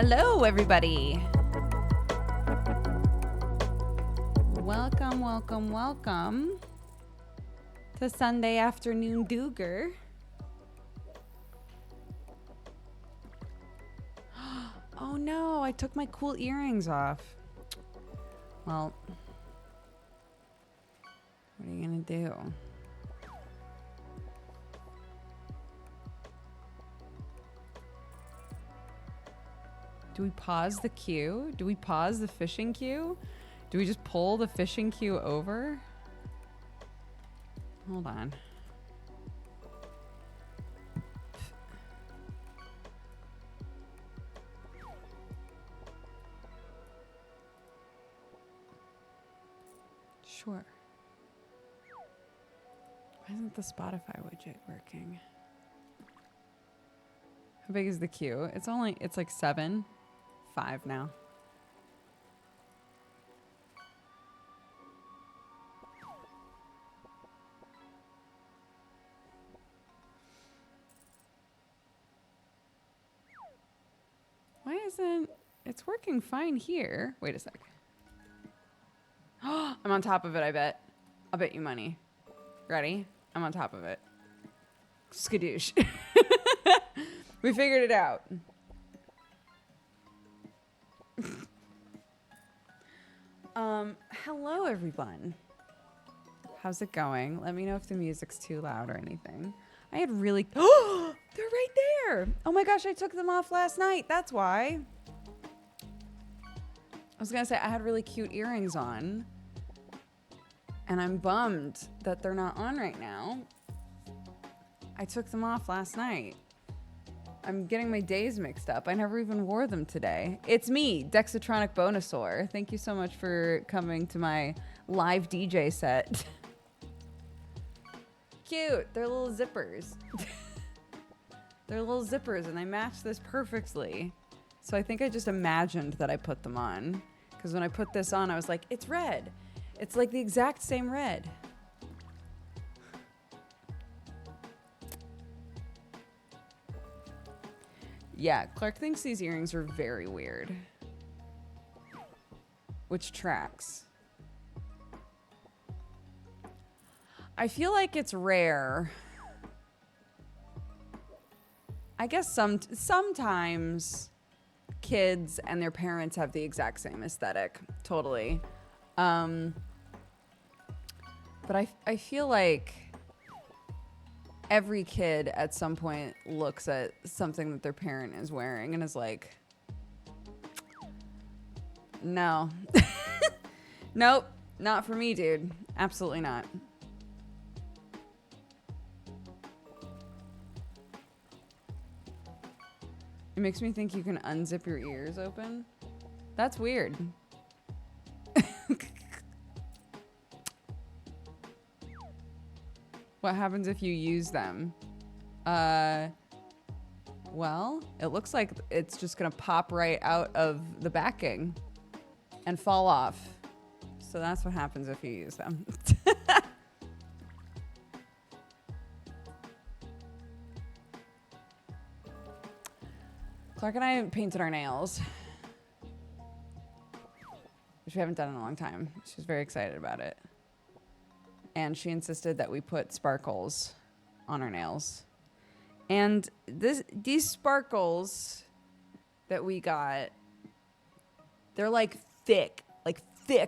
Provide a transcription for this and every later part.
Hello, everybody. Welcome, welcome, welcome to Sunday afternoon DOOGER. Oh no, I took my cool earrings off. Well, what are you gonna do? Do we pause the queue? Do we pause the fishing queue? Do we just pull the fishing queue over? Hold on. Sure. Why isn't the Spotify widget working? How big is the queue? It's like 5 now. Why isn't it's working fine here? Wait a sec. I'm on top of it, I bet. I'll bet you money. Ready? I'm on top of it. Skadoosh. We figured it out. Hello everyone. How's it going? Let me know if the music's too loud or anything. I had really... Oh, they're right there. Oh my gosh, I took them off last night. That's why. I was gonna say, I had really cute earrings on. And I'm bummed that they're not on right now. I took them off last night. I'm getting my days mixed up. I never even wore them today. It's me, Dexatronic Bonosaur. Thank you so much for coming to my live DJ set. Cute. They're little zippers. They're little zippers and they match this perfectly. So I think I just imagined that I put them on. Because when I put this on, I was like, it's red. It's like the exact same red. Yeah, Clark thinks these earrings are very weird. Which tracks. I feel like it's rare. I guess sometimes kids and their parents have the exact same aesthetic. Totally. But I feel like every kid at some point looks at something that their parent is wearing and is like, no. Nope, not for me, dude. Absolutely not. It makes me think you can unzip your ears open. That's weird. What happens if you use them? Well, it looks like it's just gonna pop right out of the backing and fall off. So that's what happens if you use them. Clark and I painted our nails, which we haven't done in a long time. She was very excited about it. And she insisted that we put sparkles on our nails. And these sparkles that we got, they're like thick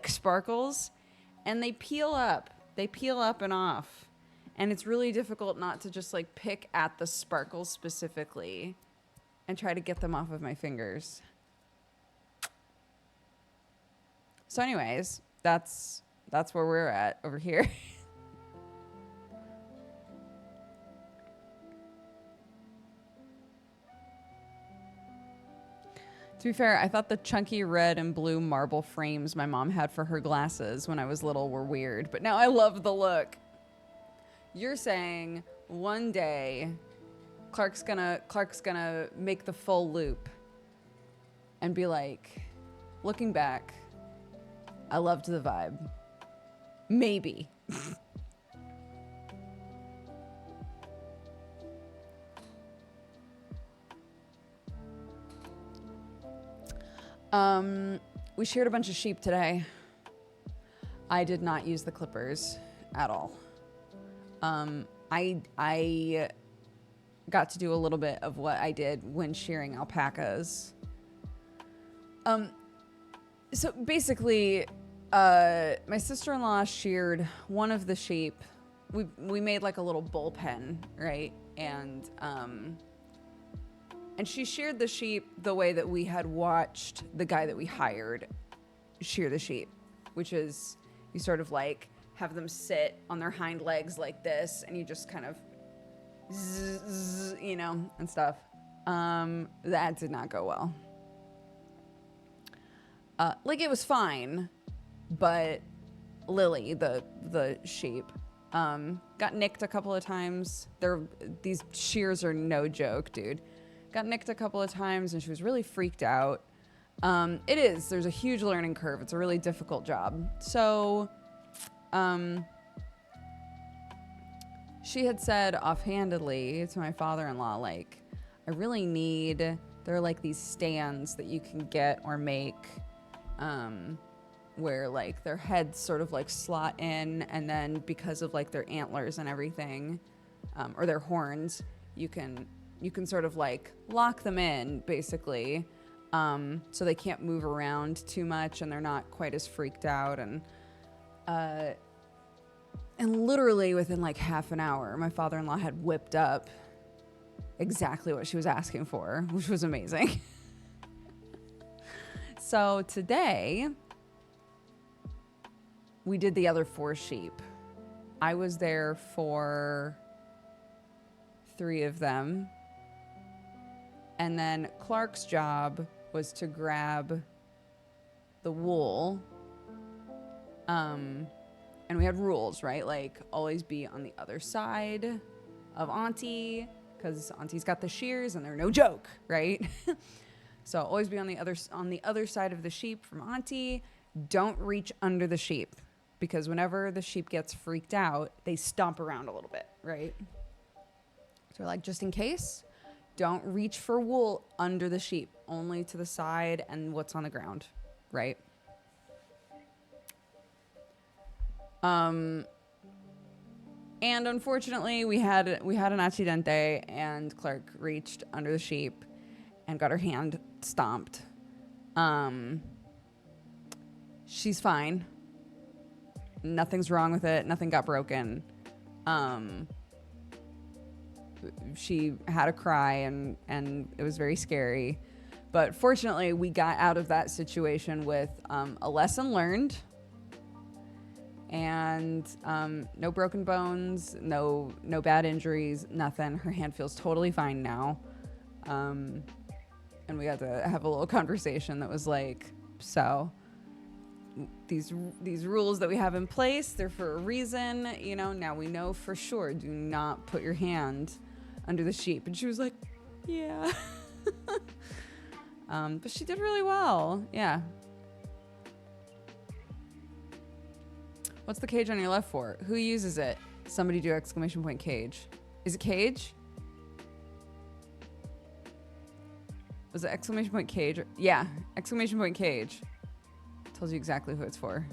sparkles, and they peel up. They peel up and off. And it's really difficult not to just like pick at the sparkles specifically and try to get them off of my fingers. So anyways, that's where we're at over here. To be fair, I thought the chunky red and blue marble frames my mom had for her glasses when I was little were weird, but now I love the look. You're saying one day Clark's gonna make the full loop and be like, looking back, I loved the vibe. Maybe. We sheared a bunch of sheep today. I did not use the clippers at all. I got to do a little bit of what I did when shearing alpacas. So basically, my sister-in-law sheared one of the sheep. We made like a little bullpen, right? And she sheared the sheep the way that we had watched the guy that we hired shear the sheep, which is you sort of like have them sit on their hind legs like this, and you just kind of zzz, you know, and stuff. That did not go well. Like it was fine, but Lily, the sheep, got nicked a couple of times. These shears are no joke, dude. Got nicked a couple of times, and she was really freaked out. There's a huge learning curve. It's a really difficult job. So, she had said offhandedly to my father-in-law, like, I really need, there are like these stands that you can get or make, where like their heads sort of like slot in, and then because of like their antlers and everything, or their horns, you can sort of like lock them in basically, so they can't move around too much and they're not quite as freaked out. And literally within like half an hour, my father-in-law had whipped up exactly what she was asking for, which was amazing. So today we did the other 4 sheep. I was there for 3 of them. And then Clark's job was to grab the wool. And we had rules, right? Like always be on the other side of Auntie, because Auntie's got the shears and they're no joke, right? So always be on the other side of the sheep from Auntie. Don't reach under the sheep, because whenever the sheep gets freaked out, they stomp around a little bit, right? So like, just in case, don't reach for wool under the sheep, only to the side and what's on the ground, right? And unfortunately, we had an accidente, and Clark reached under the sheep and got her hand stomped. She's fine. Nothing's wrong with it. Nothing got broken. She had a cry, and it was very scary. But fortunately, we got out of that situation with a lesson learned. And no broken bones, no bad injuries, nothing. Her hand feels totally fine now. And we got to have a little conversation that was like, so these rules that we have in place, they're for a reason, you know. Now we know for sure, do not put your hand under the sheep. And she was like, yeah. But she did really well. Yeah. What's the cage on your left for? Who uses it? Somebody do exclamation point cage. Is it cage? Was it exclamation point cage? Yeah, exclamation point cage. Tells you exactly who it's for.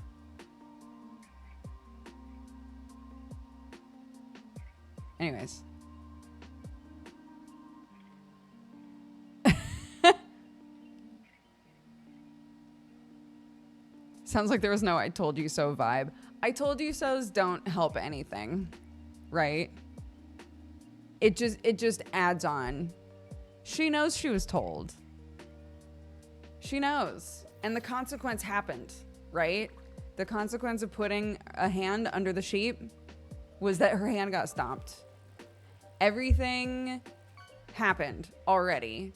Anyways. Sounds like there was no I told you so vibe. I told you so's don't help anything, right? It just adds on. She knows she was told. She knows. And the consequence happened, right? The consequence of putting a hand under the sheep was that her hand got stomped. Everything happened already.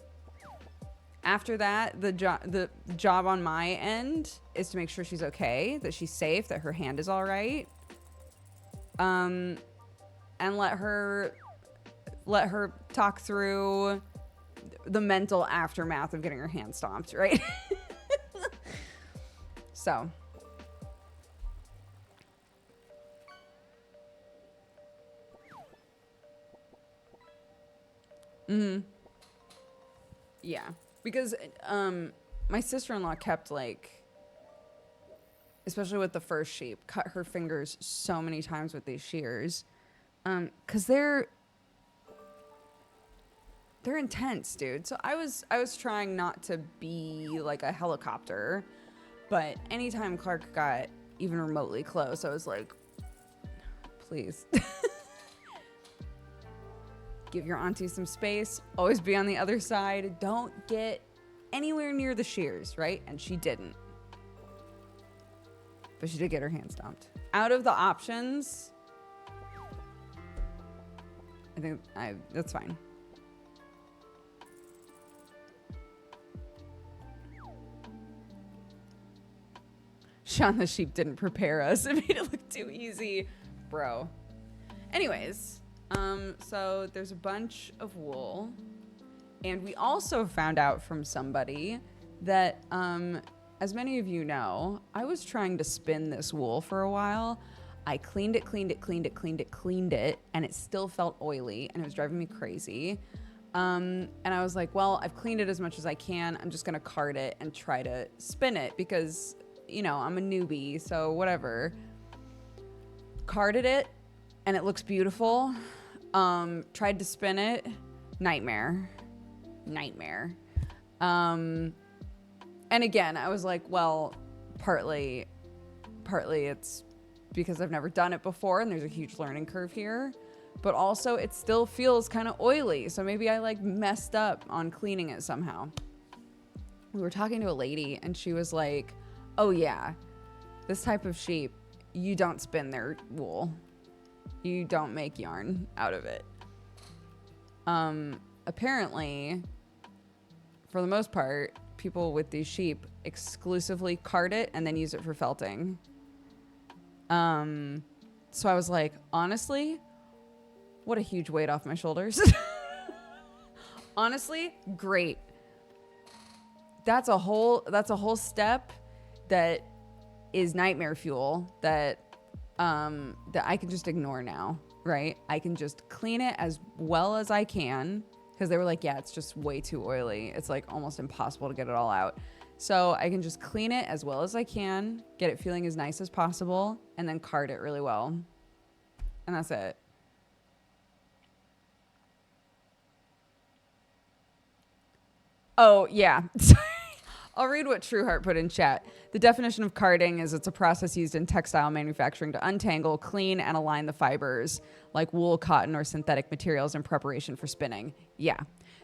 After that, the job on my end is to make sure she's okay, that she's safe, that her hand is all right. And let her talk through the mental aftermath of getting her hand stomped, right? So. Yeah. Because my sister-in-law kept like, especially with the first sheep, cut her fingers so many times with these shears. 'Cause they're intense, dude. So I was trying not to be like a helicopter, but anytime Clark got even remotely close, I was like, please. Give your auntie some space. Always be on the other side. Don't get anywhere near the shears, right? And she didn't. But she did get her hand stomped. Out of the options, I think that's fine. Sean the sheep didn't prepare us. It made it look too easy. Bro. Anyways, so there's a bunch of wool. And we also found out from somebody that, as many of you know, I was trying to spin this wool for a while. I cleaned it, and it still felt oily, and it was driving me crazy. And I was like, well, I've cleaned it as much as I can. I'm just going to card it and try to spin it because, you know, I'm a newbie, so whatever. Carded it, and it looks beautiful. Tried to spin it. Nightmare. And again, I was like, well, partly it's because I've never done it before and there's a huge learning curve here, but also it still feels kind of oily. So maybe I like messed up on cleaning it somehow. We were talking to a lady and she was like, oh yeah, this type of sheep, you don't spin their wool. You don't make yarn out of it. Apparently, for the most part, people with these sheep exclusively card it and then use it for felting. So I was like, honestly, what a huge weight off my shoulders. Honestly, great. That's a whole step that is nightmare fuel that I can just ignore now, right? I can just clean it as well as I can because they were like, yeah, it's just way too oily. It's like almost impossible to get it all out. So I can just clean it as well as I can, get it feeling as nice as possible, and then card it really well. And that's it. Oh, yeah. I'll read what Trueheart put in chat. The definition of carding is it's a process used in textile manufacturing to untangle, clean, and align the fibers like wool, cotton, or synthetic materials in preparation for spinning. Yeah.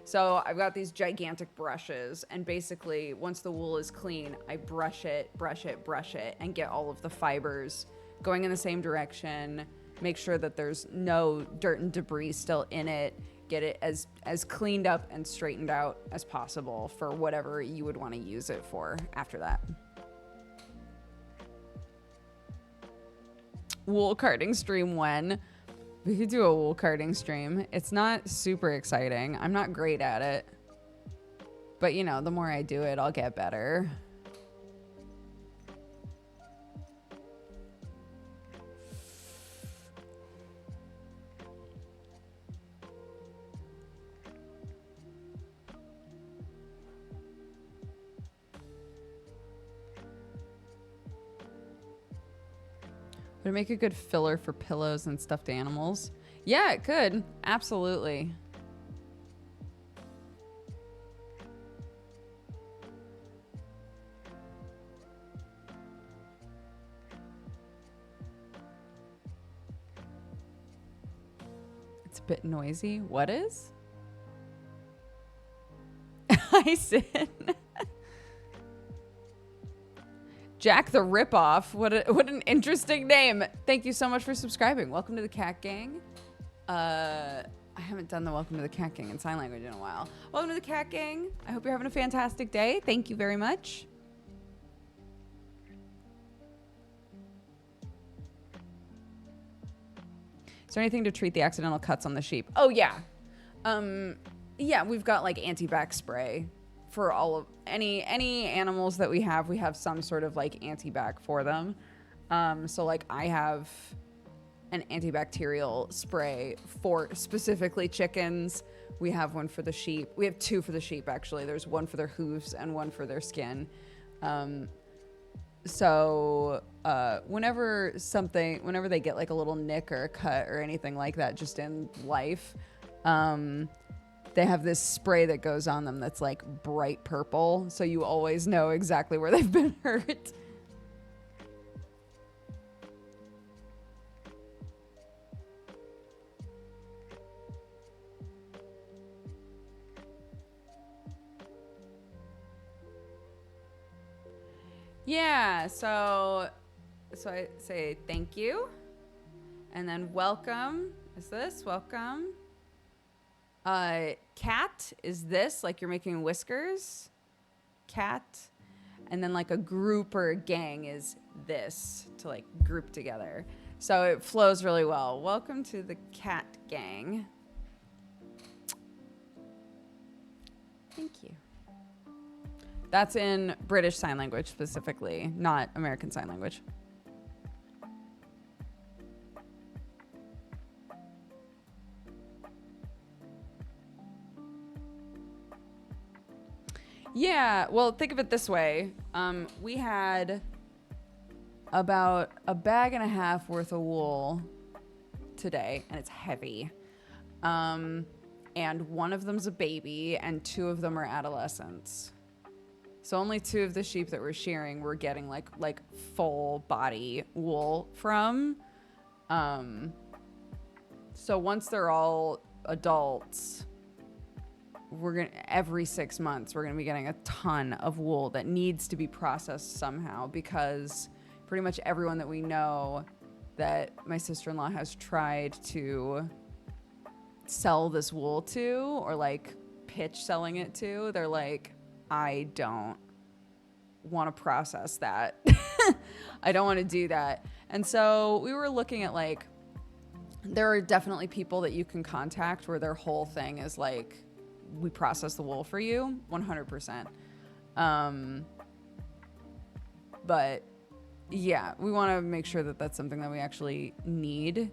So I've got these gigantic brushes, and basically once the wool is clean, I brush it, and get all of the fibers going in the same direction, make sure that there's no dirt and debris still in it, get it as cleaned up and straightened out as possible for whatever you would want to use it for after that. Wool carding stream when? We could do a wool carding stream. It's not super exciting. I'm not great at it. But, you know, the more I do it, I'll get better. Would it make a good filler for pillows and stuffed animals? Yeah, it could. Absolutely. It's a bit noisy. What is? I said. Jack the Ripoff. What an interesting name. Thank you so much for subscribing. Welcome to the Cat Gang. I haven't done the Welcome to the Cat Gang in sign language in a while. Welcome to the Cat Gang. I hope you're having a fantastic day. Thank you very much. Is there anything to treat the accidental cuts on the sheep? Oh, yeah. Yeah, we've got like anti-bac spray for all of any animals that we have some sort of like anti-bac for them. So like I have an antibacterial spray for specifically chickens. We have one for the sheep. We have two for the sheep, actually. There's one for their hooves and one for their skin. So whenever they get like a little nick or a cut or anything like that just in life, they have this spray that goes on them that's like bright purple, so you always know exactly where they've been hurt. Yeah, so I say thank you, and then welcome. Is this welcome? Cat is this, like you're making whiskers. Cat, and then like a group or a gang is this, to like group together. So it flows really well. Welcome to the cat gang. Thank you. That's in British Sign Language specifically, not American Sign Language. Yeah, well, think of it this way. We had about a bag and a half worth of wool today, and it's heavy. And one of them's a baby, and two of them are adolescents. So only two of the sheep that we're shearing we're getting like full body wool from. So once they're all adults, every 6 months we're gonna be getting a ton of wool that needs to be processed somehow, because pretty much everyone that we know that my sister-in-law has tried to sell this wool to, or like pitch selling it to, they're like, I don't want to process that. I don't want to do that. And so we were looking at like, there are definitely people that you can contact where their whole thing is like, we process the wool for you 100%. But yeah, we want to make sure that that's something that we actually need.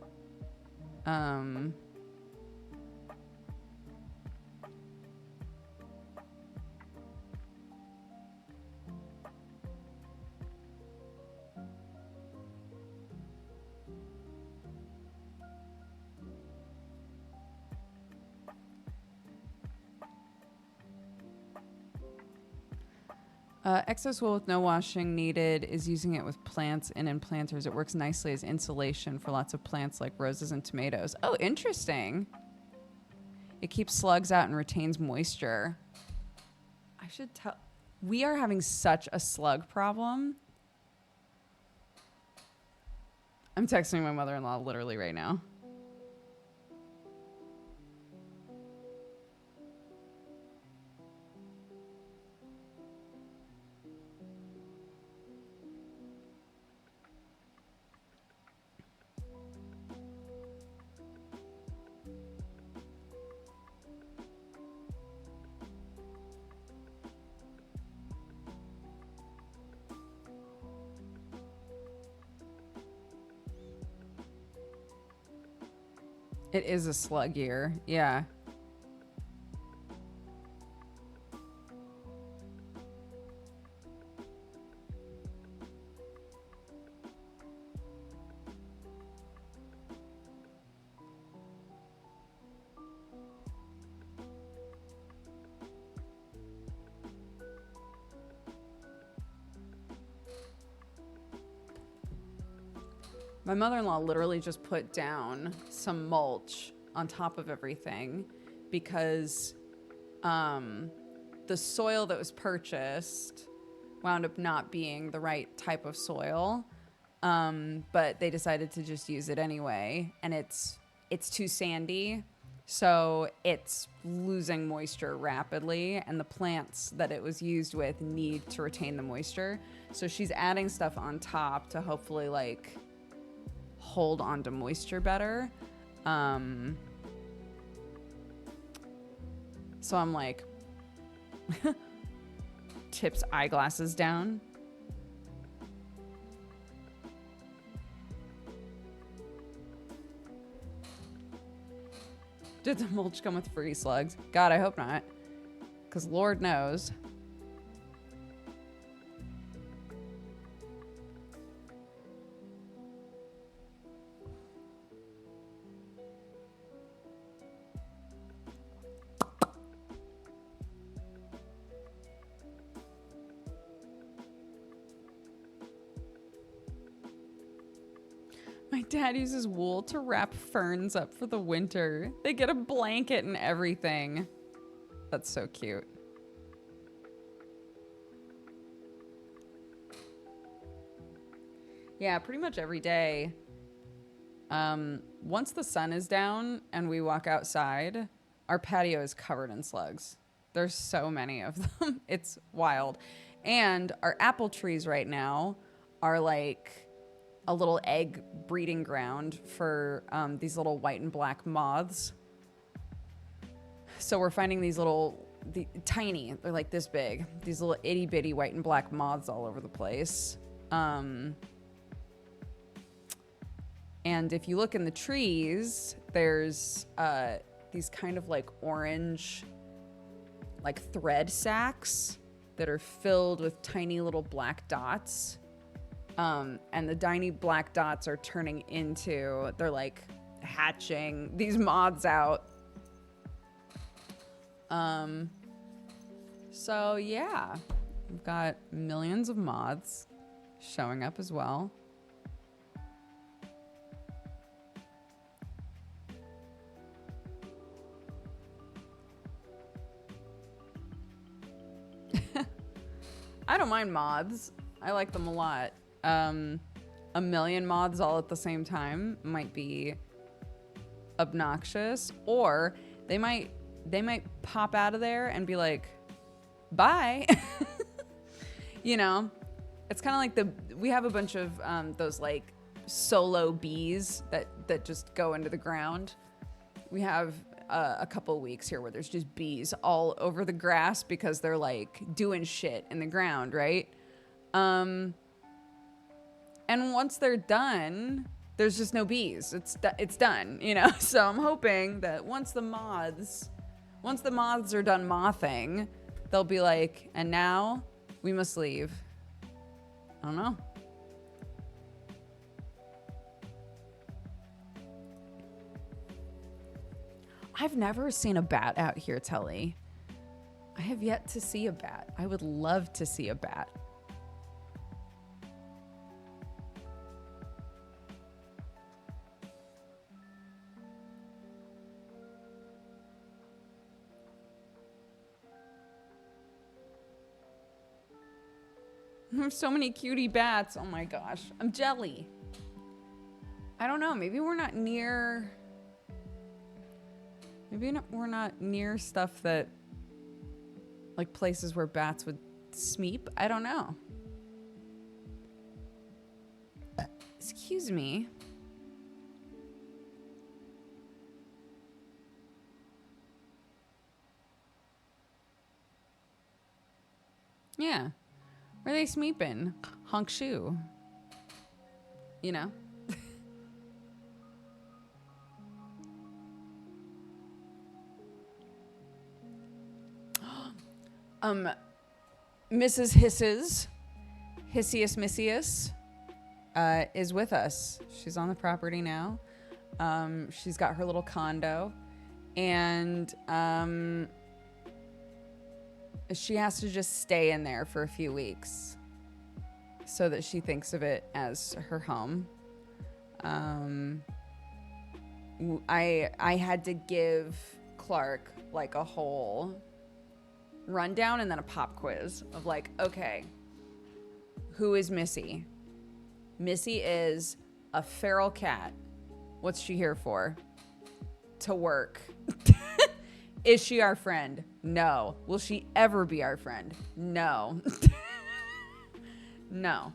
Excess wool with no washing needed is using it with plants and in planters. It works nicely as insulation for lots of plants like roses and tomatoes. Oh, interesting. It keeps slugs out and retains moisture. I should tell. We are having such a slug problem. I'm texting my mother-in-law literally right now. It is a slug year, yeah. My mother-in-law literally just put down some mulch on top of everything because the soil that was purchased wound up not being the right type of soil, but they decided to just use it anyway, and it's too sandy, so it's losing moisture rapidly, and the plants that it was used with need to retain the moisture. So she's adding stuff on top to hopefully like hold on to moisture better. So I'm like, tips eyeglasses down. Did the mulch come with free slugs? God, I hope not. Because Lord knows. My dad uses wool to wrap ferns up for the winter. They get a blanket and everything. That's so cute. Yeah, pretty much every day. Once the sun is down and we walk outside, our patio is covered in slugs. There's so many of them. It's wild. And our apple trees right now are like a little egg breeding ground for these little white and black moths. So we're finding these tiny, they're like this big, these little itty bitty white and black moths all over the place. And if you look in the trees, there's these kind of like orange, like thread sacks that are filled with tiny little black dots. And the tiny black dots are turning into, they're like hatching these moths out. So yeah, we've got millions of moths showing up as well. I don't mind moths. I like them a lot. A million moths all at the same time might be obnoxious, or they might pop out of there and be like, bye. You know, it's kind of like we have a bunch of those like solo bees that just go into the ground. We have a couple weeks here where there's just bees all over the grass because they're like doing shit in the ground, right? And once they're done, there's just no bees. It's done, you know? So I'm hoping that once the moths are done mothing, they'll be like, and now we must leave. I don't know. I've never seen a bat out here, Telly. I have yet to see a bat. I would love to see a bat. There's so many cutie bats. Oh my gosh. I'm jelly. I don't know. Maybe we're not near... we're not near stuff that... like places where bats would smeep. I don't know. Excuse me. Yeah. Where are they smeeping? Honk shoe. You know? Mrs. Hissius Missius, is with us. She's on the property now. She's got her little condo, and she has to just stay in there for a few weeks so that she thinks of it as her home. I had to give Clark like a whole rundown and then a pop quiz of like, okay, who is Missy? Missy is a feral cat. What's she here for? To work. Is she our friend? No. Will she ever be our friend? No. No.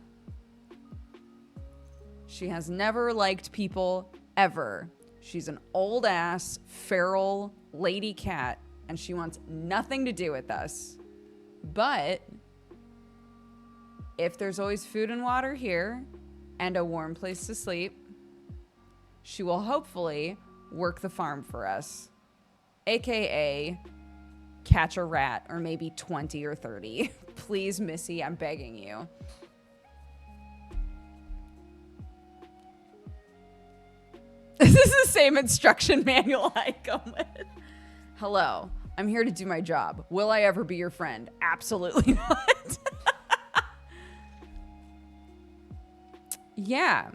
She has never liked people ever. She's an old ass feral lady cat and she wants nothing to do with us. But if there's always food and water here and a warm place to sleep, she will hopefully work the farm for us. AKA catch a rat, or maybe 20 or 30. Please, Missy, I'm begging you. This is the same instruction manual I come with. Hello, I'm here to do my job. Will I ever be your friend? Absolutely not. Yeah.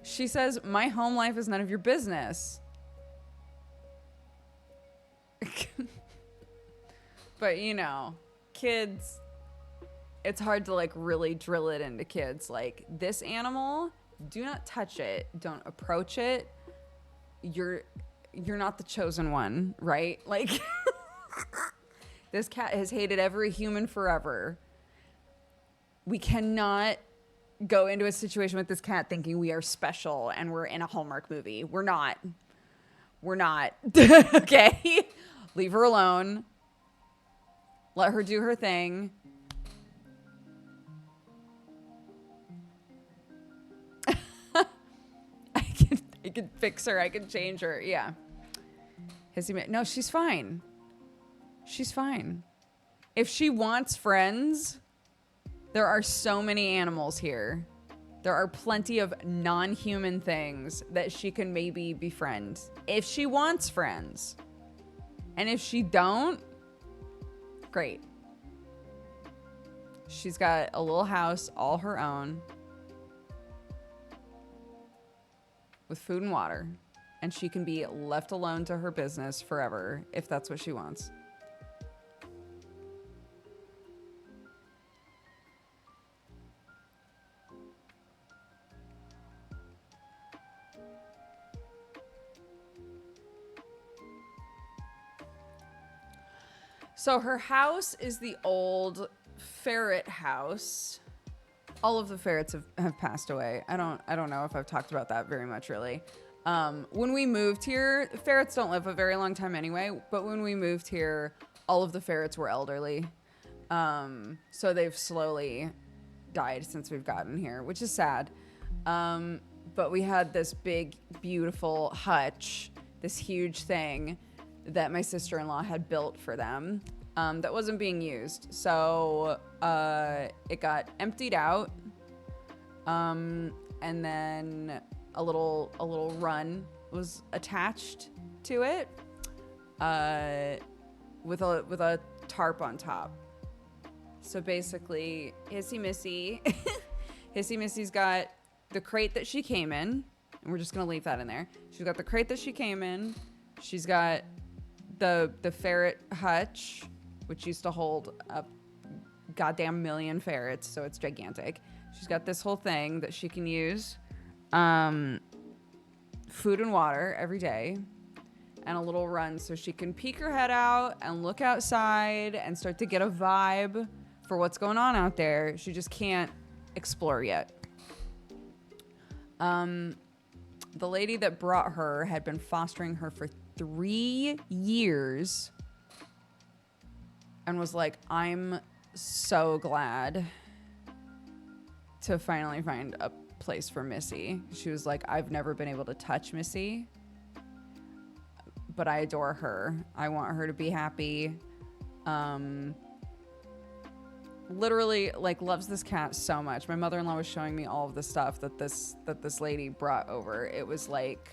She says, my home life is none of your business. But, you know, kids, it's hard to, like, really drill it into kids. Like, this animal, do not touch it. Don't approach it. You're not the chosen one, right? Like, this cat has hated every human forever. We cannot go into a situation with this cat thinking we are special and we're in a Hallmark movie. We're not. We're not. Okay? Leave her alone. Let her do her thing. I can fix her. I can change her. Yeah. No, she's fine. She's fine. If she wants friends, there are so many animals here. There are plenty of non-human things that she can maybe befriend if she wants friends. And if she don't, great. She's got a little house all her own with food and water, and she can be left alone to her business forever if that's what she wants. So her house is the old ferret house. All of the ferrets have passed away. I don't know if I've talked about that very much, really. When we moved here, ferrets don't live a very long time anyway, but when we moved here, all of the ferrets were elderly. So they've slowly died since we've gotten here, which is sad. But we had this big, beautiful hutch, this huge thing that my sister-in-law had built for them. That wasn't being used. So it got emptied out. And then a little run was attached to it with a tarp on top. So basically, Hissy Missy's got the crate that she came in, and we're just gonna leave that in there. She's got the crate that she came in. She's got the ferret hutch, which used to hold a goddamn million ferrets, so it's gigantic. She's got this whole thing that she can use. Food and water every day, and a little run so she can peek her head out and look outside and start to get a vibe for what's going on out there. She just can't explore yet. The lady that brought her had been fostering her for 3 years and was like, I'm so glad to finally find a place for Missy. She was like, I've never been able to touch Missy, but I adore her. I want her to be happy. Literally, like, loves this cat so much. My mother-in-law was showing me all of the stuff that this lady brought over. It was like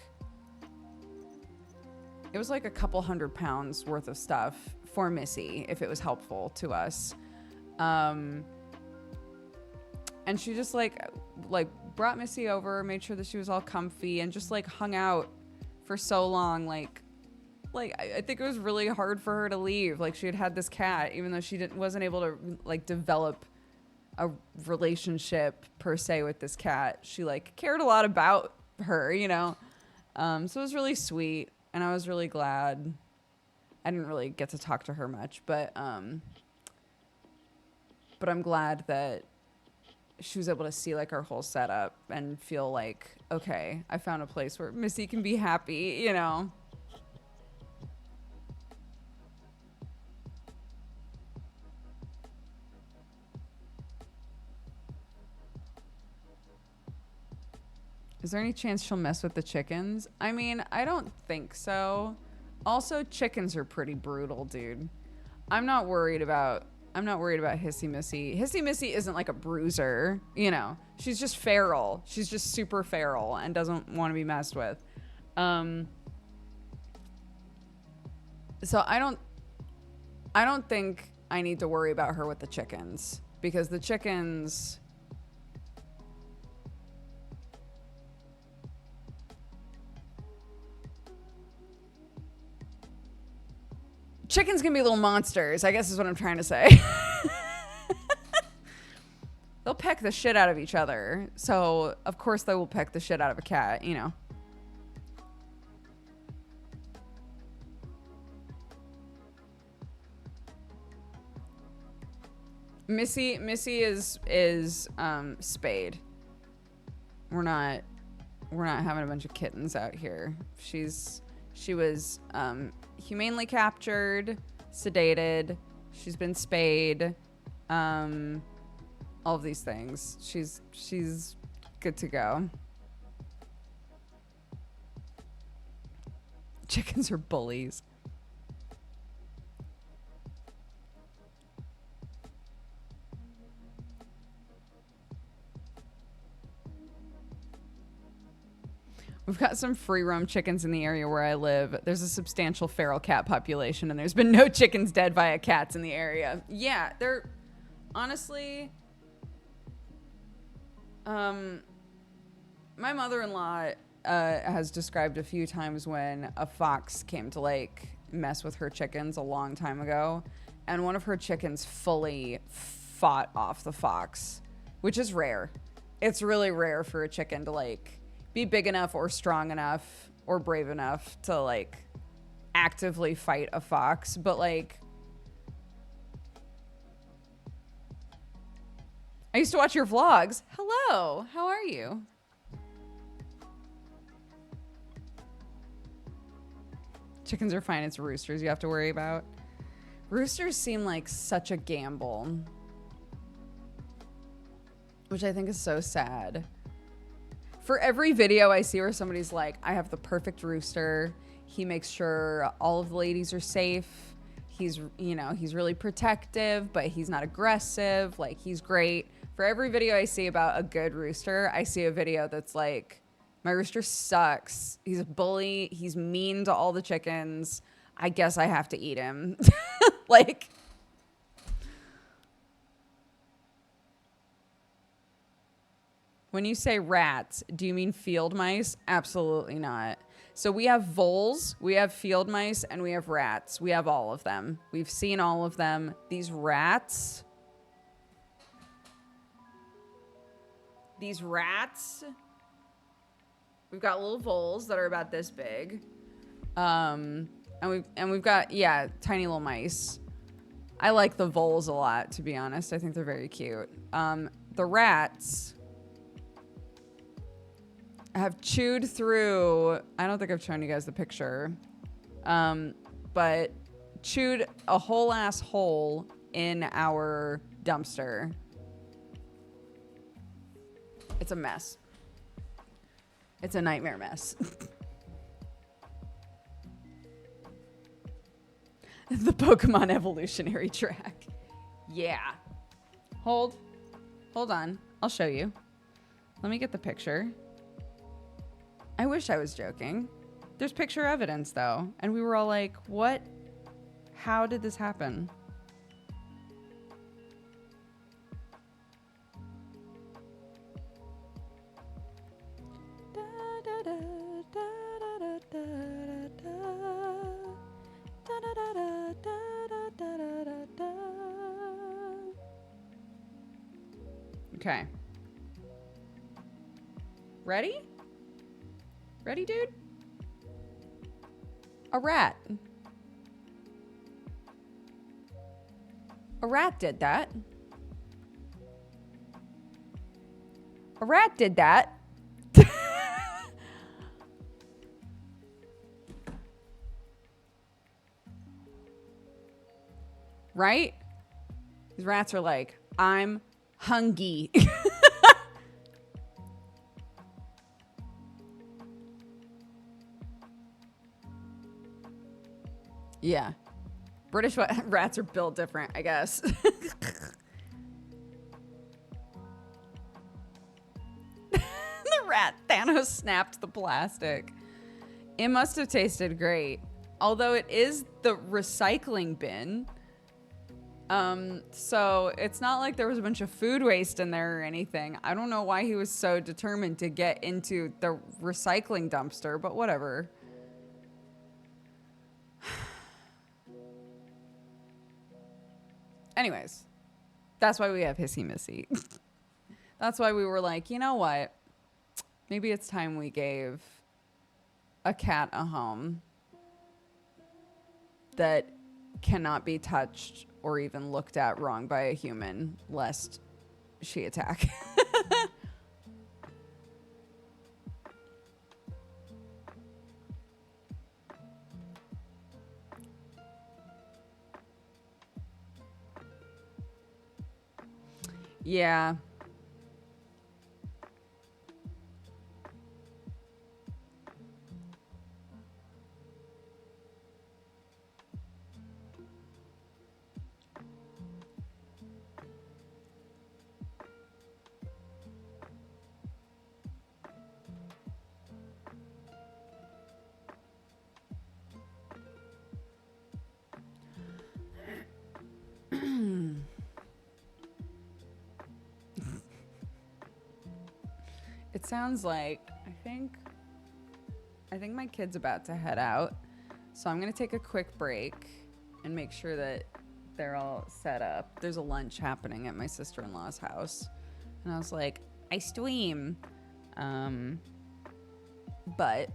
a couple 100 pounds worth of stuff for Missy, if it was helpful to us. And she just like brought Missy over, made sure that she was all comfy, and just like hung out for so long. Like I think it was really hard for her to leave. Like, she had this cat, even though she wasn't able to like develop a relationship per se with this cat. She like cared a lot about her, you know. So it was really sweet, and I was really glad. I didn't really get to talk to her much, but I'm glad that she was able to see like our whole setup and feel like, okay, I found a place where Missy can be happy, you know. Is there any chance she'll mess with the chickens? I mean, I don't think so. Also, chickens are pretty brutal, dude. I'm not worried about Hissy Missy. Hissy Missy isn't like a bruiser, you know. She's just feral. She's just super feral and doesn't want to be messed with. So I don't think I need to worry about her with the chickens, because the chickens can be little monsters, I guess is what I'm trying to say. They'll peck the shit out of each other. So, of course, they will peck the shit out of a cat, you know. Missy is spayed. We're not having a bunch of kittens out here. She was humanely captured, sedated. She's been spayed. All of these things. She's good to go. Chickens are bullies. We've got some free roam chickens in the area where I live. There's a substantial feral cat population, and there's been no chickens dead via cats in the area. Yeah, they're honestly, my mother-in-law has described a few times when a fox came to like mess with her chickens a long time ago, and one of her chickens fully fought off the fox, which is rare. It's really rare for a chicken to like be big enough or strong enough or brave enough to like actively fight a fox. But like, I used to watch your vlogs. Hello, how are you? Chickens are fine. It's roosters you have to worry about. Roosters seem like such a gamble, which I think is so sad. For every video I see where somebody's like, I have the perfect rooster. He makes sure all of the ladies are safe. He's, you know, he's really protective, but he's not aggressive. Like, he's great. For every video I see about a good rooster, I see a video that's like, my rooster sucks. He's a bully. He's mean to all the chickens. I guess I have to eat him. Like, when you say rats, do you mean field mice? Absolutely not. So we have voles, we have field mice, and we have rats. We have all of them. We've seen all of them. These rats, we've got little voles that are about this big. And we've got, yeah, tiny little mice. I like the voles a lot, to be honest. I think they're very cute. The rats have chewed through, I don't think I've shown you guys the picture, but chewed a whole ass hole in our dumpster. It's a mess. It's a nightmare mess. The Pokemon evolutionary track. Yeah. Hold on. I'll show you. Let me get the picture. I wish I was joking. There's picture evidence though. And we were all like, what? How did this happen? Okay. Ready? Ready, dude? A rat. A rat did that. A rat did that. Right? These rats are like, I'm hungry. Yeah. British rats are built different, I guess. The rat Thanos snapped the plastic. It must have tasted great. Although it is the recycling bin. So it's not like there was a bunch of food waste in there or anything. I don't know why he was so determined to get into the recycling dumpster, but whatever. Anyways, that's why we have Hissy Missy. That's why we were like, you know what? Maybe it's time we gave a cat a home that cannot be touched or even looked at wrong by a human, lest she attack. Yeah. It sounds like I think my kid's about to head out. So I'm going to take a quick break and make sure that they're all set up. There's a lunch happening at my sister-in-law's house. And I was like, I stream. But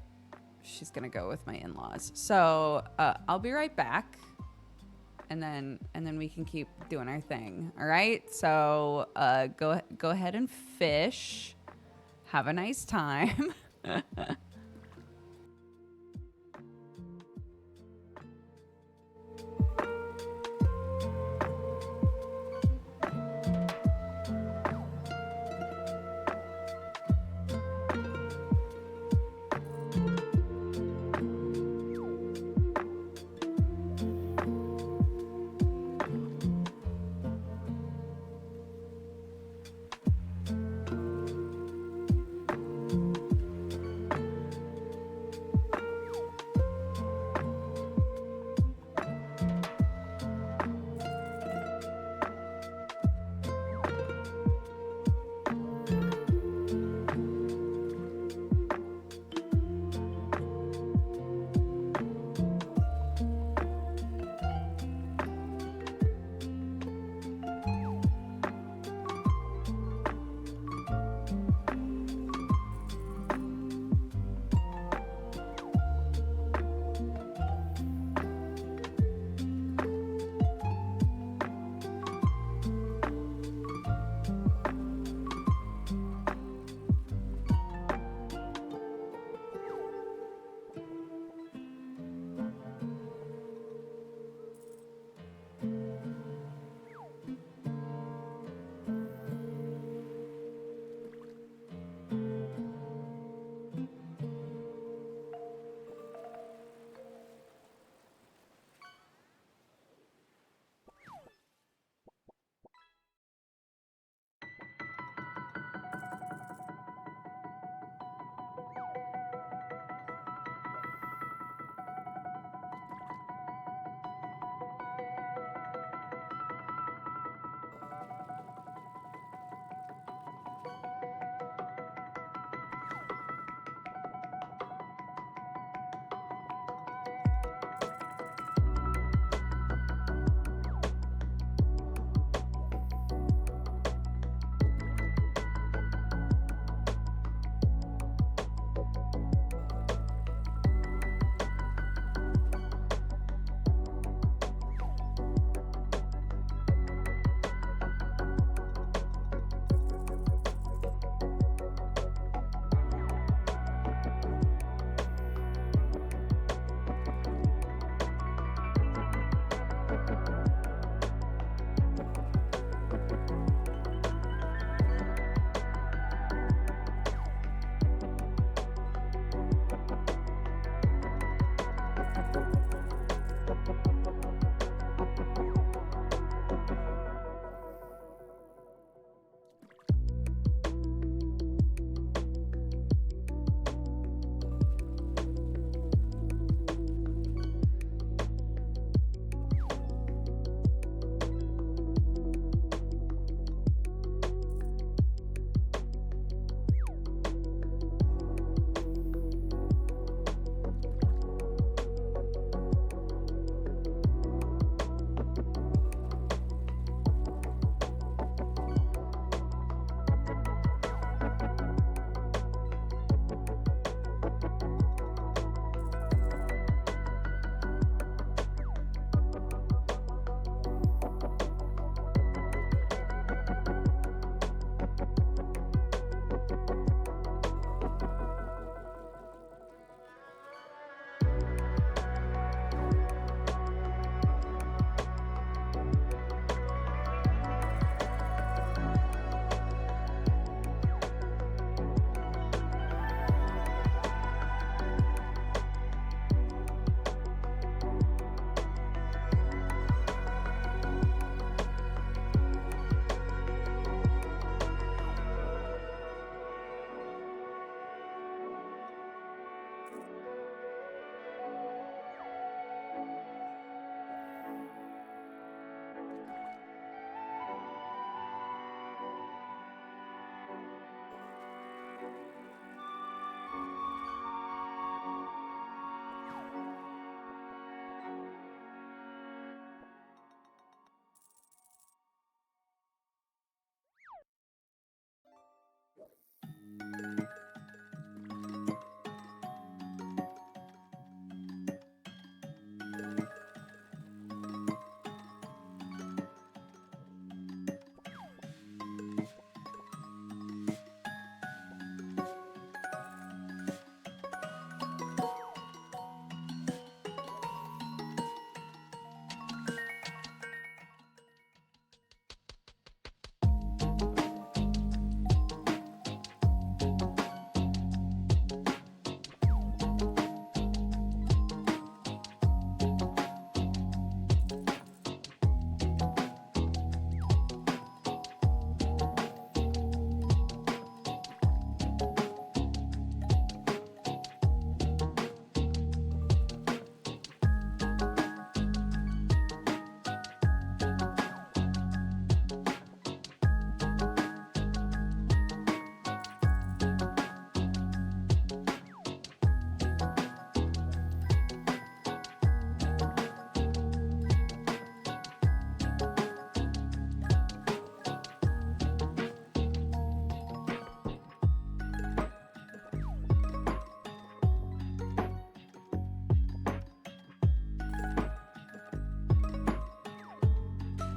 she's going to go with my in-laws. So I'll be right back. And then we can keep doing our thing. All right? So go ahead and fish. Have a nice time.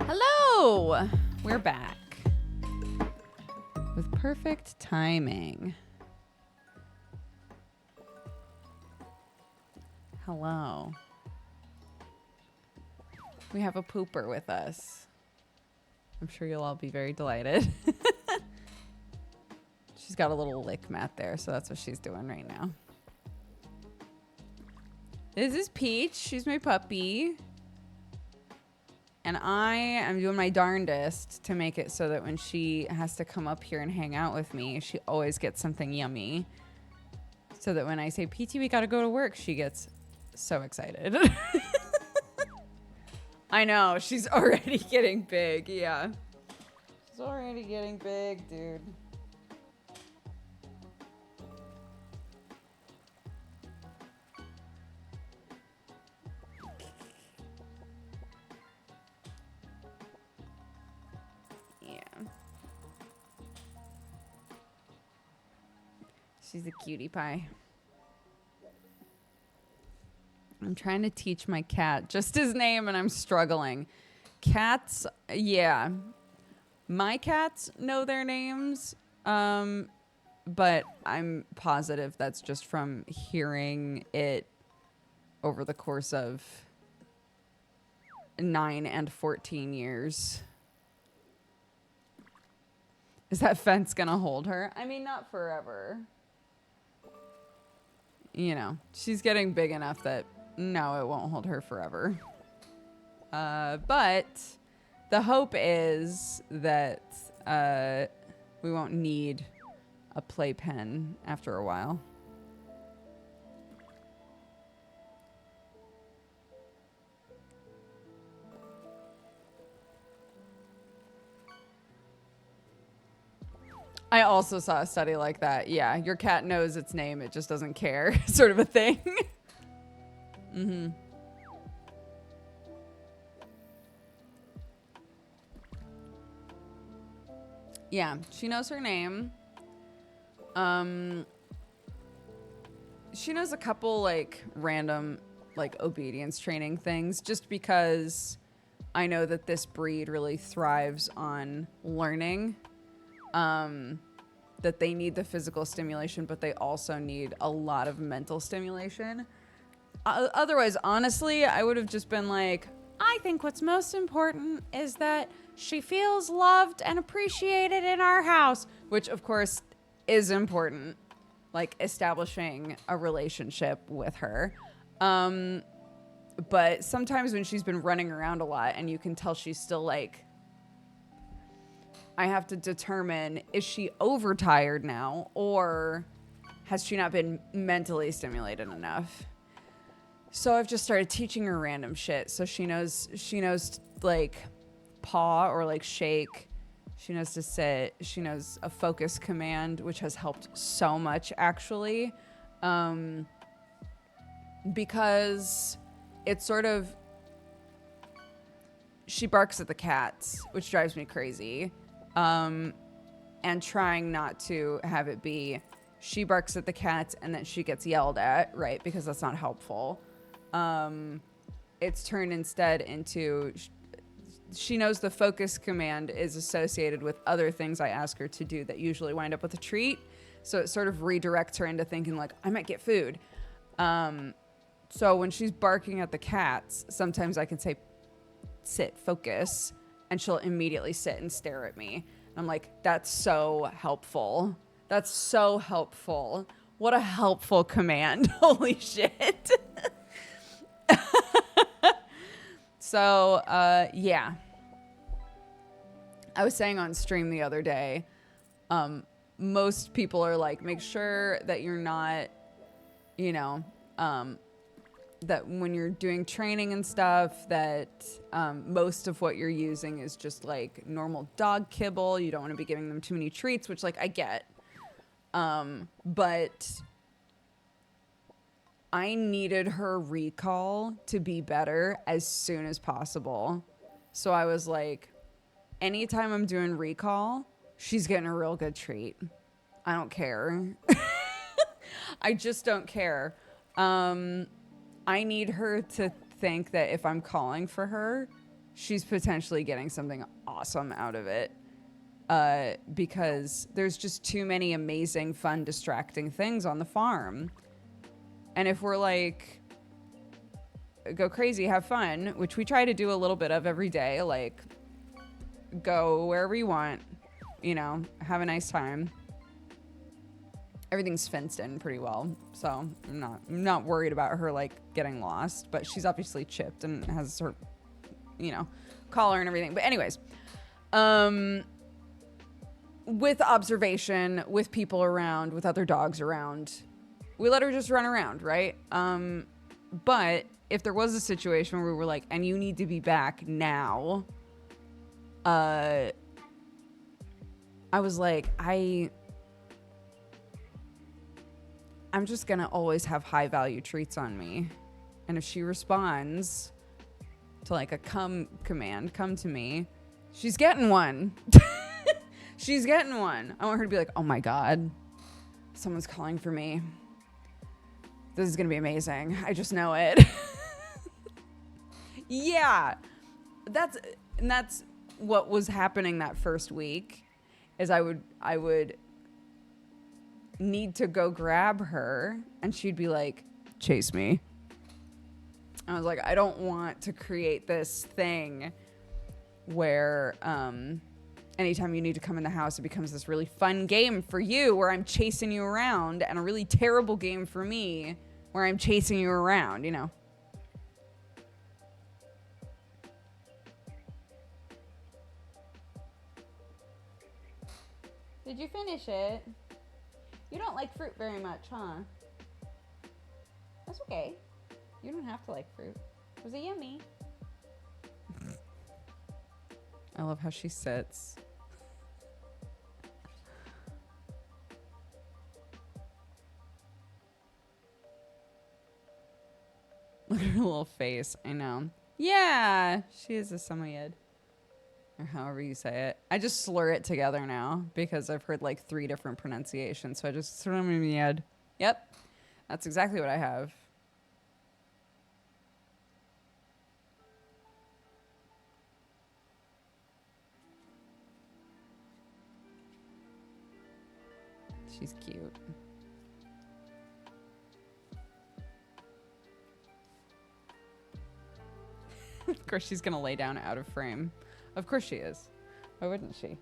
Hello! We're back. With perfect timing. Hello. We have a pooper with us. I'm sure you'll all be very delighted. She's got a little lick mat there, so that's what she's doing right now. This is Peach. She's my puppy. And I am doing my darndest to make it so that when she has to come up here and hang out with me, she always gets something yummy. So that when I say, PT, we gotta go to work, she gets so excited. I know, she's already getting big, yeah. She's already getting big, dude. She's a cutie pie. I'm trying to teach my cat just his name and I'm struggling. Cats, yeah. My cats know their names, but I'm positive that's just from hearing it over the course of 9 and 14 years. Is that fence gonna hold her? I mean, not forever. You know, she's getting big enough that no, it won't hold her forever. But the hope is that we won't need a playpen after a while. I also saw a study like that. Yeah, your cat knows its name, it just doesn't care, sort of a thing. Mm-hmm. Yeah, she knows her name. She knows a couple like random like obedience training things just because I know that this breed really thrives on learning. That they need the physical stimulation, but they also need a lot of mental stimulation. Otherwise, honestly, I would have just been like, I think what's most important is that she feels loved and appreciated in our house, which of course is important, like establishing a relationship with her. But sometimes when she's been running around a lot and you can tell she's still like, I have to determine, is she overtired now or has she not been mentally stimulated enough? So I've just started teaching her random shit. So she knows like paw or like shake. She knows to sit. She knows a focus command, which has helped so much actually. Because it's sort of, she barks at the cats, which drives me crazy. and trying not to have it be she barks at the cats and then she gets yelled at, right? Because that's not helpful. It's turned instead into she knows the focus command is associated with other things I ask her to do that usually wind up with a treat. So it sort of redirects her into thinking like, I might get food. So when she's barking at the cats, sometimes I can say, sit, focus, and she'll immediately sit and stare at me. And I'm like, that's so helpful. That's so helpful. What a helpful command. Holy shit. So, yeah. I was saying on stream the other day, most people are like, make sure that you're not, you know, that when you're doing training and stuff, that most of what you're using is just like normal dog kibble. You don't want to be giving them too many treats, which like I get. But I needed her recall to be better as soon as possible. So I was like, anytime I'm doing recall, she's getting a real good treat. I don't care. I just don't care. I need her to think that if I'm calling for her, she's potentially getting something awesome out of it. Because there's just too many amazing, fun, distracting things on the farm. And if we're like, go crazy, have fun, which we try to do a little bit of every day, like go wherever you want, you know, have a nice time. Everything's fenced in pretty well, so I'm not worried about her like getting lost, but she's obviously chipped and has her, you know, collar and everything. But anyways, with observation, with people around, with other dogs around, we let her just run around, right? But if there was a situation where we were like, and you need to be back now, I was like, I'm just gonna always have high value treats on me. And if she responds to like a come command, come to me, she's getting one. She's getting one. I want her to be like, oh my God, someone's calling for me. This is gonna be amazing. I just know it. Yeah, that's what was happening that first week. Is I would need to go grab her, and she'd be like, "Chase me." I was like, I don't want to create this thing where anytime you need to come in the house, it becomes this really fun game for you where I'm chasing you around, and a really terrible game for me where I'm chasing you around, you know? Did you finish it? You don't like fruit very much, huh? That's okay. You don't have to like fruit. Was it yummy? I love how she sits. Look at her little face. I know. Yeah, she is a samoyed. Or however you say it. I just slur it together now because I've heard like 3 different pronunciations. So I just throw them in my head. Yep. That's exactly what I have. She's cute. Of course she's gonna lay down out of frame. Of course she is. Why wouldn't she?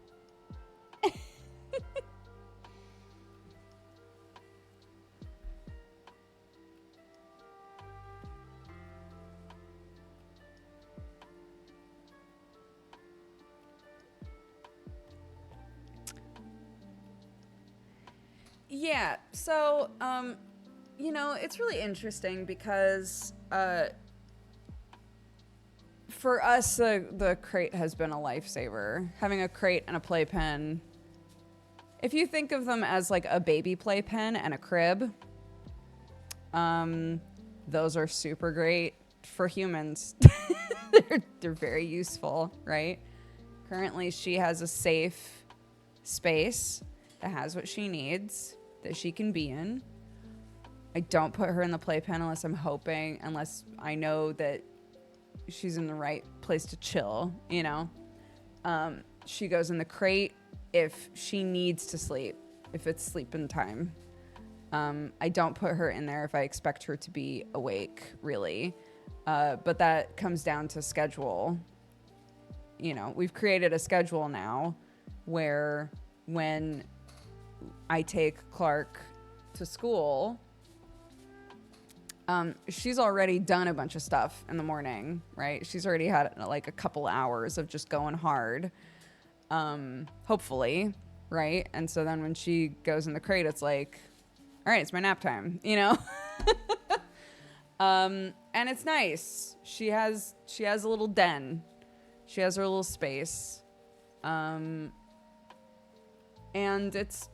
Yeah, so, you know, it's really interesting because, for us, the crate has been a lifesaver. Having a crate and a playpen. If you think of them as like a baby playpen and a crib, those are super great for humans. They're very useful, right? Currently, she has a safe space that has what she needs, that she can be in. I don't put her in the playpen unless I know that she's in the right place to chill, you know. She goes in the crate if she needs to sleep, if it's sleeping time. I don't put her in there if I expect her to be awake, really. But that comes down to schedule. You know, we've created a schedule now where when I take Clark to school, she's already done a bunch of stuff in the morning, right? She's already had like a couple hours of just going hard, hopefully, right? And so then when she goes in the crate, it's like, all right, it's my nap time, you know? And it's nice. She has a little den. She has her little space. And it's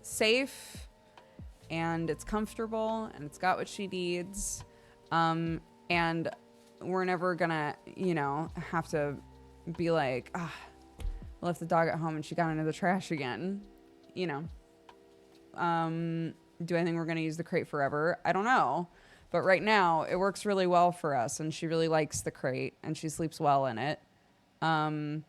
safe and it's comfortable and it's got what she needs. And we're never gonna, you know, have to be like, I left the dog at home and she got into the trash again, you know. Do I think we're going to use the crate forever? I don't know. But right now, it works really well for us, and she really likes the crate, and she sleeps well in it. And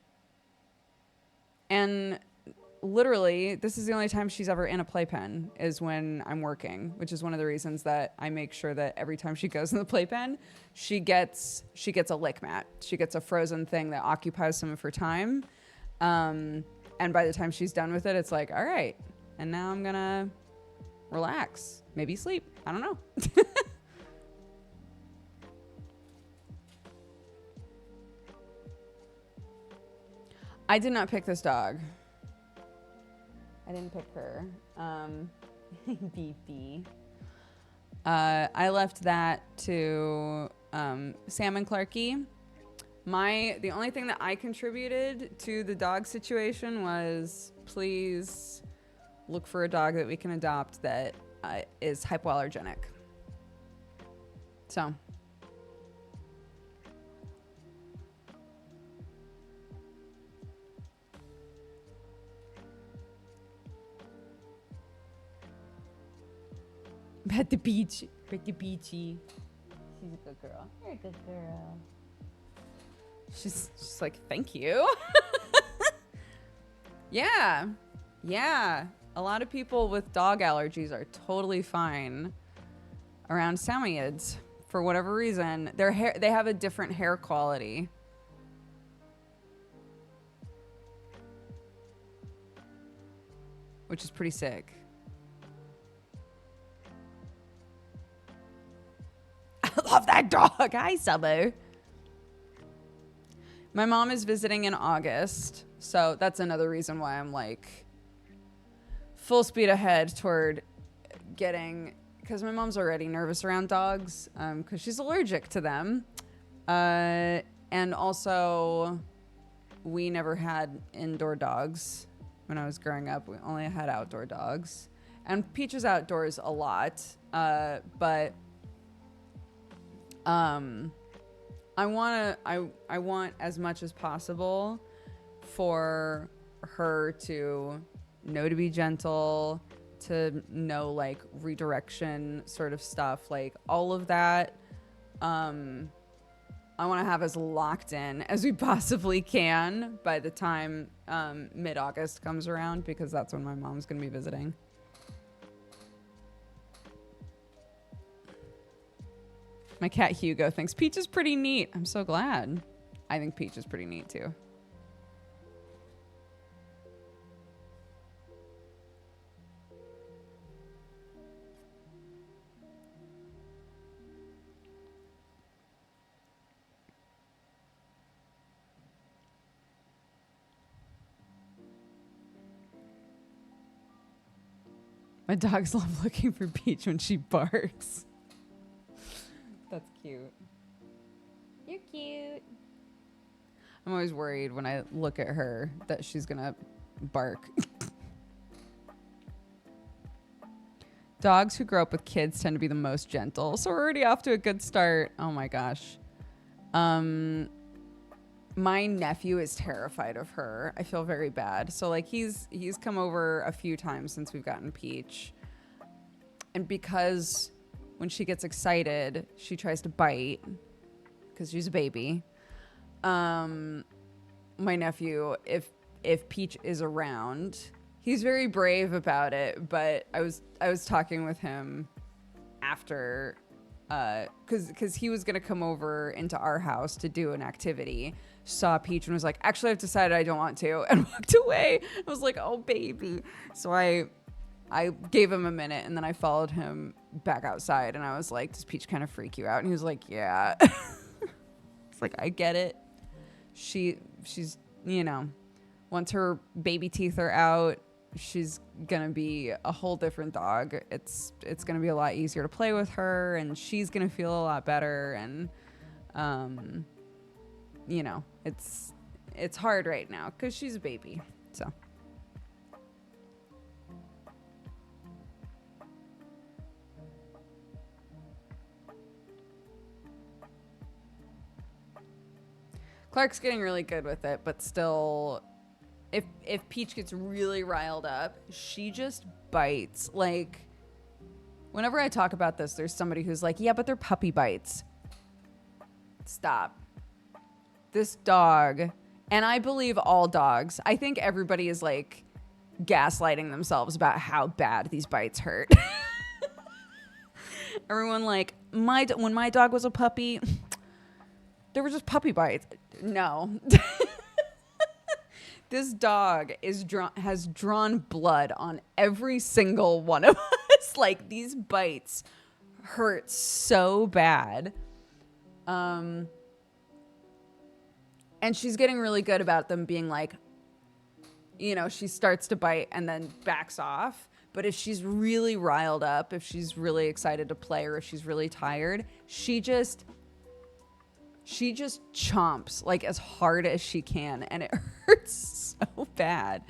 literally, this is the only time she's ever in a playpen is when I'm working, which is one of the reasons that I make sure that every time she goes in the playpen, she gets a lick mat. She gets a frozen thing that occupies some of her time. And by the time she's done with it, it's like, all right, and now I'm going to relax, maybe sleep. I don't know. I did not pick this dog. I didn't pick her. Beefy. I left that to Sam and Clarky. The only thing that I contributed to the dog situation was, please look for a dog that we can adopt that is hypoallergenic. So. At the beach. Pretty beachy. She's a good girl. You're a good girl. She's just like, thank you. Yeah. Yeah. A lot of people with dog allergies are totally fine around Samoyeds for whatever reason. They have a different hair quality. Which is pretty sick. I love that dog. Hi, Summer. My mom is visiting in August, so that's another reason why I'm like full speed ahead toward getting, because my mom's already nervous around dogs because she's allergic to them. And also, we never had indoor dogs when I was growing up. We only had outdoor dogs. And Peach is outdoors a lot, but I want as much as possible for her to know to be gentle, to know like redirection sort of stuff, like all of that. I want to have as locked in as we possibly can by the time mid-August comes around, because that's when my mom's going to be visiting. My cat Hugo thinks Peach is pretty neat. I'm so glad. I think Peach is pretty neat too. My dogs love looking for Peach when she barks. That's cute. You're cute. I'm always worried when I look at her that she's gonna bark. Dogs who grow up with kids tend to be the most gentle. So we're already off to a good start. Oh my gosh. my nephew is terrified of her. I feel very bad. So like he's come over a few times since we've gotten Peach. And because when she gets excited, she tries to bite because she's a baby. My nephew, if Peach is around, he's very brave about it, but I was talking with him after because he was going to come over into our house to do an activity, saw Peach and was like, actually I've decided I don't want to, and walked away. I was like, oh baby. So I gave him a minute, and then I followed him back outside, and I was like, does Peach kind of freak you out? And he was like, yeah. It's like, I get it. She's, you know, once her baby teeth are out, she's gonna be a whole different dog. It's gonna be a lot easier to play with her, and she's gonna feel a lot better. And you know, it's hard right now because she's a baby. So Clark's getting really good with it, but still, if Peach gets really riled up, she just bites. Like, whenever I talk about this, there's somebody who's like, yeah, but they're puppy bites. Stop. This dog, and I believe all dogs, I think everybody is like gaslighting themselves about how bad these bites hurt. Everyone like, when my dog was a puppy, they were just puppy bites. No. This dog has drawn blood on every single one of us. Like, these bites hurt so bad. And she's getting really good about them being like, you know, she starts to bite and then backs off. But if she's really riled up, if she's really excited to play, or if she's really tired, she just chomps like as hard as she can, and it hurts so bad.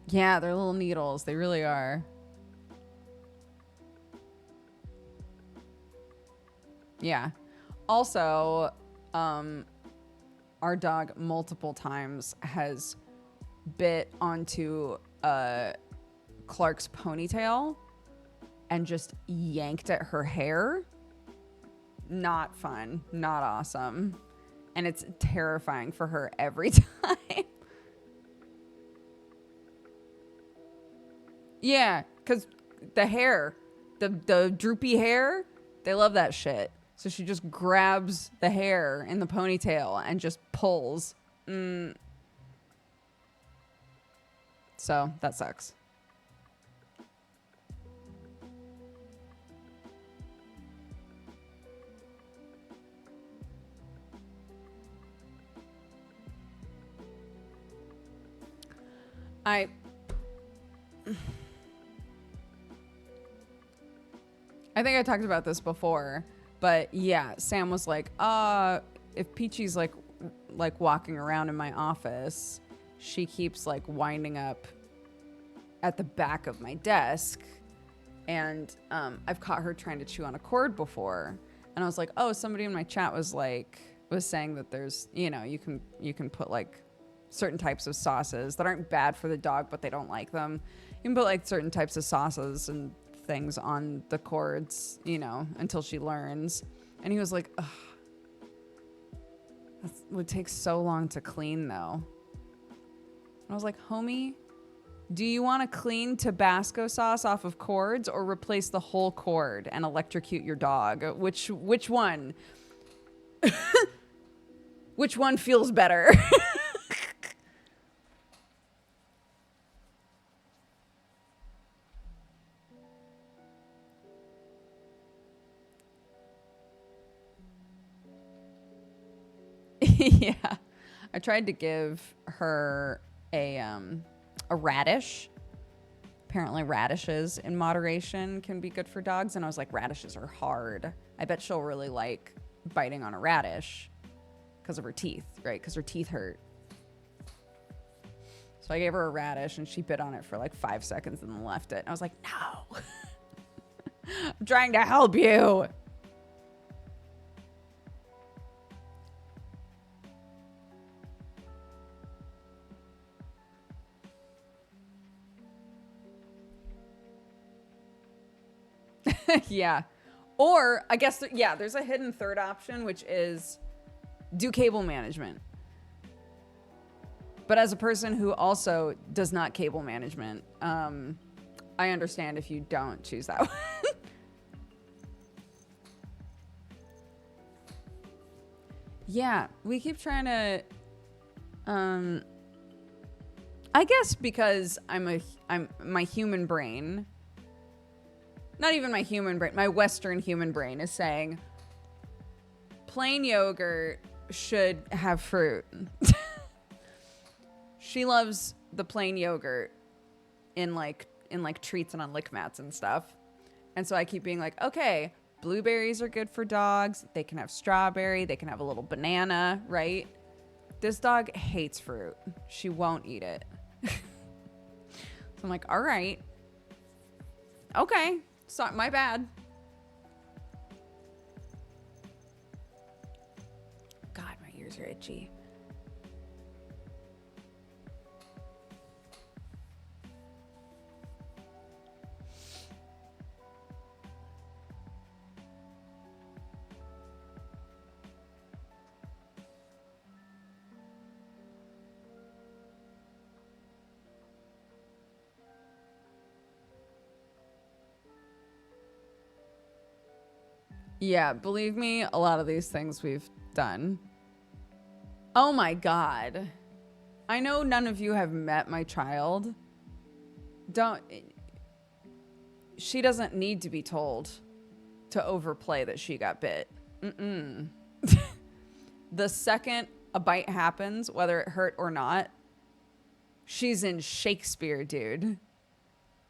Yeah, they're little needles. They really are. Yeah. Also, our dog multiple times has bit onto Clark's ponytail and just yanked at her hair. Not fun. Not awesome. And it's terrifying for her every time. Yeah, because the hair, the droopy hair, they love that shit. So she just grabs the hair in the ponytail and just pulls. So that sucks. I think I talked about this before, but yeah, Sam was like, if Peachy's like walking around in my office, she keeps like winding up at the back of my desk, and I've caught her trying to chew on a cord before, and I was like, oh, somebody in my chat was saying that there's, you know, you can put like certain types of sauces that aren't bad for the dog, but they don't like them. You can put like certain types of sauces and things on the cords, you know, until she learns. And he was like, ugh, that would take so long to clean though. And I was like, homie, do you want to clean Tabasco sauce off of cords or replace the whole cord and electrocute your dog? Which one? Which one feels better? Yeah. I tried to give her a radish. Apparently radishes in moderation can be good for dogs, and I was like, radishes are hard. I bet she'll really like biting on a radish because of her teeth, right? Because her teeth hurt. So I gave her a radish and she bit on it for like 5 seconds and then left it. And I was like, no, I'm trying to help you. Yeah. Or I guess, there's a hidden third option, which is do cable management. But as a person who also does not cable management, I understand if you don't choose that one. Yeah, we keep trying to, I guess because I'm my human brain, not even my human brain, my Western human brain is saying plain yogurt should have fruit. She loves the plain yogurt in like treats and on lick mats and stuff. And so I keep being like, okay, blueberries are good for dogs. They can have strawberry. They can have a little banana, right? This dog hates fruit. She won't eat it. So I'm like, all right. Okay. So my bad. God, my ears are itchy. Yeah, believe me, a lot of these things we've done. Oh my God. I know none of you have met my child. She doesn't need to be told to overplay that she got bit. Mm-mm. The second a bite happens, whether it hurt or not, she's in Shakespeare, dude.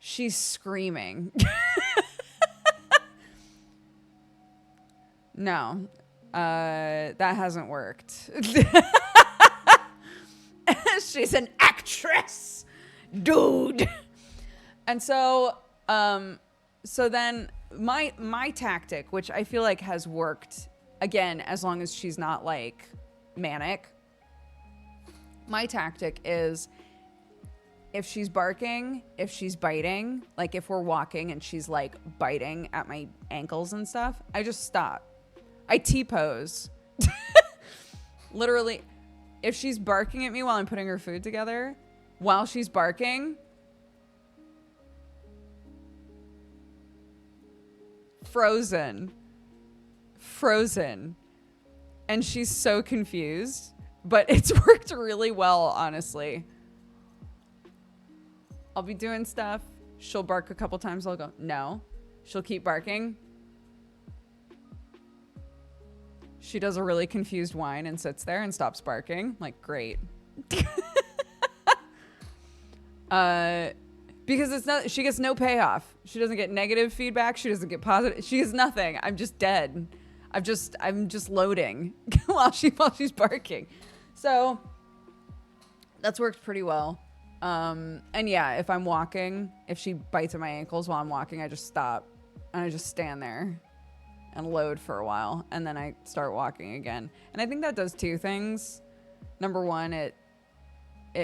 She's screaming. No, that hasn't worked. She's an actress, dude. And so then my tactic, which I feel like has worked, again, as long as she's not like manic. My tactic is if she's barking, if she's biting, like if we're walking and she's like biting at my ankles and stuff, I just stop. I T-pose. Literally, if she's barking at me while I'm putting her food together, while she's barking, frozen. And she's so confused, but it's worked really well, honestly. I'll be doing stuff. She'll bark a couple times. I'll go, no. She'll keep barking. She does a really confused whine and sits there and stops barking. I'm like, great. Because it's not, she gets no payoff. She doesn't get negative feedback. She doesn't get positive. She gets nothing. I'm just dead. I'm just loading while she's barking. So that's worked pretty well. And yeah, if I'm walking, if she bites at my ankles while I'm walking, I just stop and I just stand there and load for a while, and then I start walking again. And I think that does two things. Number one, it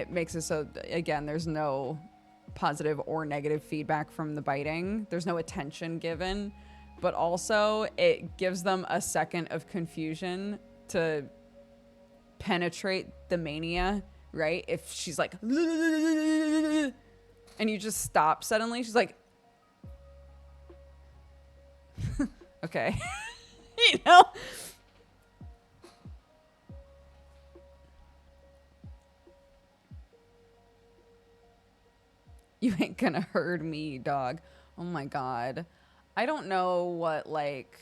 makes it so, again, there's no positive or negative feedback from the biting. There's no attention given, but also it gives them a second of confusion to penetrate the mania, right? If she's like, and you just stop suddenly, she's like, okay. You know? You ain't gonna herd me, dog. Oh my God. I don't know what like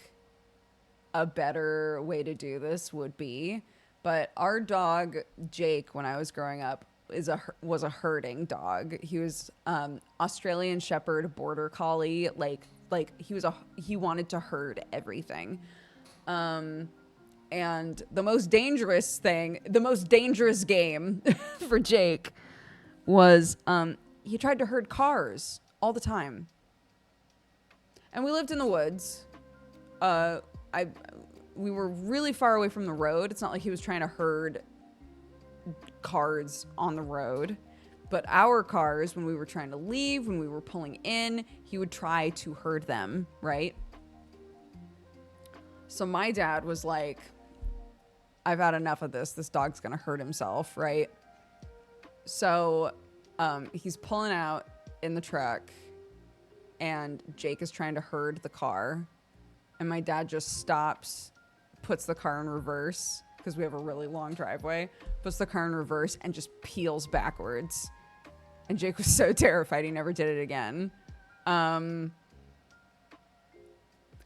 a better way to do this would be, but our dog Jake, when I was growing up, was a herding dog. He was Australian Shepherd Border Collie, like he wanted to herd everything. And the most dangerous game for Jake was he tried to herd cars all the time. And we lived in the woods. We were really far away from the road. It's not like he was trying to herd cars on the road. But our cars, when we were trying to leave, when we were pulling in, he would try to herd them, right? So my dad was like, I've had enough of this. This dog's going to hurt himself, right? So he's pulling out in the truck, and Jake is trying to herd the car. And my dad just stops, puts the car in reverse, because we have a really long driveway, puts the car in reverse and just peels backwards. And Jake was so terrified he never did it again. And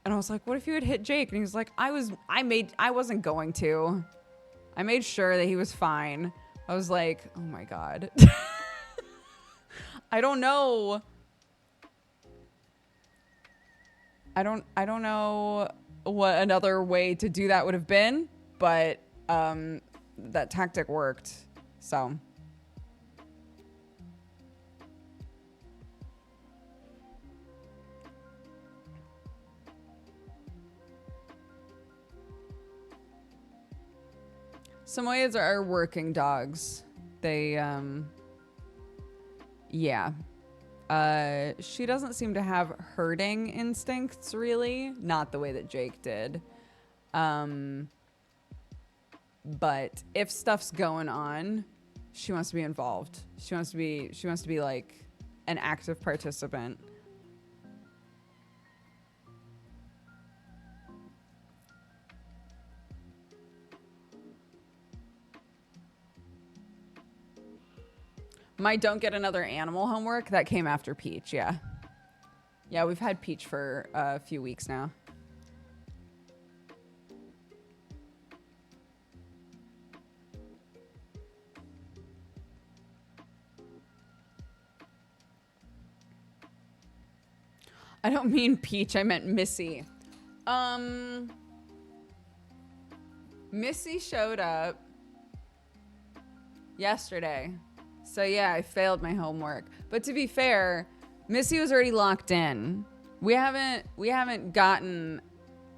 I was like, what if you had hit Jake? And he was like, I wasn't going to. I made sure that he was fine. I was like, oh my God. I don't know. I don't know what another way to do that would have been, but that tactic worked. So Samoyeds are working dogs. They, yeah. She doesn't seem to have herding instincts, really. Not the way that Jake did. But if stuff's going on, she wants to be involved. She wants to be like an active participant. My don't get another animal homework, that came after Peach, yeah. Yeah, we've had Peach for a few weeks now. I don't mean Peach, I meant Missy. Missy showed up yesterday. So yeah, I failed my homework. But to be fair, Missy was already locked in. We haven't gotten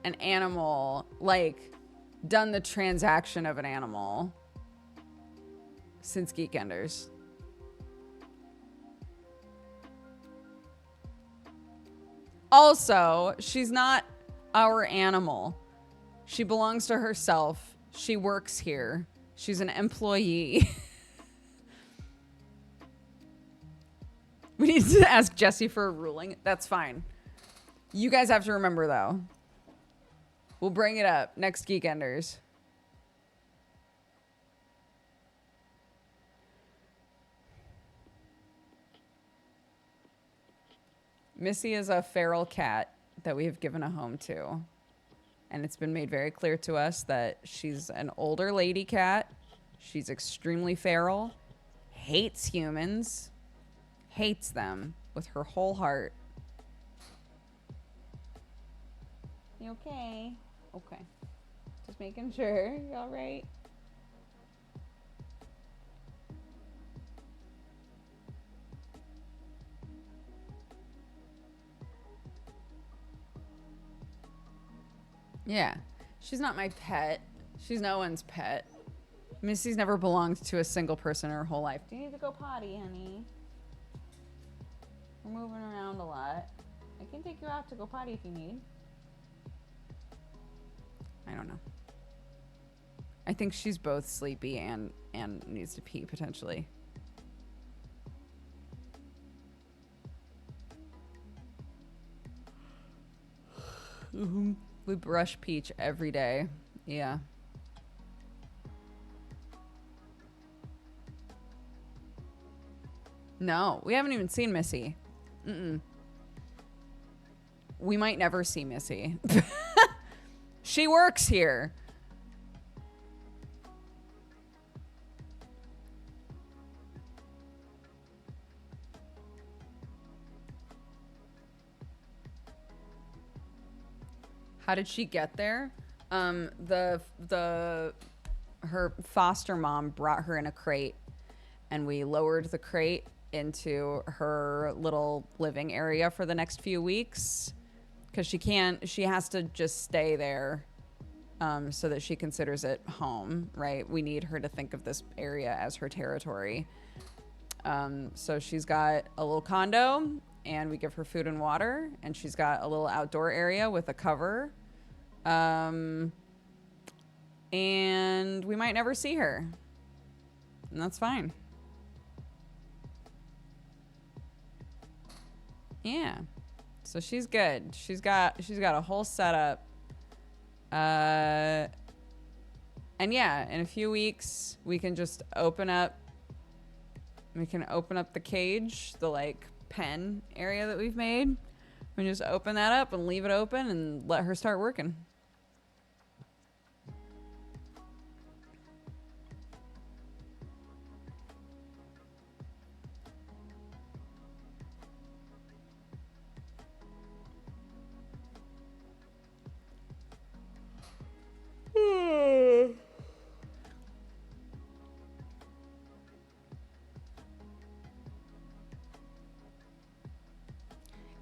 an animal, like done the transaction of an animal since Geekenders. Also, she's not our animal. She belongs to herself. She works here. She's an employee. We need to ask Jesse for a ruling. That's fine. You guys have to remember, though. We'll bring it up next Geekenders. Missy is a feral cat that we have given a home to. And it's been made very clear to us that she's an older lady cat. She's extremely feral. Hates humans. Hates them with her whole heart. You okay? Okay. Just making sure. You all right? Yeah. She's not my pet. She's no one's pet. Missy's never belonged to a single person her whole life. Do you need to go potty, honey? We're moving around a lot. I can take you out to go potty if you need. I don't know. I think she's both sleepy and needs to pee, potentially. We brush Peach every day. Yeah. No, we haven't even seen Missy. Mm-mm. We might never see Missy. She works here. How did she get there? Her foster mom brought her in a crate, and we lowered the crate into her little living area for the next few weeks because she has to just stay there so that she considers it home, right? We need her to think of this area as her territory. So she's got a little condo, and we give her food and water, and she's got a little outdoor area with a cover. And we might never see her, and that's fine. Yeah. So she's good. She's got a whole setup. And yeah, in a few weeks we can just open up the cage, the like pen area that we've made. We can just open that up and leave it open and let her start working.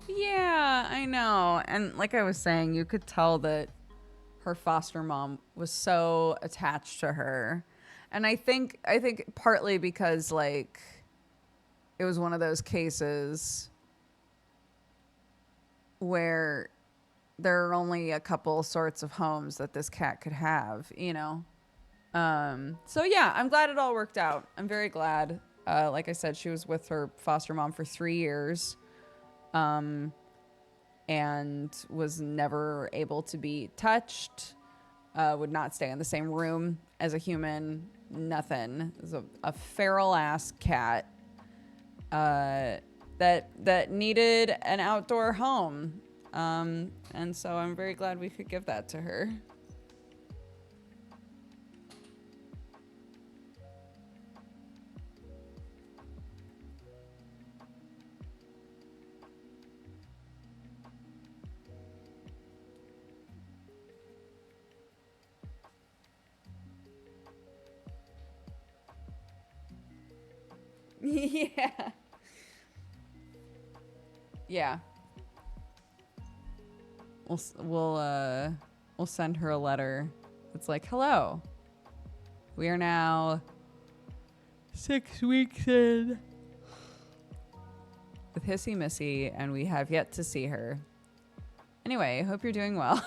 Yeah, I know. And like I was saying, you could tell that her foster mom was so attached to her. And I think partly because like it was one of those cases where there are only a couple sorts of homes that this cat could have, you know? So yeah, I'm glad it all worked out. I'm very glad. Like I said, she was with her foster mom for 3 years. And was never able to be touched, would not stay in the same room as a human, nothing. It was a feral ass cat that needed an outdoor home. And so I'm very glad we could give that to her. Yeah. Yeah. We'll send her a letter. It's like, hello. We are now 6 weeks in with Hissy Missy, and we have yet to see her. Anyway, I hope you're doing well.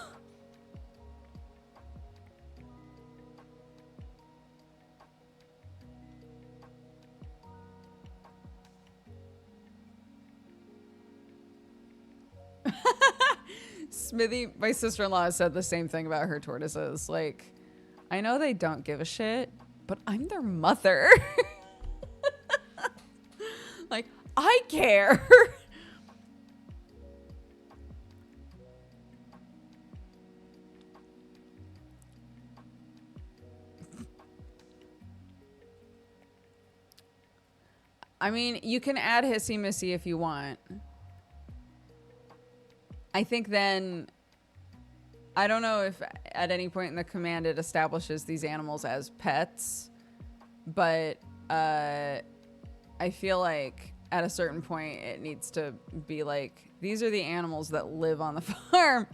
Smithy, my sister-in-law, said the same thing about her tortoises. Like, I know they don't give a shit, but I'm their mother. Like, I care. I mean, you can add Hissy Missy if you want. I think then, I don't know if at any point in the command it establishes these animals as pets, but I feel like at a certain point it needs to be like, these are the animals that live on the farm.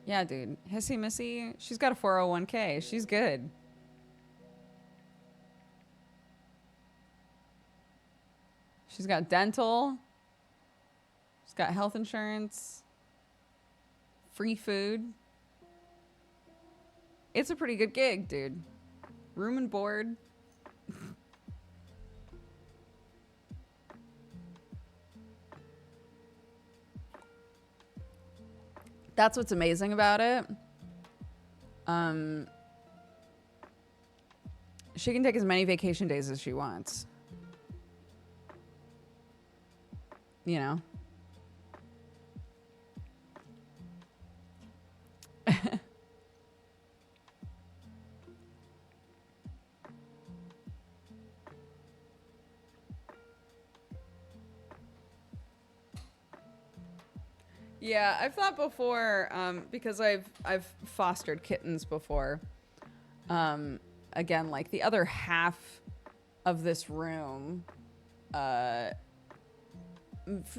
Yeah, dude. Hissy Missy, she's got a 401k. She's good. She's got dental. She's got health insurance. Free food. It's a pretty good gig, dude. Room and board. That's what's amazing about it. She can take as many vacation days as she wants. You know? Yeah, I've thought before, because I've fostered kittens before. Again, like the other half of this room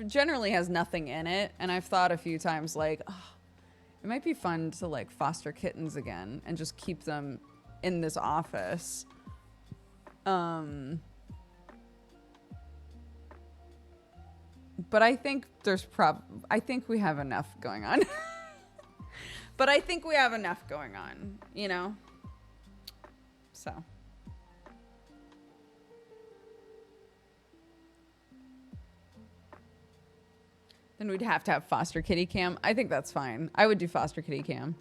generally has nothing in it, and I've thought a few times like, oh, it might be fun to like foster kittens again and just keep them in this office. But I think I think we have enough going on. But I think we have enough going on, you know? So. Then we'd have to have foster kitty cam. I think that's fine. I would do foster kitty cam.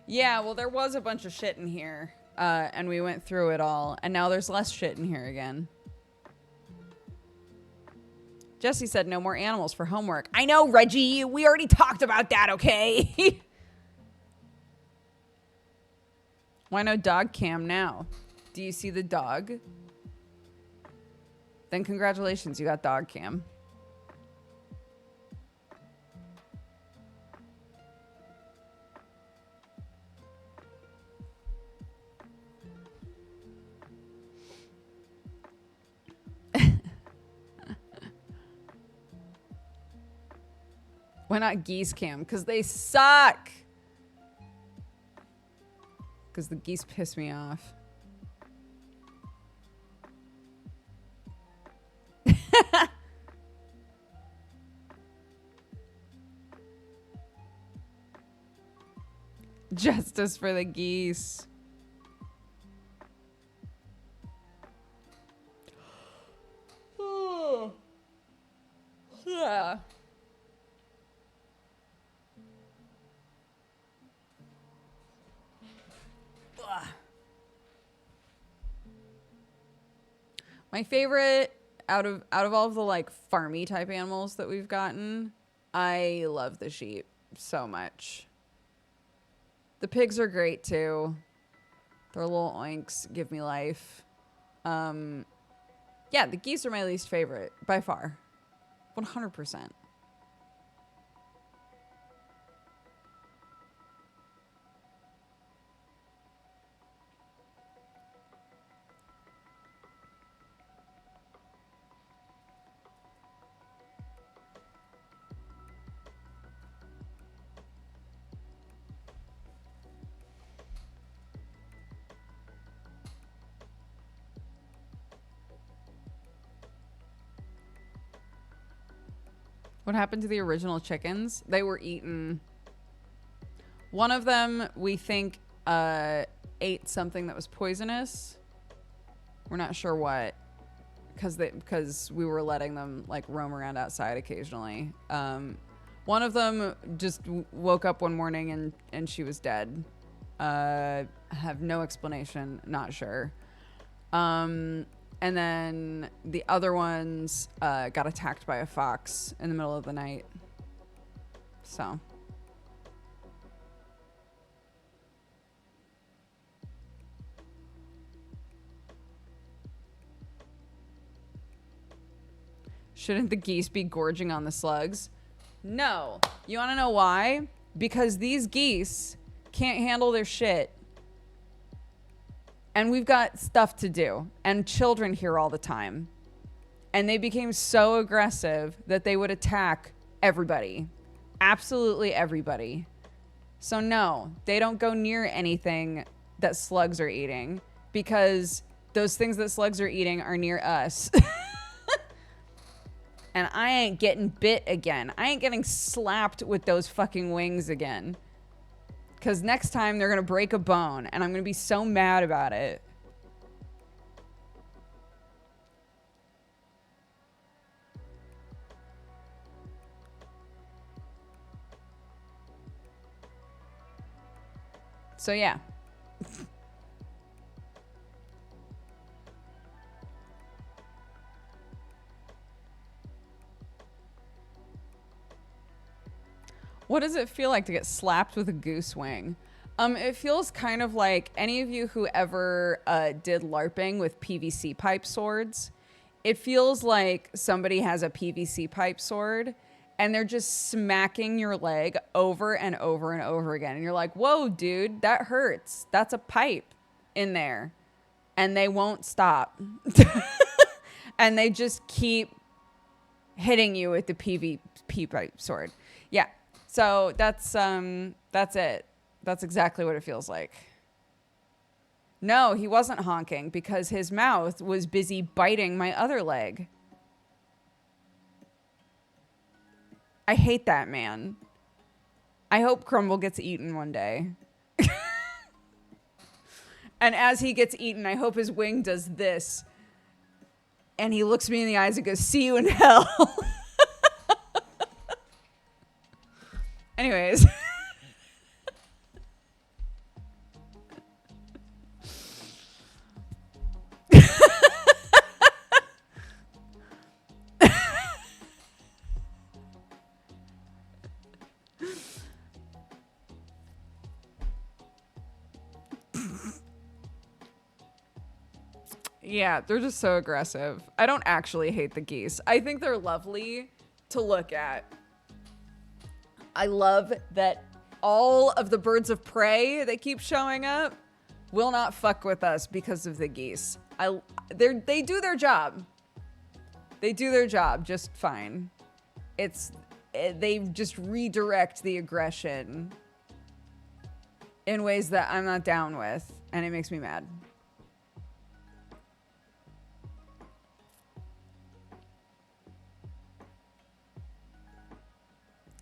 Yeah, well, there was a bunch of shit in here. And we went through it all. And now there's less shit in here again. Jesse said no more animals for homework. I know, Reggie. We already talked about that, okay? Why no dog cam now? Do you see the dog? Then congratulations, you got dog cam. Why not geese cam? Because they suck. Because the geese piss me off. Justice for the geese. Yeah. My favorite out of all of the like farmy type animals that we've gotten, I love the sheep so much. The pigs are great too. They're little oinks, give me life. Yeah, the geese are my least favorite by far. 100%. What happened to the original chickens? They were eaten. One of them, we think, ate something that was poisonous. We're not sure what, because we were letting them like roam around outside occasionally. One of them just woke up one morning and she was dead. Have no explanation, not sure. And then the other ones got attacked by a fox in the middle of the night. So. Shouldn't the geese be gorging on the slugs? No. You want to know why? Because these geese can't handle their shit. And we've got stuff to do. And children here all the time. And they became so aggressive that they would attack everybody. Absolutely everybody. So no, they don't go near anything that slugs are eating. Because those things that slugs are eating are near us. And I ain't getting bit again. I ain't getting slapped with those fucking wings again. Because next time they're going to break a bone. And I'm going to be so mad about it. So yeah. What does it feel like to get slapped with a goose wing? It feels kind of like any of you who ever did LARPing with PVC pipe swords. It feels like somebody has a PVC pipe sword and they're just smacking your leg over and over and over again. And you're like, whoa, dude, that hurts. That's a pipe in there. And they won't stop. And they just keep hitting you with the PVP pipe sword. Yeah. So that's it. That's exactly what it feels like. No, he wasn't honking because his mouth was busy biting my other leg. I hate that man. I hope Crumble gets eaten one day. And as he gets eaten, I hope his wing does this. And he looks me in the eyes and goes, see you in hell. Anyways. Yeah, they're just so aggressive. I don't actually hate the geese. I think they're lovely to look at. I love that all of the birds of prey that keep showing up will not fuck with us because of the geese. They do their job. They do their job just fine. They just redirect the aggression in ways that I'm not down with, and it makes me mad.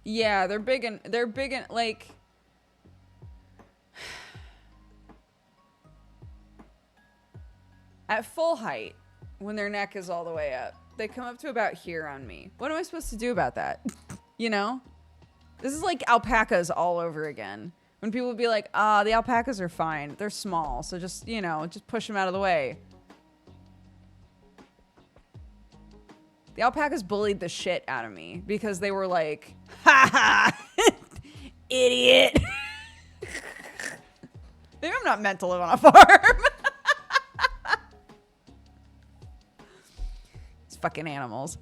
Yeah, they're big and like at full height when their neck is all the way up. They come up to about here on me. What am I supposed to do about that? You know? This is like alpacas all over again. When people would be like, the alpacas are fine. They're small, so just, you know, just push them out of the way. The alpacas bullied the shit out of me because they were like, ha ha, idiot. Maybe I'm not meant to live on a farm. These fucking animals.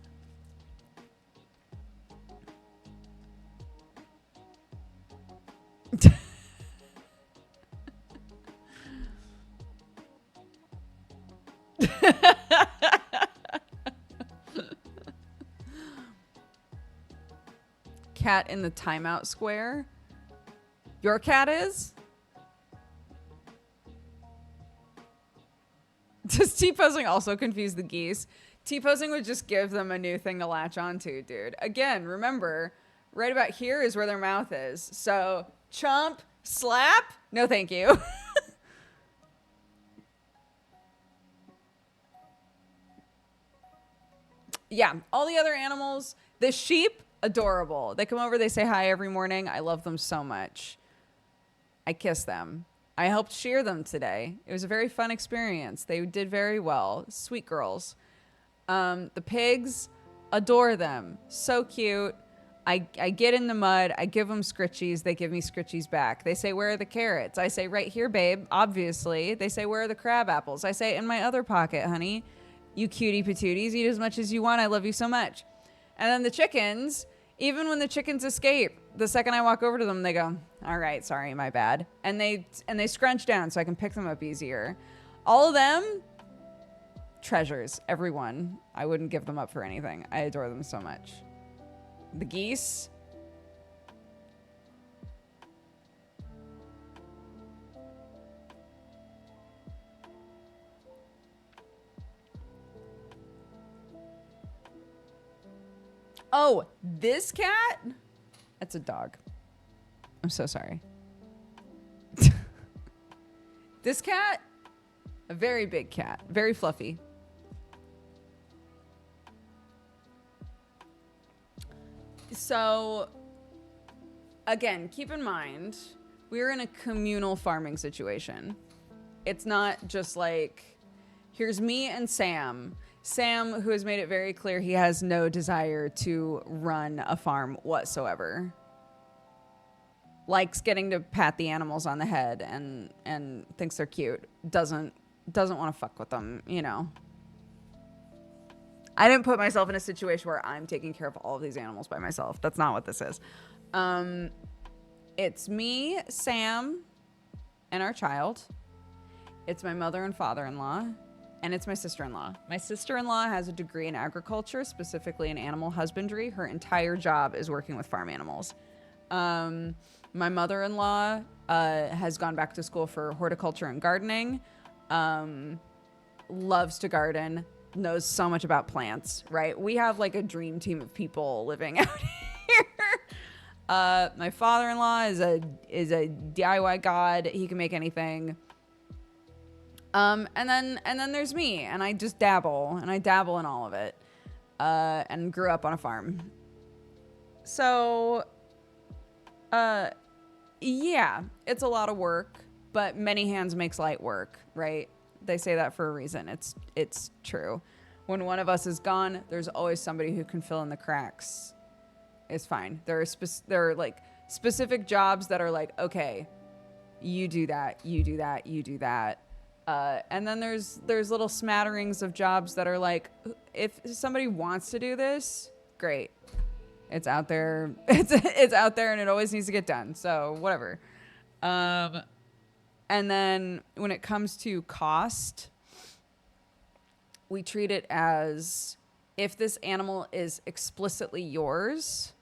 Cat in the timeout square. Your cat is? Does T-posing also confuse the geese? T-posing would just give them a new thing to latch onto, dude. Again, remember, right about here is where their mouth is. So, chomp, slap, no thank you. Yeah, all the other animals, the sheep, adorable. They come over, they say hi every morning. I love them so much. I kiss them. I helped shear them today. It was a very fun experience. They did very well. Sweet girls. The pigs, adore them. So cute. I get in the mud. I give them scritchies. They give me scritchies back. They say, where are the carrots? I say, right here, babe. Obviously. They say, where are the crab apples? I say, in my other pocket, honey. You cutie patooties. Eat as much as you want. I love you so much. And then the chickens, even when the chickens escape, the second I walk over to them, they go, all right, sorry, my bad. And they scrunch down so I can pick them up easier. All of them, treasures, everyone. I wouldn't give them up for anything. I adore them so much. The geese. Oh, this cat? That's a dog. I'm so sorry. This cat, a very big cat, very fluffy. So, again, keep in mind, we're in a communal farming situation. It's not just like, here's me and Sam. Sam, who has made it very clear he has no desire to run a farm whatsoever. Likes getting to pat the animals on the head and thinks they're cute. Doesn't want to fuck with them, you know. I didn't put myself in a situation where I'm taking care of all of these animals by myself. That's not what this is. It's me, Sam, and our child. It's my mother and father-in-law, and it's my sister-in-law. My sister-in-law has a degree in agriculture, specifically in animal husbandry. Her entire job is working with farm animals. My mother-in-law has gone back to school for horticulture and gardening. Loves to garden, knows so much about plants, right? We have like a dream team of people living out here. My father-in-law is a DIY god. He can make anything. And then there's me, and I just dabble, and I dabble in all of it. And grew up on a farm. So, yeah, it's a lot of work, but many hands makes light work, right? They say that for a reason. It's true. When one of us is gone, there's always somebody who can fill in the cracks. It's fine. There are like specific jobs that are like, okay, you do that, you do that, you do that. And then there's little smatterings of jobs that are like, if somebody wants to do this, great. It's out there. It's out there, and it always needs to get done. So whatever. And then when it comes to cost, we treat it as if this animal is explicitly yours,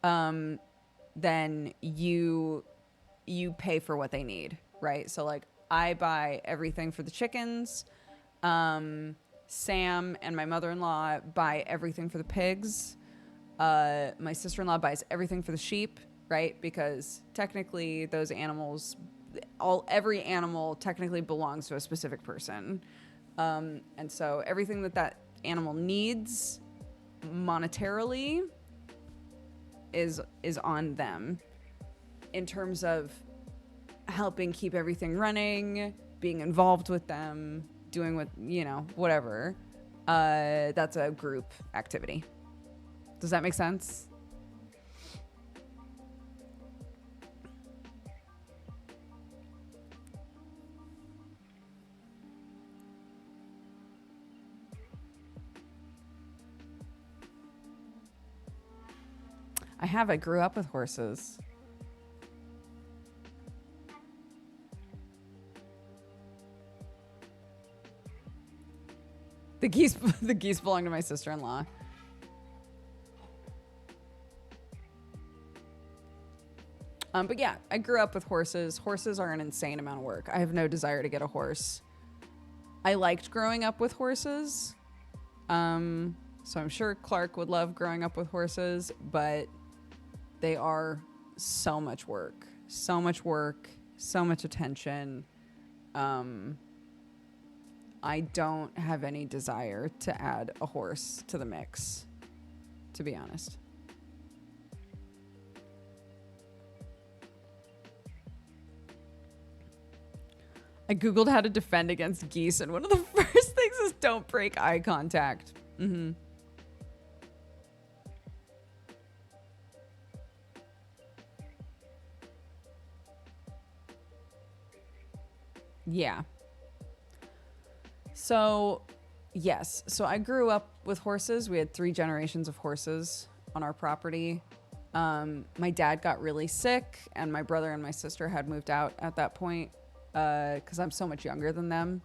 then you pay for what they need, right? So like I buy everything for the chickens. Sam and my mother-in-law buy everything for the pigs. My sister-in-law buys everything for the sheep, right? Because technically those animals, every animal technically belongs to a specific person. And so everything that animal needs monetarily is on them in terms of helping keep everything running, being involved with them, doing what, whatever. That's a group activity. Does that make sense? I grew up with horses. The geese belong to my sister-in-law. But yeah, I grew up with horses. Horses are an insane amount of work. I have no desire to get a horse. I liked growing up with horses. So I'm sure Clark would love growing up with horses, but they are so much work, so much attention. I don't have any desire to add a horse to the mix, to be honest. I Googled how to defend against geese, and one of the first things is don't break eye contact. Mm-hmm. Yeah. So, yes. So I grew up with horses. We had 3 generations of horses on our property. My dad got really sick, and my brother and my sister had moved out at that point because I'm so much younger than them.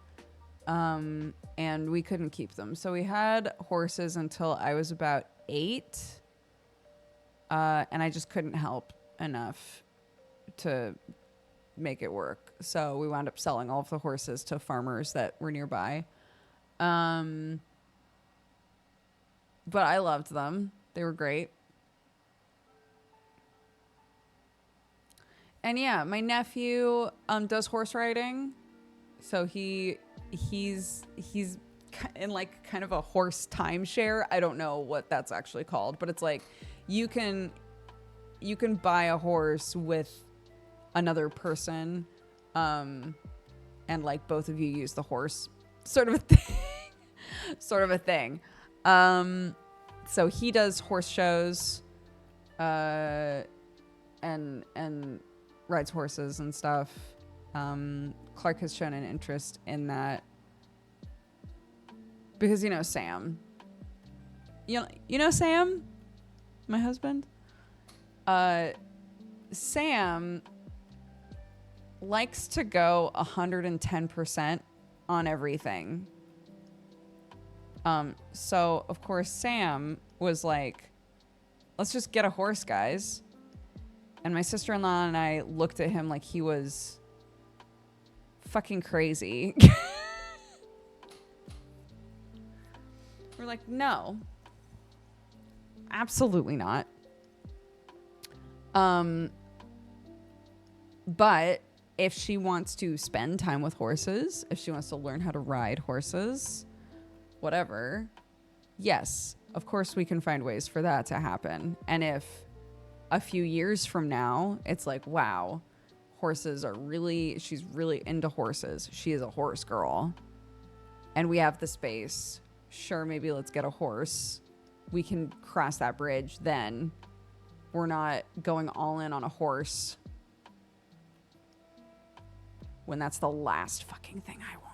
And we couldn't keep them. So we had horses until I was about 8. And I just couldn't help enough to make it work. So we wound up selling all of the horses to farmers that were nearby. But I loved them. They were great. And yeah, my nephew does horse riding. So he's in like kind of a horse timeshare. I don't know what that's actually called, but it's like you can buy a horse with another person, and like both of you use the horse, sort of a thing. So he does horse shows, and rides horses and stuff. Clark has shown an interest in that because Sam, you know Sam, my husband. Sam likes to go 110% on everything. So of course Sam was like, let's just get a horse, guys. And my sister-in-law and I looked at him like he was fucking crazy. We're like, no, absolutely not. But if she wants to spend time with horses, if she wants to learn how to ride horses, whatever, yes, of course we can find ways for that to happen. And if a few years from now, it's like, wow, horses are really, she's really into horses. She is a horse girl. And we have the space. Sure, maybe let's get a horse. We can cross that bridge then. We're not going all in on a horse when that's the last fucking thing I want.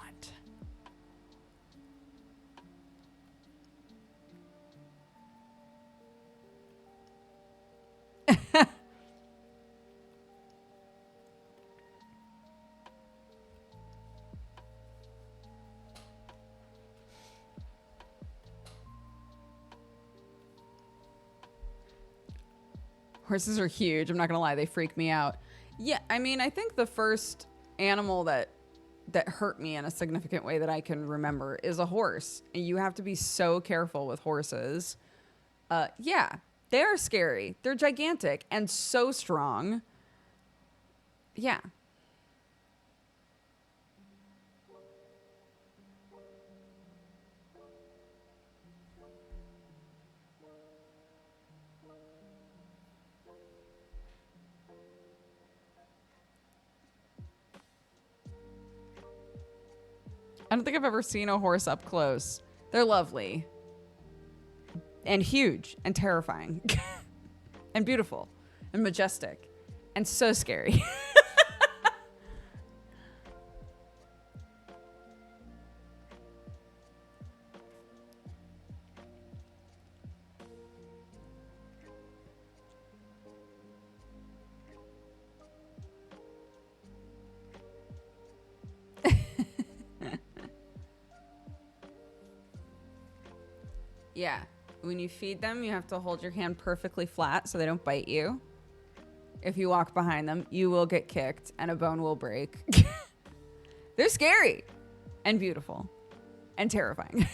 Horses are huge. I'm not gonna lie, they freak me out. Yeah, I mean, I think the first animal that hurt me in a significant way that I can remember is a horse. And you have to be so careful with horses. Yeah, they are scary. They're gigantic and so strong. Yeah. I don't think I've ever seen a horse up close. They're lovely and huge and terrifying and beautiful and majestic and so scary. Yeah. When you feed them, you have to hold your hand perfectly flat so they don't bite you. If you walk behind them, you will get kicked and a bone will break. They're scary and beautiful and terrifying.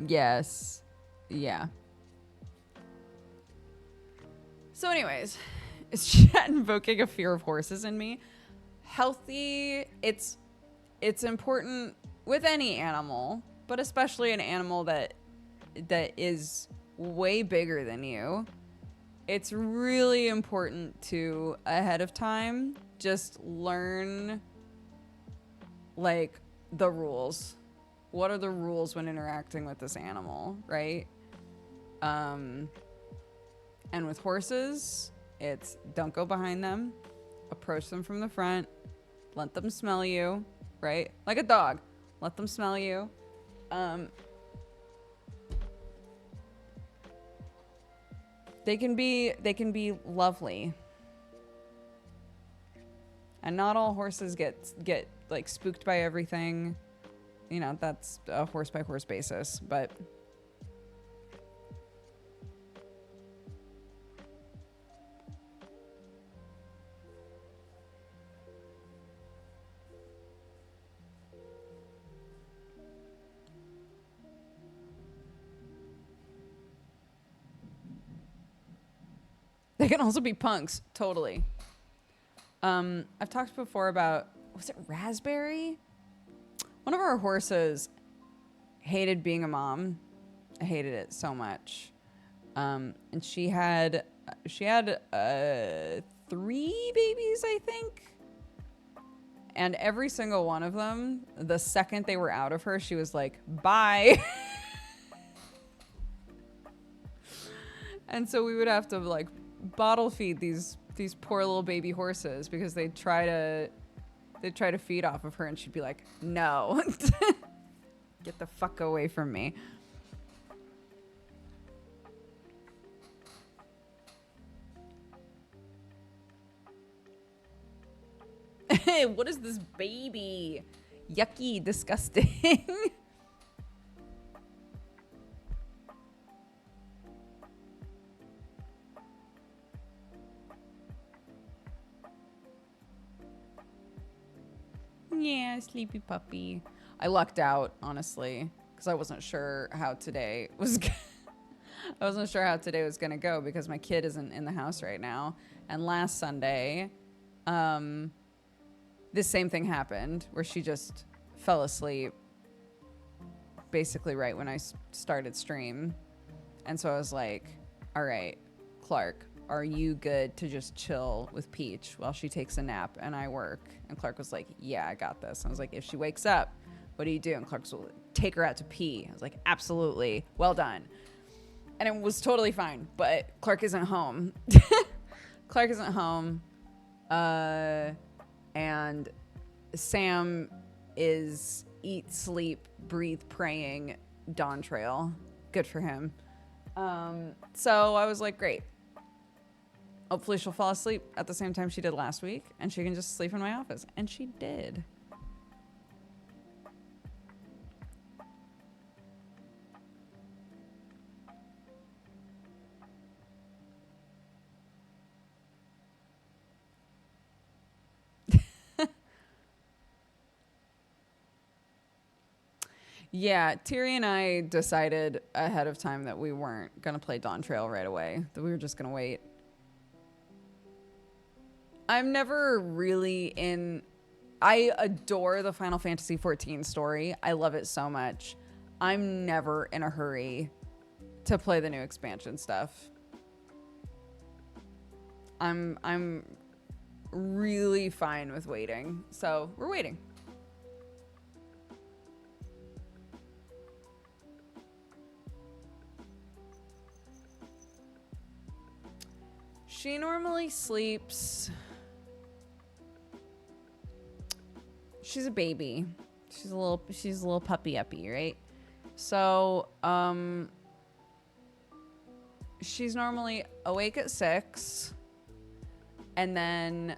Yes. Yeah. So anyways, is chat invoking a fear of horses in me? Healthy, it's important with any animal, but especially an animal that is way bigger than you. It's really important to ahead of time just learn like the rules. What are the rules when interacting with this animal, right? And with horses, it's don't go behind them, approach them from the front, let them smell you, right? Like a dog, let them smell you. They can be lovely. And not all horses get like spooked by everything. You know, that's a horse by horse basis, but they can also be punks, totally. I've talked before about, was it Raspberry? One of our horses hated being a mom. I hated it so much. And she had 3 babies, I think. And every single one of them, the second they were out of her, she was like, bye. And so we would have to like bottle feed these poor little baby horses because they'd try to feed off of her, and she'd be like, no. Get the fuck away from me. Hey, what is this baby? Yucky, disgusting. Yeah, sleepy puppy. I lucked out, honestly, because I wasn't sure how today was I wasn't sure how today was going to go because my kid isn't in the house right now. And last Sunday, this same thing happened where she just fell asleep basically right when I started stream. And so I was like, all right, Clark, are you good to just chill with Peach while she takes a nap and I work? And Clark was like, yeah, I got this. I was like, if she wakes up, what do you do? And Clark's like, take her out to pee. I was like, absolutely. Well done. And it was totally fine, but Clark isn't home. Clark isn't home. And Sam is eat, sleep, breathe, praying Dawn Trail. Good for him. So I was like, great. Hopefully she'll fall asleep at the same time she did last week and she can just sleep in my office. And she did. Yeah, Tiri and I decided ahead of time that we weren't going to play Dawn Trail right away, that we were just going to wait. I'm never really in... I adore the Final Fantasy XIV story. I love it so much. I'm never in a hurry to play the new expansion stuff. I'm really fine with waiting. So, we're waiting. She normally sleeps... She's a baby. She's a little puppy uppy, right? So, she's normally awake at 6 and then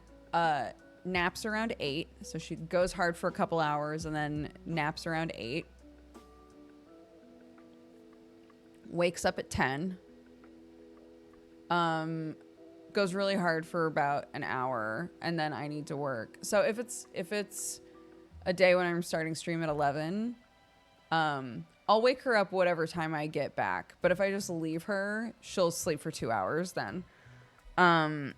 naps around 8. So she goes hard for a couple hours and then naps around 8. Wakes up at 10. Goes really hard for about an hour and then I need to work. So if it's a day when I'm starting stream at 11, I'll wake her up whatever time I get back. But if I just leave her, she'll sleep for 2 hours then. Try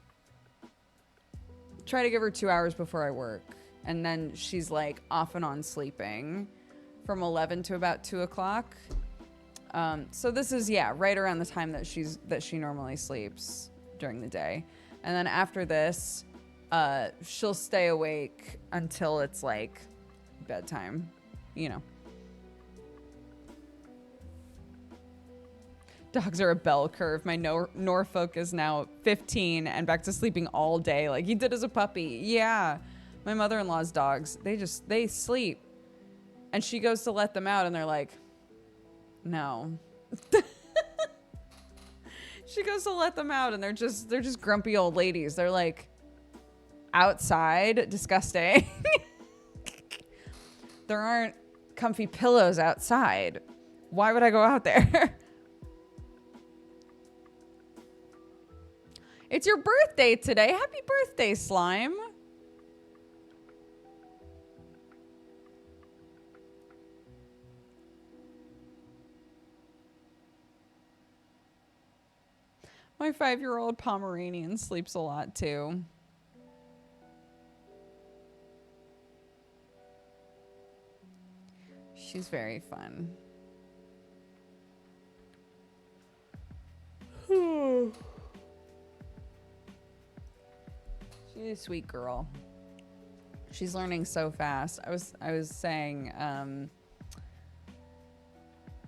to give her 2 hours before I work. And then she's like off and on sleeping from 11 to about 2 o'clock. So this is, yeah, right around the time that she normally sleeps during the day. And then after this, she'll stay awake until it's like bedtime, you know. Dogs are a bell curve. My Norfolk is now 15 and back to sleeping all day like he did as a puppy. Yeah. My mother-in-law's dogs, they sleep. And she goes to let them out and they're like, no. She goes to let them out and they're just grumpy old ladies. They're like outside, disgusting. There aren't comfy pillows outside. Why would I go out there? It's your birthday today. Happy birthday, Slime. My 5-year-old Pomeranian sleeps a lot too. She's very fun. Sweet girl. She's learning so fast. I was saying,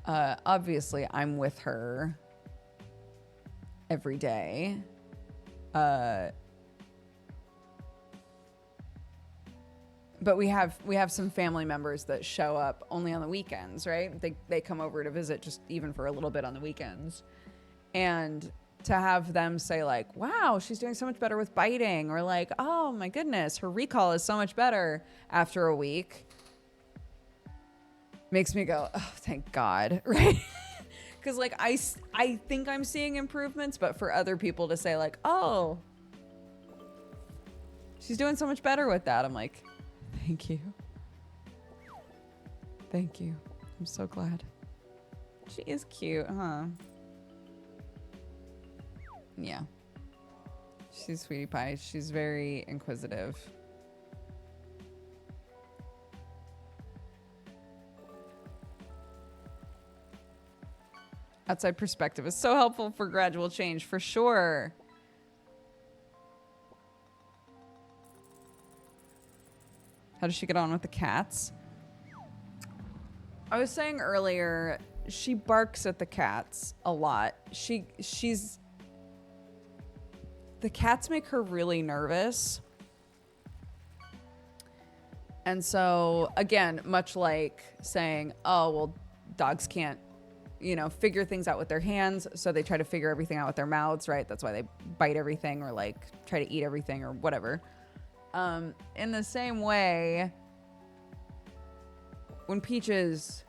obviously I'm with her every day. But we have some family members that show up only on the weekends, right? They come over to visit just even for a little bit on the weekends. And to have them say like, wow, she's doing so much better with biting, or like, oh my goodness, her recall is so much better after a week, makes me go, oh, thank God, right? Because like I think I'm seeing improvements, but for other people to say like, oh, she's doing so much better with that, I'm like, thank you. Thank you. I'm so glad. She is cute, huh? Yeah. She's sweetie pie. She's very inquisitive. Outside perspective is so helpful for gradual change, for sure. How does she get on with the cats? I was saying earlier, she barks at the cats a lot. The cats make her really nervous. And so, again, much like saying, oh, well, dogs can't, figure things out with their hands. So they try to figure everything out with their mouths, right? That's why they bite everything or like try to eat everything or whatever. In the same way, when Peach is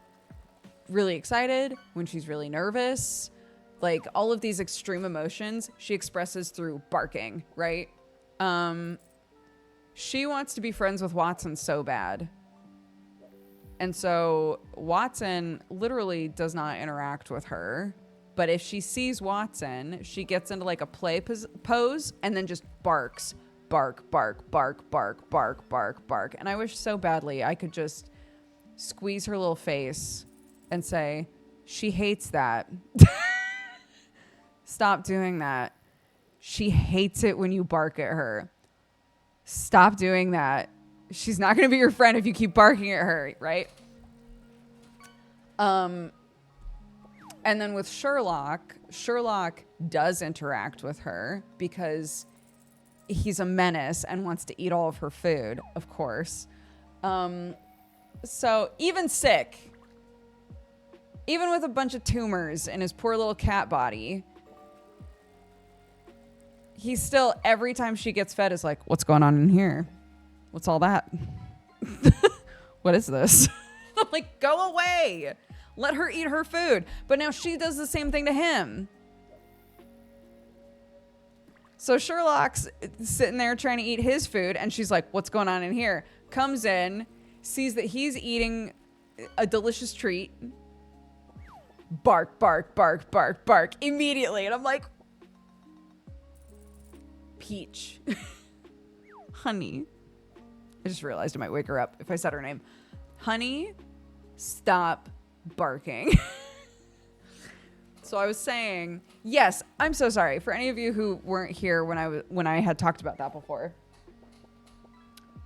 really excited, when she's really nervous, like all of these extreme emotions, she expresses through barking, right? She wants to be friends with Watson so bad. And so Watson literally does not interact with her. But if she sees Watson, she gets into like a play pose and then just barks. Bark, bark, bark, bark, bark, bark, bark. And I wish so badly I could just squeeze her little face and say, she hates that. Stop doing that. She hates it when you bark at her. Stop doing that. She's not going to be your friend if you keep barking at her, right? And then with Sherlock does interact with her because he's a menace and wants to eat all of her food, of course. So even sick, even with a bunch of tumors in his poor little cat body, he's still, every time she gets fed, is like, what's going on in here? What's all that? What is this? I'm like, go away. Let her eat her food. But now she does the same thing to him. So Sherlock's sitting there trying to eat his food, and she's like, what's going on in here? Comes in, sees that he's eating a delicious treat. Bark, bark, bark, bark, bark, immediately. And I'm like, Peach. Honey. I just realized I might wake her up if I said her name. Honey, stop barking. So I was saying, yes, I'm so sorry for any of you who weren't here when I had talked about that before.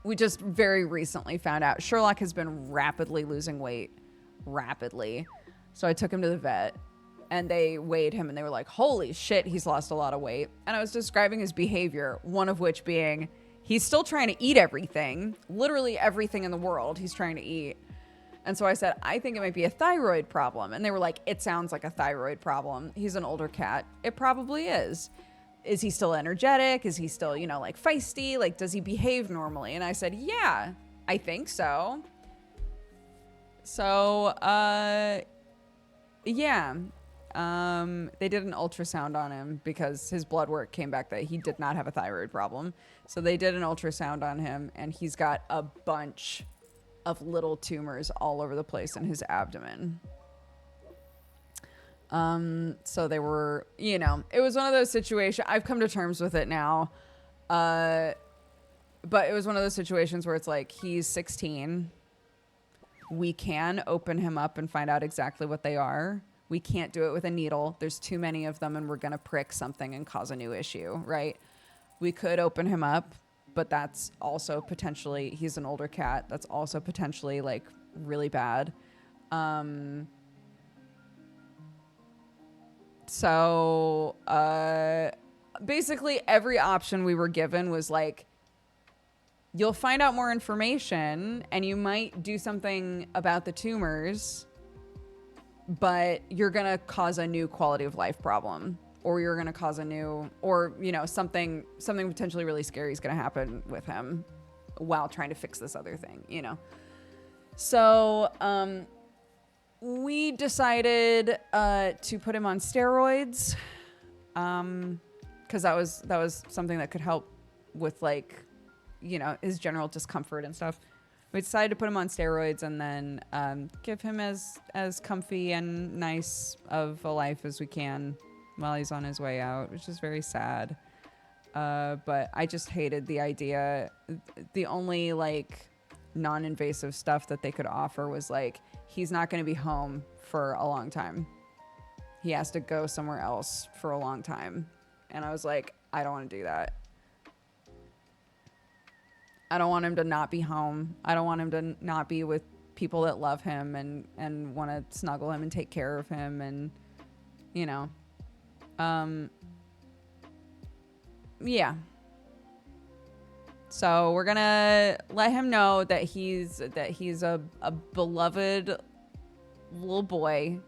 We just very recently found out Sherlock has been rapidly losing weight. Rapidly. So I took him to the vet. And they weighed him and they were like, holy shit, he's lost a lot of weight. And I was describing his behavior, one of which being he's still trying to eat everything, literally everything in the world he's trying to eat. And so I said, I think it might be a thyroid problem. And they were like, it sounds like a thyroid problem. He's an older cat. It probably is. Is he still energetic? Is he still, like feisty? Like, does he behave normally? And I said, yeah, I think so. So, yeah. They did an ultrasound on him because his blood work came back that he did not have a thyroid problem. So they did an ultrasound on him and he's got a bunch of little tumors all over the place in his abdomen. So they were, it was one of those situations. I've come to terms with it now. But it was one of those situations where it's like, he's 16. We can open him up and find out exactly what they are. We can't do it with a needle. There's too many of them and we're going to prick something and cause a new issue, right? We could open him up but that's also potentially, he's an older cat. That's also potentially like really bad. So basically every option we were given was like, you'll find out more information and you might do something about the tumors, but you're going to cause a new quality of life problem, or you're going to cause a new, or, you know, something potentially really scary is going to happen with him while trying to fix this other thing, you know? So, we decided to put him on steroids, because that was something that could help with, like, you know, his general discomfort and stuff. We decided to put him on steroids and then give him as comfy and nice of a life as we can while he's on his way out, which is very sad. But I just hated the idea. The only, like, non-invasive stuff that they could offer was like, he's not going to be home for a long time. He has to go somewhere else for a long time. And I was like, I don't want to do that. I don't want him to not be home. I don't want him to not be with people that love him and want to snuggle him and take care of him. And, you know, yeah. So we're gonna let him know that he's a beloved little boy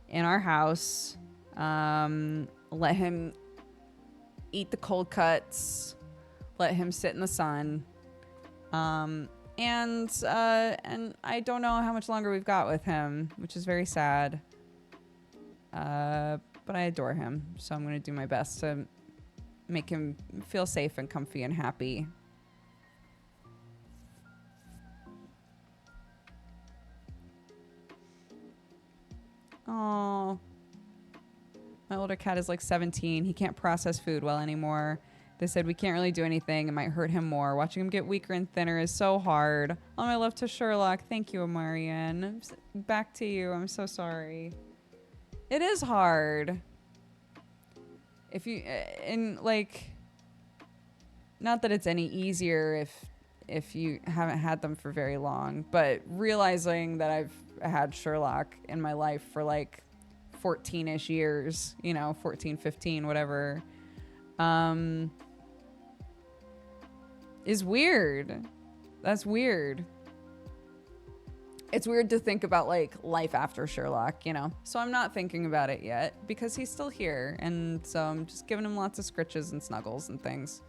in our house. Let him eat the cold cuts. Let him sit in the sun. And I don't know how much longer we've got with him, which is very sad. But I adore him, so I'm gonna do my best to make him feel safe and comfy and happy. Oh, my older cat is like 17. He can't process food well anymore. They said we can't really do anything. It might hurt him more. Watching him get weaker and thinner is so hard. All my love to Sherlock. Thank you, Amarian. Back to you. I'm so sorry. It is hard. If you, and like, not that it's any easier if you haven't had them for very long, but realizing that I've had Sherlock in my life for like 14-ish years, you know, 14, 15, whatever, is weird. That's weird. It's weird to think about like life after Sherlock, you know? So I'm not thinking about it yet because he's still here. And so I'm just giving him lots of scritches and snuggles and things.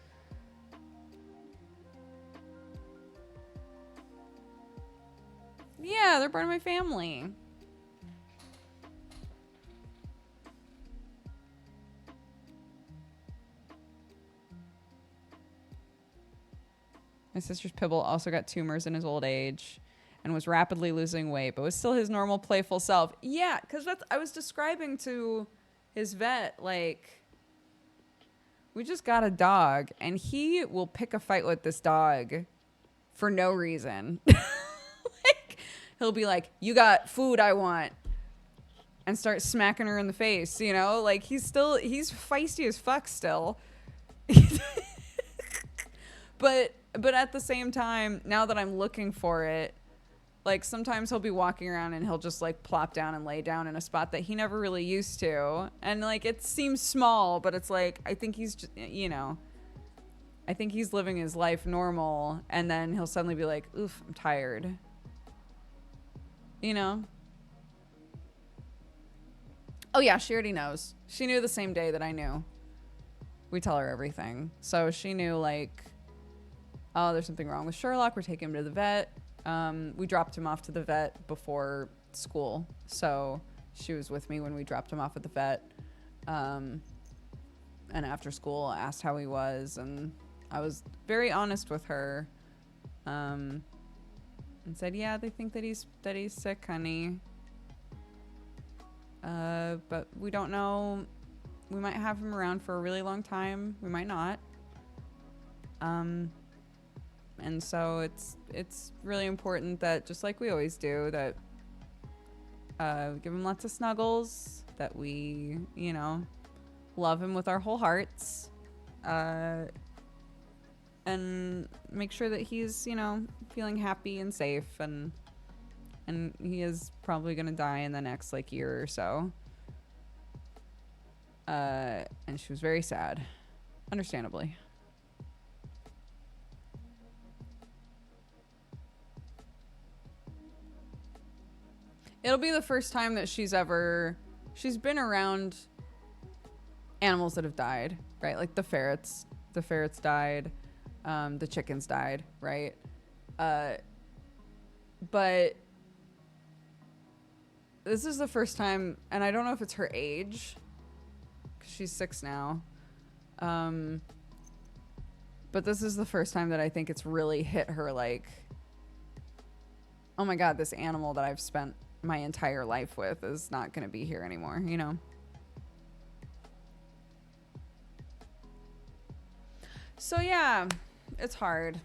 Yeah, they're part of my family. My sister's Pibble also got tumors in his old age and was rapidly losing weight, but was still his normal playful self. Yeah, because that's, I was describing to his vet, like, we just got a dog and he will pick a fight with this dog for no reason. Like, he'll be like, you got food I want, and start smacking her in the face, you know? Like, he's feisty as fuck still. But at the same time, now that I'm looking for it, like, sometimes he'll be walking around and he'll just like plop down and lay down in a spot that he never really used to. And like, it seems small, but it's like, I think he's just, you know, I think he's living his life normal. And then he'll suddenly be like, oof, I'm tired. You know? Oh yeah, she already knows. She knew the same day that I knew. We tell her everything. So she knew, like, oh, there's something wrong with Sherlock. We're taking him to the vet. We dropped him off to the vet before school. So she was with me when we dropped him off at the vet. And after school, asked how he was. And I was very honest with her. And said, yeah, they think that he's sick, honey. But we don't know. We might have him around for a really long time. We might not. And so it's really important that, just like we always do, that we give him lots of snuggles, that we, you know, love him with our whole hearts. And and make sure that he's, you know, feeling happy and safe, and he is probably going to die in the next like year or so. And she was very sad, understandably. It'll be the first time that she's been around animals that have died, right? Like the ferrets died, the chickens died, right? But this is the first time, and I don't know if it's her age, 'cause she's 6 now. But this is the first time that I think it's really hit her like, oh my God, this animal that I've spent my entire life with is not going to be here anymore, you know? So yeah, it's hard.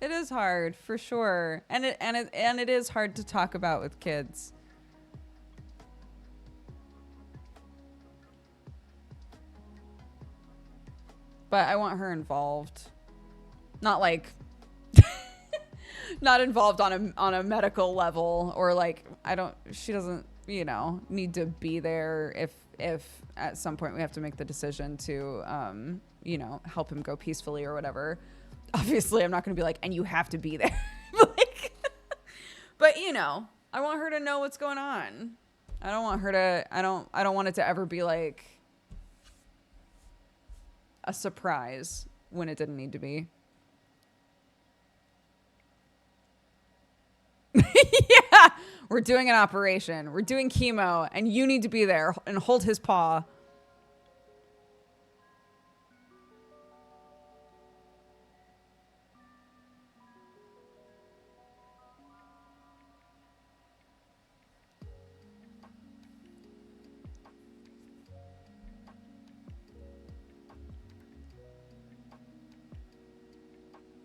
It is hard for sure. And it is hard to talk about with kids. But I want her involved. Not like not involved on a medical level, or like she doesn't, you know, need to be there if at some point we have to make the decision to you know, help him go peacefully or whatever. Obviously I'm not going to be like, and you have to be there. Like, but you know, I want her to know what's going on. I don't want it to ever be like a surprise when it didn't need to be. Yeah, we're doing an operation. We're doing chemo, and you need to be there and hold his paw.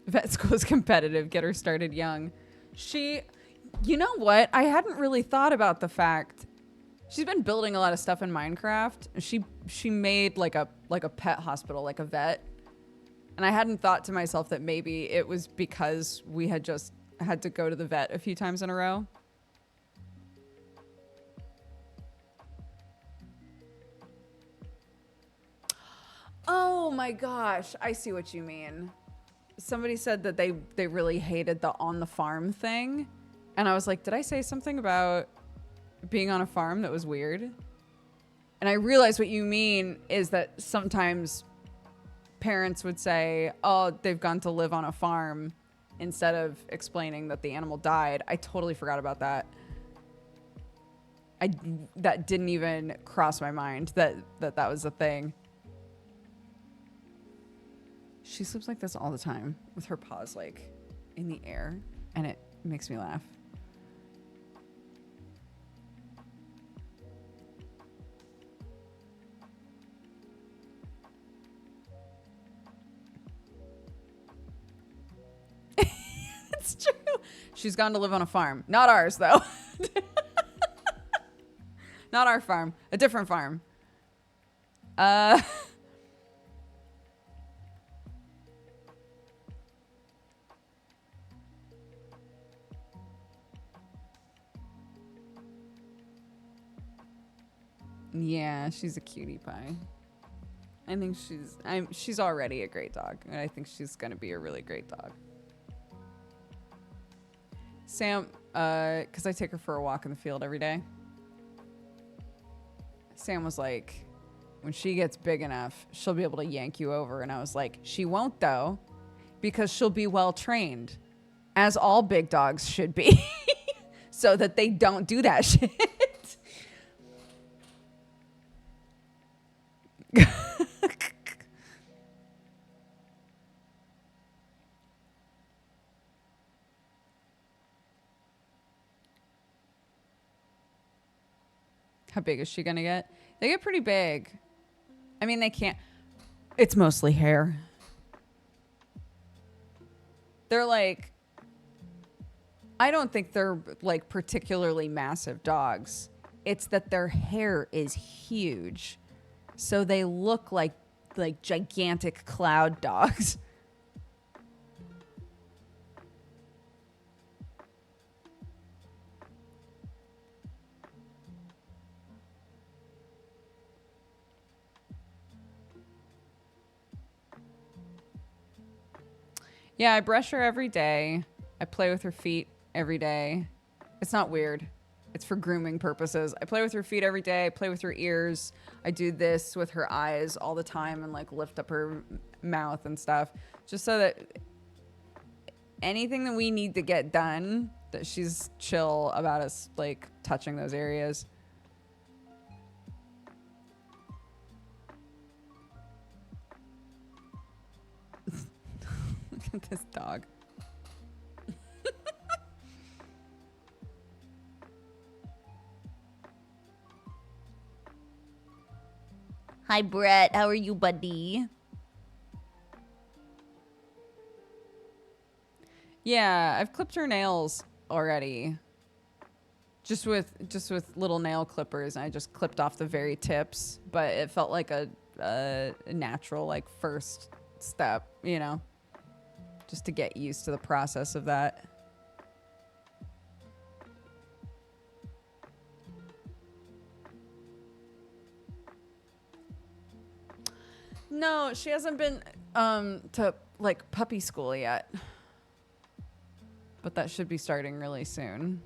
Vet school is competitive. Get her started young. You know what? I hadn't really thought about the fact she's been building a lot of stuff in Minecraft. She made like a pet hospital, like a vet. And I hadn't thought to myself that maybe it was because we had just had to go to the vet a few times in a row. Oh my gosh, I see what you mean. Somebody said that they really hated the on the farm thing. And I was like, did I say something about being on a farm that was weird? And I realized what you mean is that sometimes parents would say, oh, they've gone to live on a farm, instead of explaining that the animal died. I totally forgot about that. That didn't even cross my mind that was a thing. She sleeps like this all the time with her paws like in the air, and it makes me laugh. It's true. She's gone to live on a farm. Not ours, though. Not our farm. A different farm. Yeah, she's a cutie pie. I think she's already a great dog, and I think she's gonna be a really great dog. Sam, because I take her for a walk in the field every day. Sam was like, when she gets big enough, she'll be able to yank you over. And I was like, she won't though, because she'll be well trained, as all big dogs should be, so that they don't do that shit. How big is she gonna get? They get pretty big. I mean, they can't. It's mostly hair. They're like, I don't think they're like particularly massive dogs. It's that their hair is huge. So they look like gigantic cloud dogs. Yeah, I brush her every day. I play with her feet every day. It's not weird. It's for grooming purposes. I play with her feet every day. I play with her ears. I do this with her eyes all the time and like lift up her mouth and stuff, just so that anything that we need to get done, that she's chill about us like touching those areas. Look at this dog. Hi, Brett. How are you, buddy? Yeah, I've clipped her nails already. Just with little nail clippers. I just clipped off the very tips, but it felt like a natural like first step, you know, just to get used to the process of that. No, she hasn't been to like puppy school yet. But that should be starting really soon.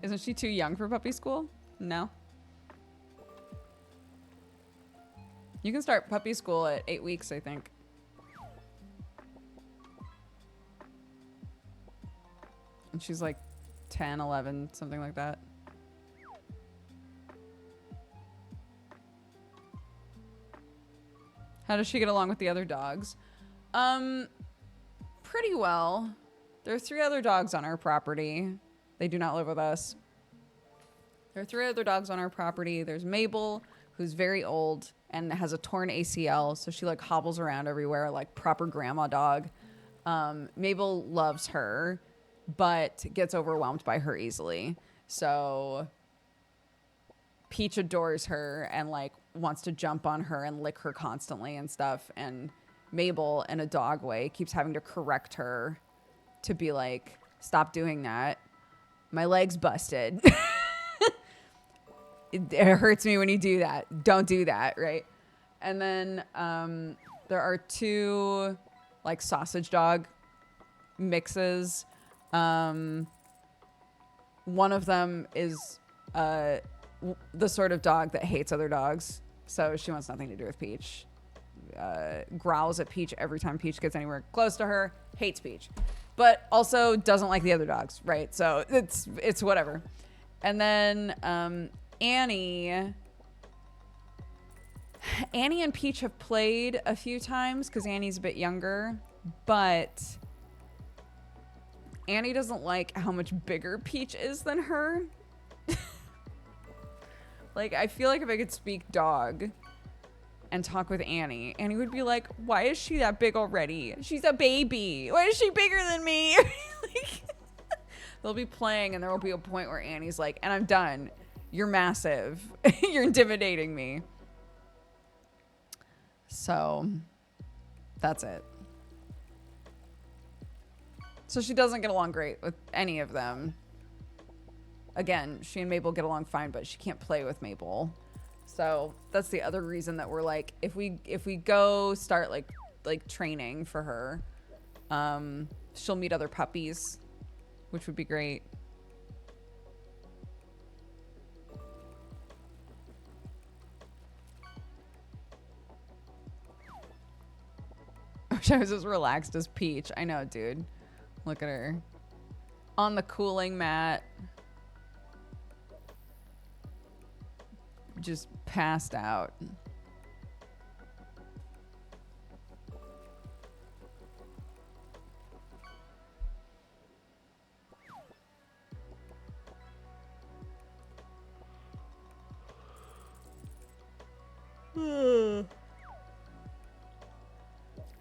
Isn't she too young for puppy school? No. You can start puppy school at 8 weeks, I think. And she's like 10, 11, something like that. How does she get along with the other dogs? Pretty well. There are 3 other dogs on our property. They do not live with us. There are 3 other dogs on our property. There's Mabel, who's very old and has a torn ACL, so she like hobbles around everywhere like proper grandma dog. Mabel loves her, but gets overwhelmed by her easily. So Peach adores her and like wants to jump on her and lick her constantly and stuff. And Mabel, in a dog way, keeps having to correct her to be like, stop doing that. My leg's busted. It hurts me when you do that. Don't do that, right? And then there are 2 like sausage dog mixes. One of them is the sort of dog that hates other dogs, so she wants nothing to do with Peach. Growls at Peach every time Peach gets anywhere close to her. Hates Peach, but also doesn't like the other dogs, right? So it's whatever. And then Annie and Peach have played a few times because Annie's a bit younger, but Annie doesn't like how much bigger Peach is than her. Like, I feel like if I could speak dog and talk with Annie, Annie would be like, why is she that big already? She's a baby. Why is she bigger than me? Like, they'll be playing and there will be a point where Annie's like, and I'm done. You're massive. You're intimidating me. So that's it. So she doesn't get along great with any of them. Again, she and Mabel get along fine, but she can't play with Mabel. So that's the other reason that we're like, if we go start like training for her, she'll meet other puppies, which would be great. I wish I was as relaxed as Peach. I know, dude. Look at her. On the cooling mat. Just passed out.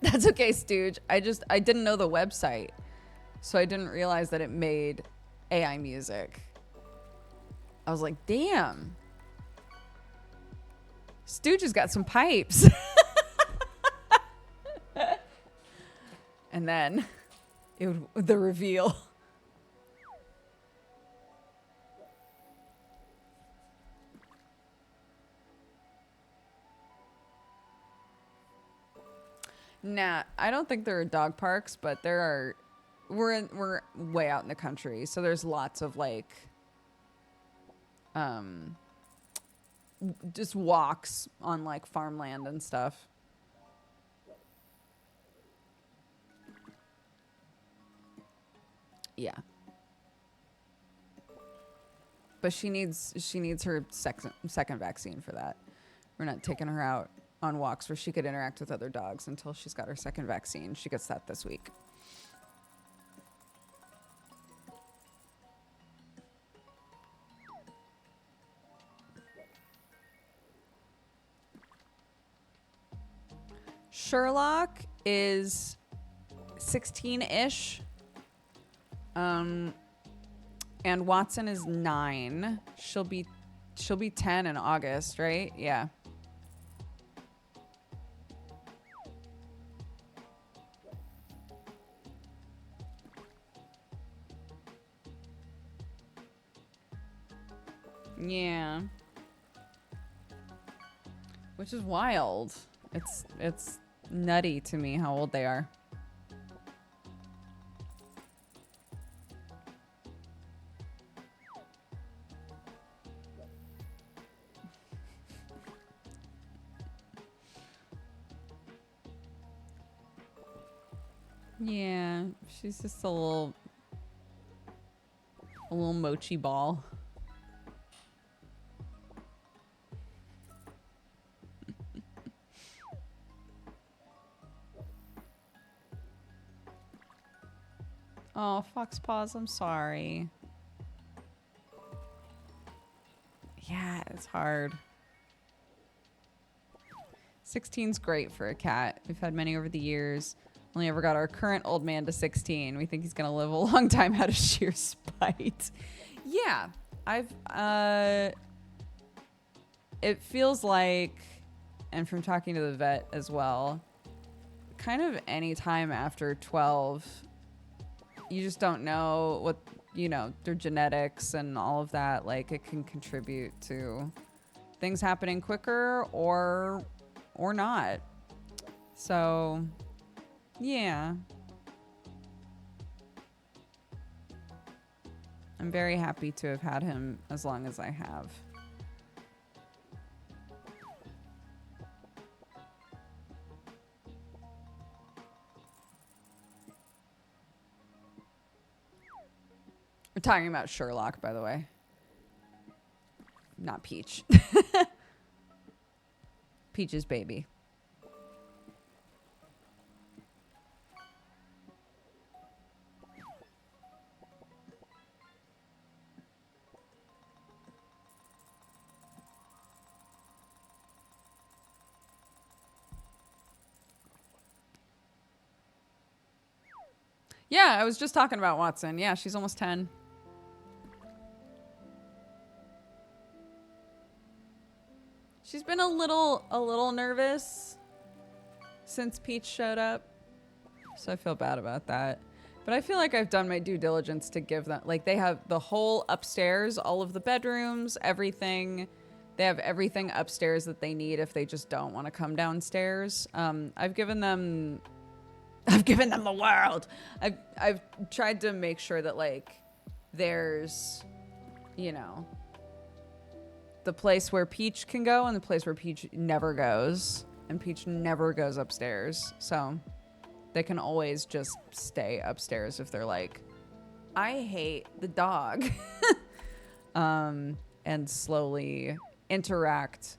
That's okay, Stooge. I didn't know the website, so I didn't realize that it made AI music. I was like, damn. Stooge has got some pipes. And then the reveal. Nah, I don't think there are dog parks, but there are. We're way out in the country, so there's lots of like, just walks on like farmland and stuff. Yeah. But she needs her second vaccine for that. We're not taking her out on walks where she could interact with other dogs until she's got her second vaccine. She gets that this week. Sherlock is 16-ish. And Watson is 9. She'll be 10 in August, right? Yeah. Yeah. Which is wild. It's nutty to me how old they are. Yeah, she's just a little mochi ball. Oh, Fox Paws, I'm sorry. Yeah, it's hard. 16's great for a cat. We've had many over the years. Only ever got our current old man to 16. We think he's gonna live a long time out of sheer spite. Yeah, it feels like, and from talking to the vet as well, kind of any time after 12, you just don't know what, their genetics and all of that. Like, it can contribute to things happening quicker or not. So, yeah. I'm very happy to have had him as long as I have. We're talking about Sherlock, by the way. Not Peach. Peach's baby. Yeah, I was just talking about Watson. Yeah, she's almost 10. She's been a little nervous since Peach showed up. So I feel bad about that. But I feel like I've done my due diligence to give them, like, they have the whole upstairs, all of the bedrooms, everything. They have everything upstairs that they need if they just don't want to come downstairs. I've given them the world. I've tried to make sure that, like, there's, the place where Peach can go and the place where Peach never goes. And Peach never goes upstairs. So they can always just stay upstairs if they're like, I hate the dog. And slowly interact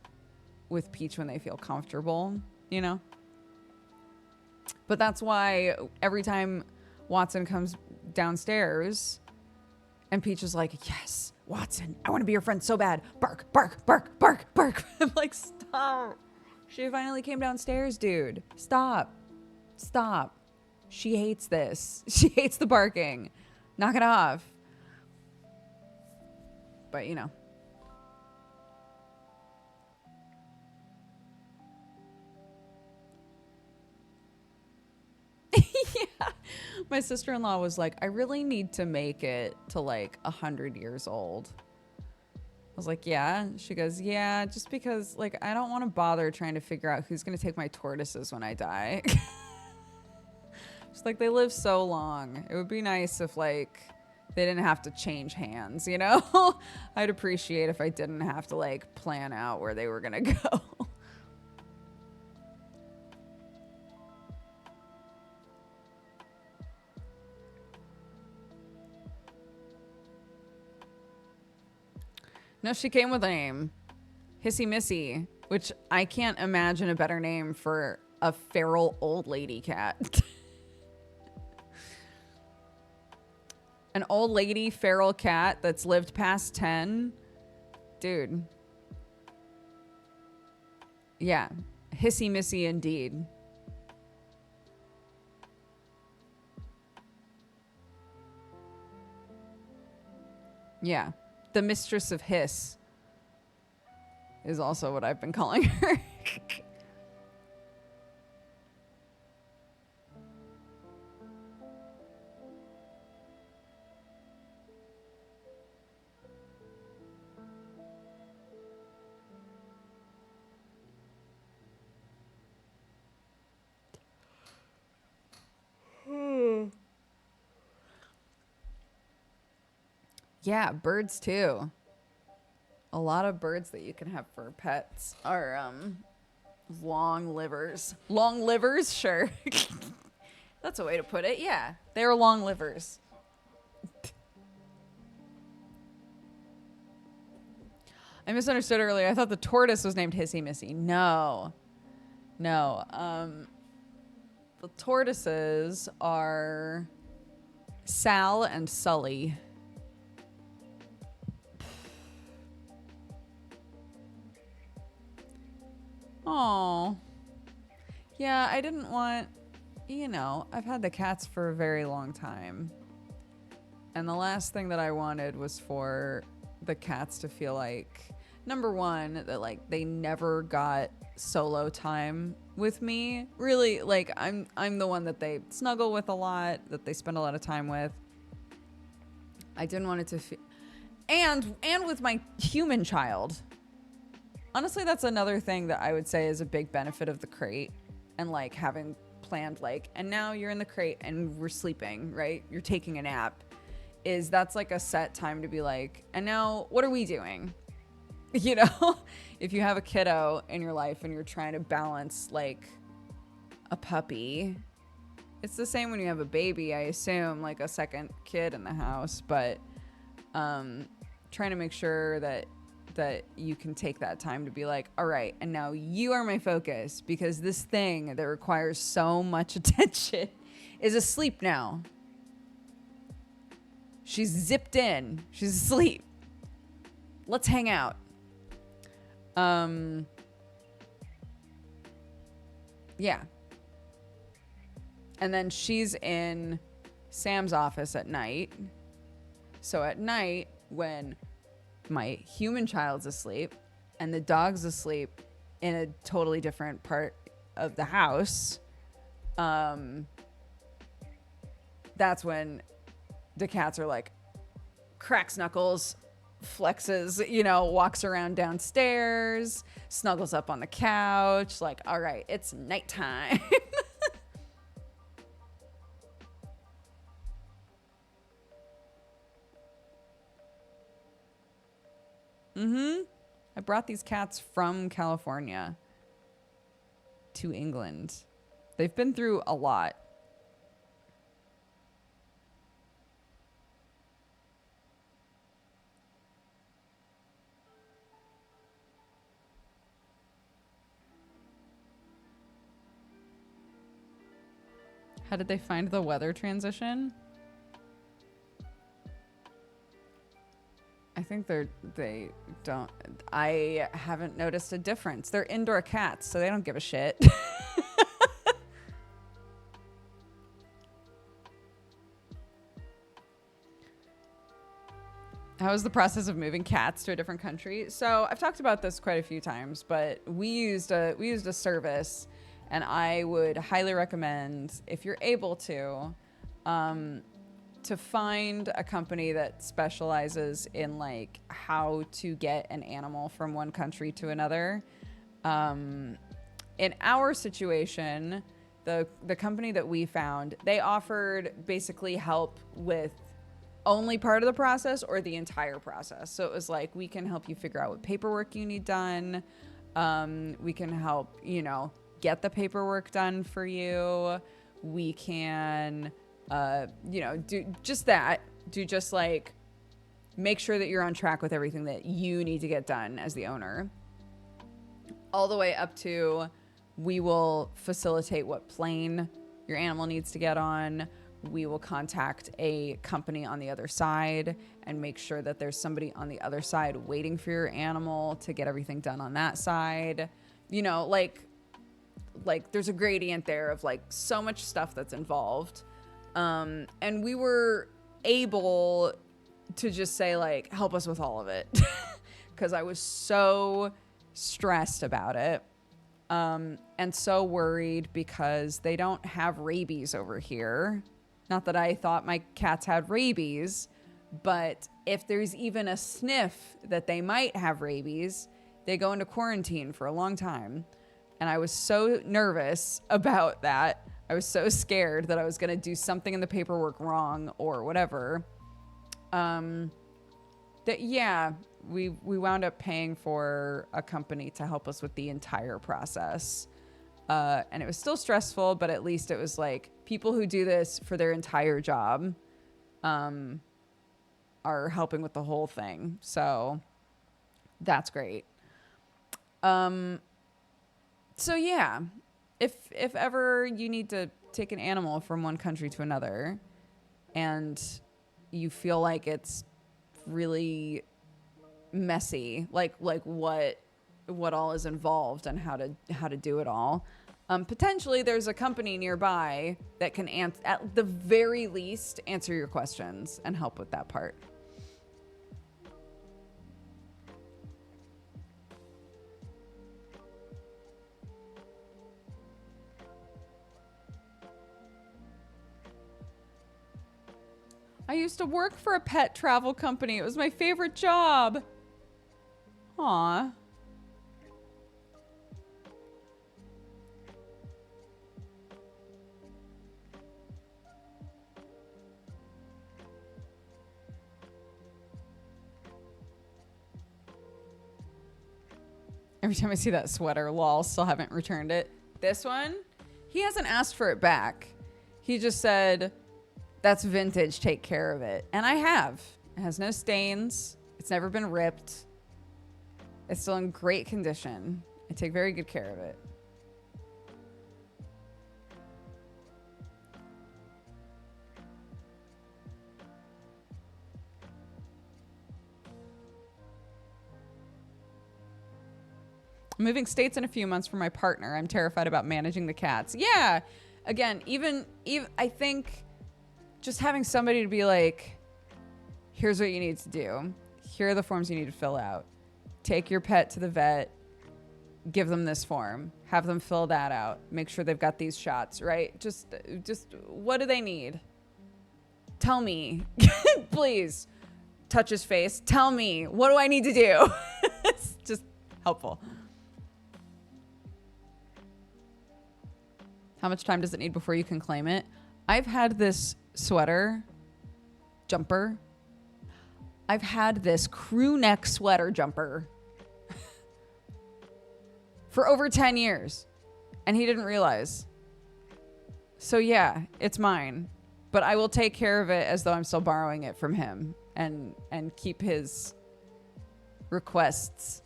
with Peach when they feel comfortable, But that's why every time Watson comes downstairs and Peach is like, yes, Watson, I want to be your friend so bad. Bark, bark, bark, bark, bark. I'm like, stop. She finally came downstairs, dude. Stop. Stop. She hates this. She hates the barking. Knock it off. But, Yeah. My sister-in-law was like, I really need to make it to like 100 years old. I was like, yeah. She goes, yeah, just because like I don't want to bother trying to figure out who's going to take my tortoises when I die. She's like, they live so long. It would be nice if like they didn't have to change hands, you know? I'd appreciate if I didn't have to like plan out where they were going to go. No, she came with a name. Hissy Missy, which I can't imagine a better name for a feral old lady cat. An old lady feral cat that's lived past 10. Dude. Yeah. Hissy Missy indeed. Yeah. The mistress of hiss is also what I've been calling her. Yeah, birds too. A lot of birds that you can have for pets are long livers. Long livers, sure. That's a way to put it. Yeah, they're long livers. I misunderstood earlier. I thought the tortoise was named Hissy Missy. No. No. The tortoises are Sal and Sully. Oh. Yeah, I didn't want, you know, I've had the cats for a very long time. And the last thing that I wanted was for the cats to feel like, number one, that like they never got solo time with me. Really, like I'm the one that they snuggle with a lot, that they spend a lot of time with. I didn't want it to feel, and with my human child. Honestly, that's another thing that I would say is a big benefit of the crate, and like having planned like, and now you're in the crate and we're sleeping, right? You're taking a nap. Is that's like a set time to be like, and now what are we doing? You know, if you have a kiddo in your life and you're trying to balance like a puppy, it's the same when you have a baby, I assume, like a second kid in the house, but trying to make sure that you can take that time to be like, all right, and now you are my focus, because this thing that requires so much attention is asleep now. She's zipped in. She's asleep. Let's hang out. Yeah. And then she's in Sam's office at night. So at night, when my human child's asleep and the dog's asleep in a totally different part of the house, that's when the cats are like, cracks knuckles, flexes, you know, walks around downstairs, snuggles up on the couch, like, all right, it's nighttime. I brought these cats from California to England. They've been through a lot. How did they find the weather transition? I think they don't. I haven't noticed a difference. They're indoor cats, so they don't give a shit. How was the process of moving cats to a different country? So I've talked about this quite a few times, but we used a service, and I would highly recommend, if you're able to, to find a company that specializes in like how to get an animal from one country to another. In our situation, the company that we found, they offered basically help with only part of the process or the entire process. So it was like, we can help you figure out what paperwork you need done. We can help, you know, get the paperwork done for you. We can, you know, do just that. Do just like make sure that you're on track with everything that you need to get done as the owner. All the way up to, we will facilitate what plane your animal needs to get on. We will contact a company on the other side and make sure that there's somebody on the other side waiting for your animal to get everything done on that side. You know, like there's a gradient there of like so much stuff that's involved. And we were able to just say like, help us with all of it. Because I was so stressed about it. And so worried because they don't have rabies over here. Not that I thought my cats had rabies, but if there's even a sniff that they might have rabies, they go into quarantine for a long time. And I was so nervous about that. I was so scared that I was going to do something in the paperwork wrong or whatever. That, yeah, we wound up paying for a company to help us with the entire process. And it was still stressful, but at least it was like people who do this for their entire job are helping with the whole thing. So that's great. So yeah, if ever you need to take an animal from one country to another and you feel like it's really messy, like what all is involved and how to do it all, potentially there's a company nearby that can at the very least answer your questions and help with that part. I used to work for a pet travel company. It was my favorite job. Aw. Every time I see that sweater, lol, still haven't returned it. This one, he hasn't asked for it back. He just said, that's vintage, take care of it. And I have. It has no stains. It's never been ripped. It's still in great condition. I take very good care of it. I'm moving states in a few months for my partner. I'm terrified about managing the cats. Yeah. Again, even I think just having somebody to be like, here's what you need to do. Here are the forms you need to fill out. Take your pet to the vet. Give them this form. Have them fill that out. Make sure they've got these shots, right? Just what do they need? Tell me. Please. Touch his face. Tell me. What do I need to do? It's just helpful. How much time does it need before you can claim it? I've had this sweater jumper. I've had this crew neck sweater jumper for over 10 years. And he didn't realize. So yeah, it's mine. But I will take care of it as though I'm still borrowing it from him and keep his requests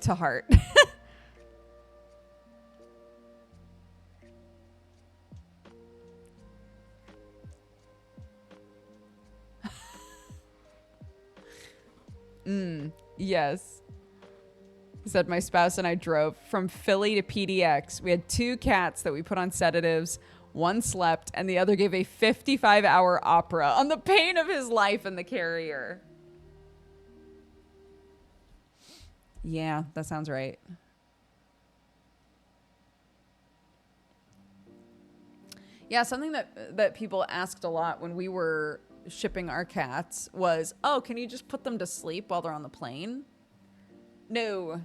to heart. Yes. He said, my spouse and I drove from Philly to PDX. We had 2 cats that we put on sedatives. One slept and the other gave a 55-hour opera on the pain of his life in the carrier. Yeah, that sounds right. Yeah, something that people asked a lot when we were shipping our cats was, "Oh, can you just put them to sleep while they're on the plane?" No.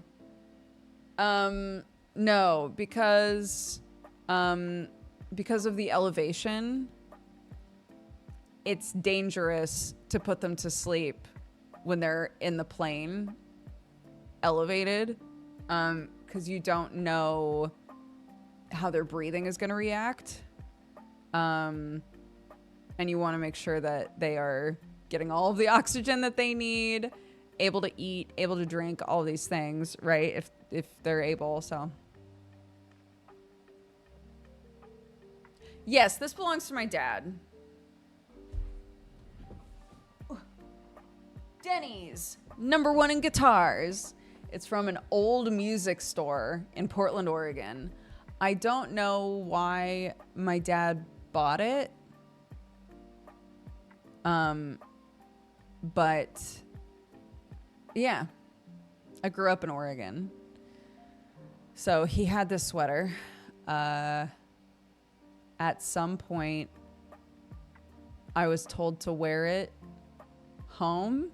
No, because of the elevation, it's dangerous to put them to sleep when they're in the plane elevated, because you don't know how their breathing is going to react. And you want to make sure that they are getting all of the oxygen that they need, able to eat, able to drink, all these things, right? If they're able, so. Yes, this belongs to my dad. Denny's, #1 in guitars. It's from an old music store in Portland, Oregon. I don't know why my dad bought it. But yeah, I grew up in Oregon. So he had this sweater. At some point, I was told to wear it home.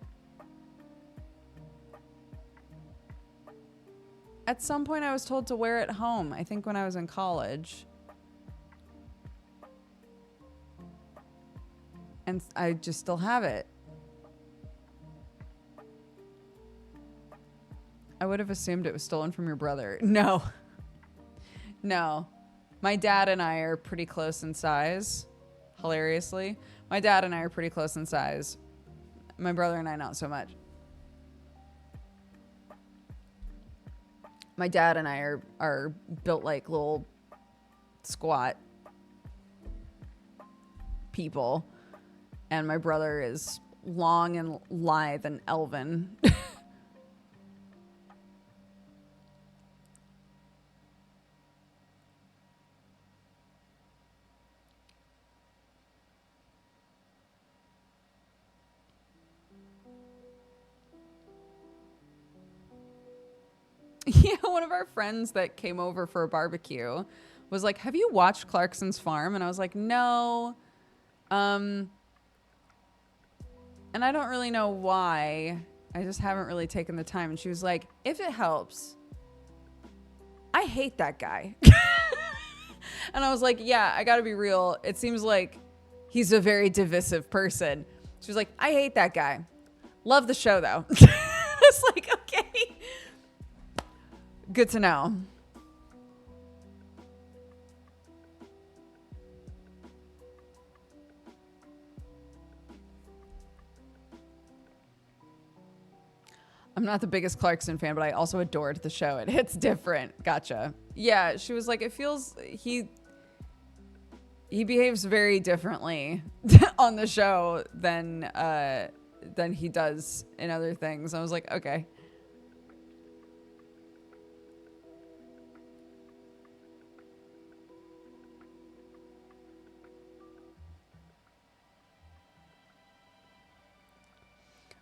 At some point, I was told to wear it home. I think when I was in college. And I just still have it. I would have assumed it was stolen from your brother. No. No. My dad and I are pretty close in size. Hilariously. My dad and I are pretty close in size. My brother and I, not so much. My dad and I are built like little squat people. And my brother is long and lithe and elven. Yeah, one of our friends that came over for a barbecue was like, "Have you watched Clarkson's Farm?" And I was like, "No." And I don't really know why. I just haven't really taken the time. And she was like, "If it helps, I hate that guy." And I was like, "Yeah, I gotta be real. It seems like he's a very divisive person." She was like, "I hate that guy. Love the show, though." It's like, okay. Good to know. I'm not the biggest Clarkson fan, but I also adored the show. It hits different. Gotcha. Yeah, she was like, it feels he behaves very differently on the show than he does in other things. I was like, okay.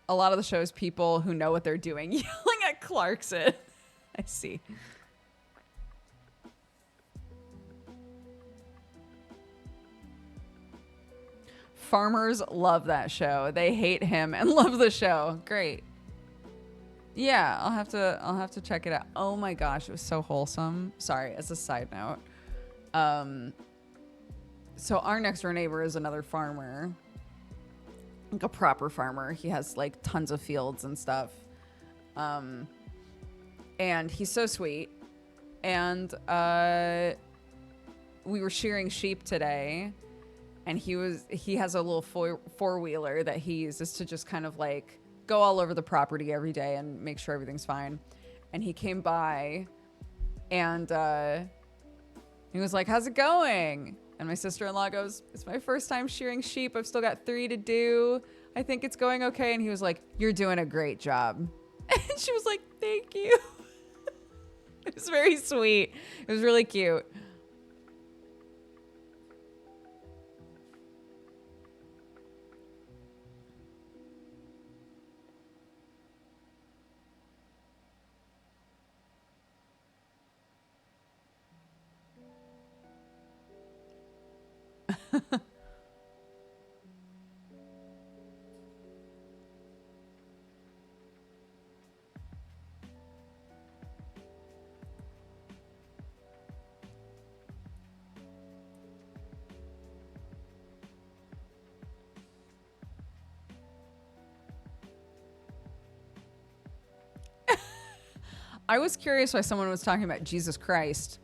A lot of the show is people who know what they're doing yelling at Clarkson. I see. Farmers love that show. They hate him and love the show. Great. Yeah, I'll have to check it out. Oh my gosh, it was so wholesome. Sorry, as a side note. So our next door neighbor is another farmer. Like a proper farmer. He has like tons of fields and stuff. And he's so sweet. And we were shearing sheep today, and he has a little four-wheeler that he uses to just kind of like go all over the property every day and make sure everything's fine. And he came by, and he was like, "How's it going?" And my sister-in-law goes, "It's my first time shearing sheep. I've still got 3 to do. I think it's going okay." And he was like, "You're doing a great job." And she was like, "Thank you." It was very sweet. It was really cute. I was curious why someone was talking about Jesus Christ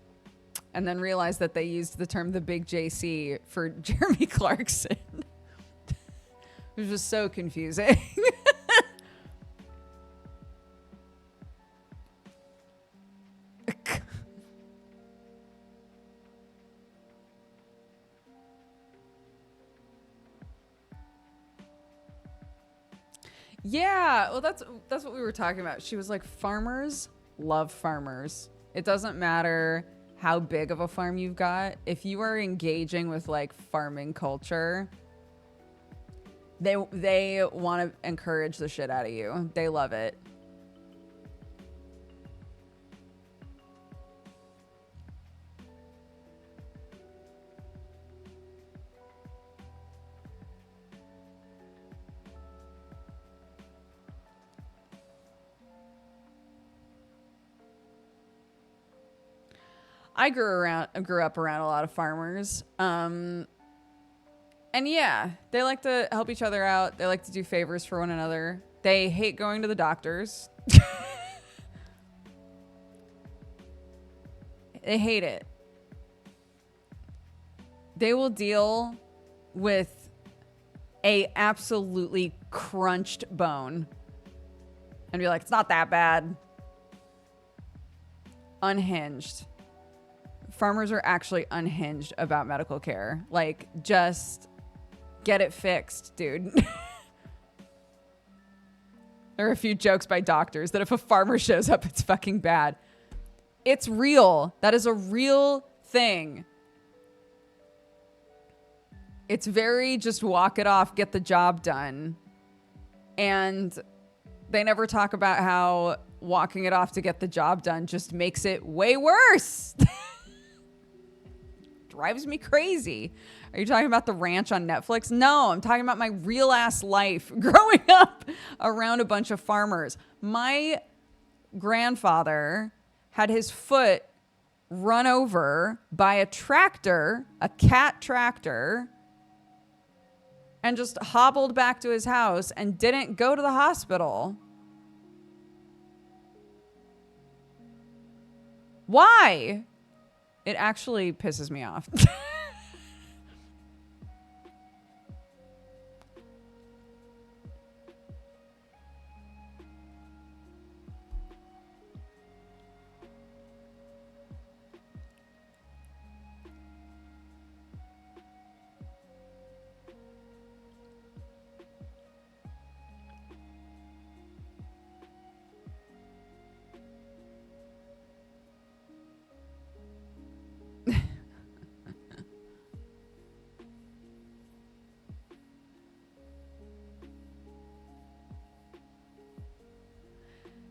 and then realized that they used the term the big JC for Jeremy Clarkson. It was just so confusing. Yeah, well that's what we were talking about. She was like, farmers love farmers. It doesn't matter how big of a farm you've got. If you are engaging with like farming culture, they want to encourage the shit out of you. They love it. I grew up around a lot of farmers. And yeah, they like to help each other out. They like to do favors for one another. They hate going to the doctors. They hate it. They will deal with a absolutely crunched bone and be like, it's not that bad. Unhinged. Farmers are actually unhinged about medical care. Like, just get it fixed, dude. There are a few jokes by doctors that if a farmer shows up, it's fucking bad. It's real. That is a real thing. It's very just walk it off, get the job done. And they never talk about how walking it off to get the job done just makes it way worse. Drives me crazy. Are you talking about The Ranch on Netflix? No, I'm talking about my real ass life growing up around a bunch of farmers. My grandfather had his foot run over by a tractor, a cat tractor, and just hobbled back to his house and didn't go to the hospital. Why? It actually pisses me off.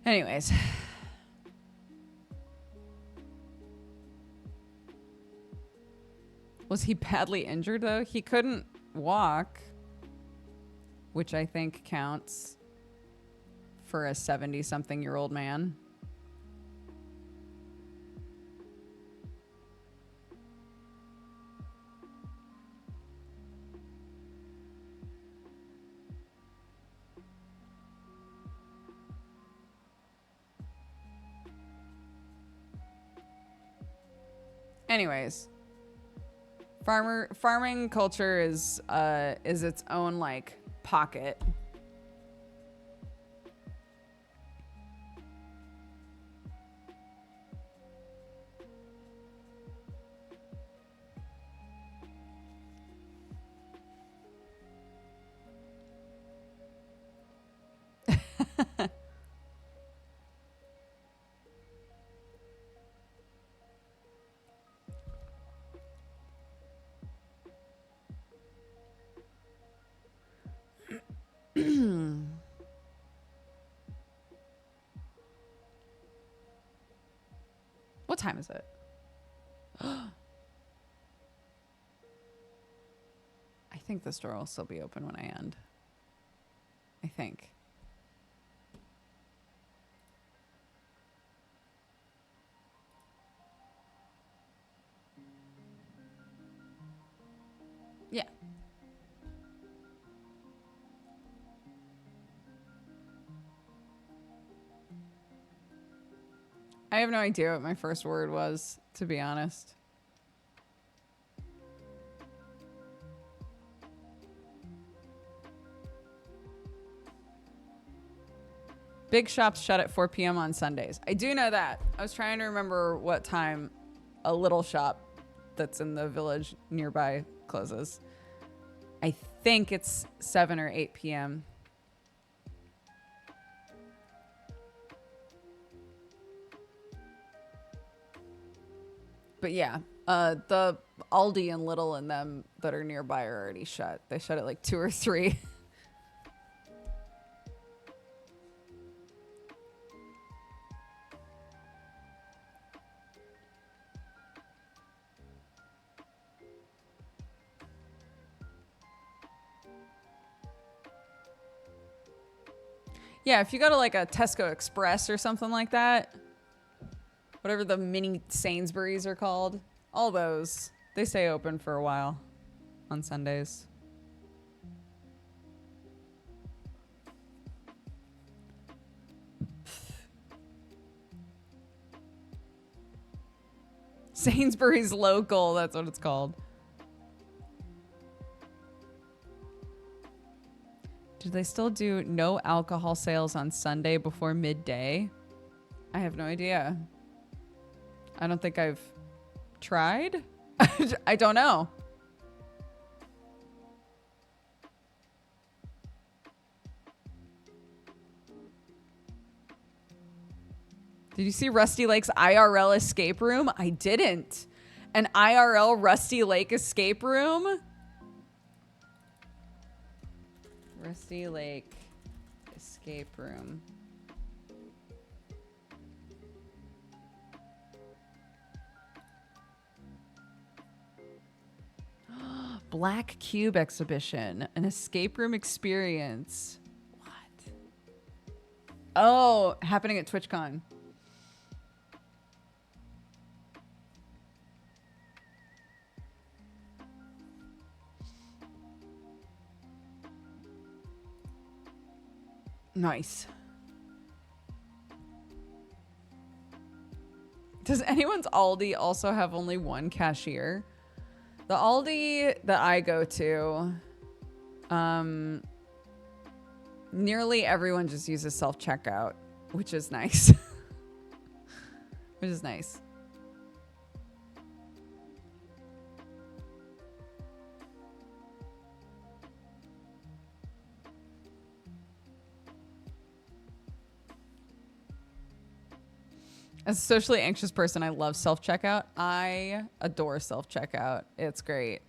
Anyways. Was he badly injured, though? He couldn't walk, which I think counts for a 70-something-year-old man. Anyways, farming culture is its own like pocket. What time is it? think the store will still be open when I end. I think. Yeah. I have no idea what my first word was, to be honest. Big shops shut at 4 p.m. on Sundays. I do know that. I was trying to remember what time a little shop that's in the village nearby closes. I think it's 7 or 8 p.m. But yeah, the Aldi and Lidl and them that are nearby are already shut. They shut at like 2 or 3. Yeah, if you go to like a Tesco Express or something like that, whatever the mini Sainsbury's are called, all those, they stay open for a while on Sundays. Sainsbury's local, that's what it's called. Do they still do no alcohol sales on Sunday before midday? I have no idea. I don't think I've tried. I don't know. Did you see Rusty Lake's IRL escape room? I didn't. An IRL Rusty Lake escape room? Rusty Lake escape room. Black Cube exhibition, an escape room experience. What? Oh, happening at TwitchCon. Nice. Does anyone's Aldi also have only one cashier? The Aldi that I go to, nearly everyone just uses self-checkout, which is nice. Which is nice. As a socially anxious person, I love self-checkout. I adore self-checkout. It's great.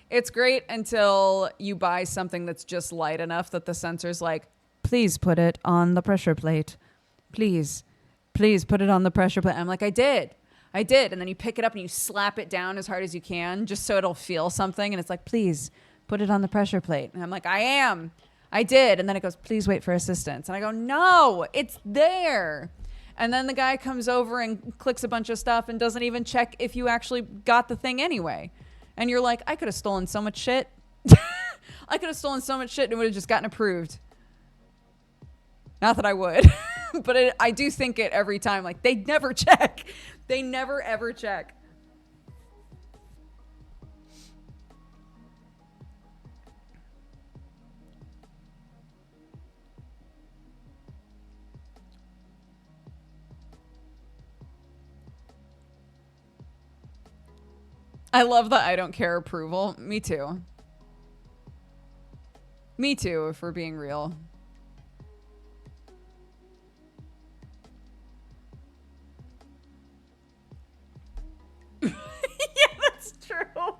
It's great until you buy something that's just light enough that the sensor's like, please put it on the pressure plate. Please put it on the pressure plate. I'm like, I did. And then you pick it up and you slap it down as hard as you can just so it'll feel something. And it's like, please put it on the pressure plate. And I'm like, I did. And then it goes, please wait for assistance. And I go, no, it's there. And then the guy comes over and clicks a bunch of stuff and doesn't even check if you actually got the thing anyway. And you're like, I could have stolen so much shit. I could have stolen so much shit and it would have just gotten approved. Not that I would, but I do think it every time. Like, they never check. They never, ever check. I love the I don't care approval. Me too. Me too, if we're being real. Yeah, that's true.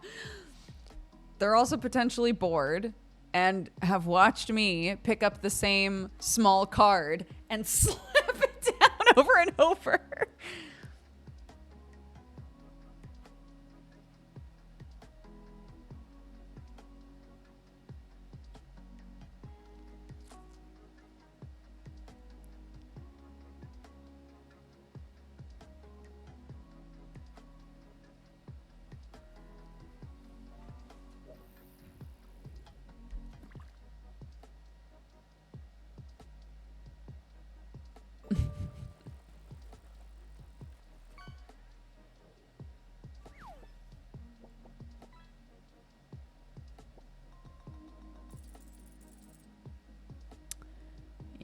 They're also potentially bored and have watched me pick up the same small card and slap it down over and over.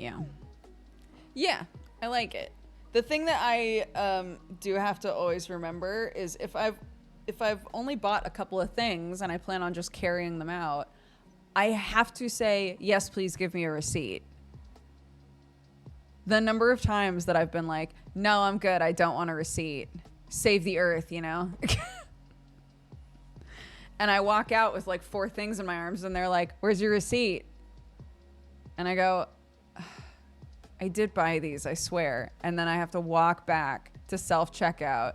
Yeah. Yeah, I like it. The thing that I do have to always remember is if I've only bought a couple of things and I plan on just carrying them out, I have to say, yes, please give me a receipt. The number of times that I've been like, no, I'm good. I don't want a receipt. Save the earth, you know? And I walk out with like 4 things in my arms and they're like, where's your receipt? And I go, I did buy these, I swear. And then I have to walk back to self-checkout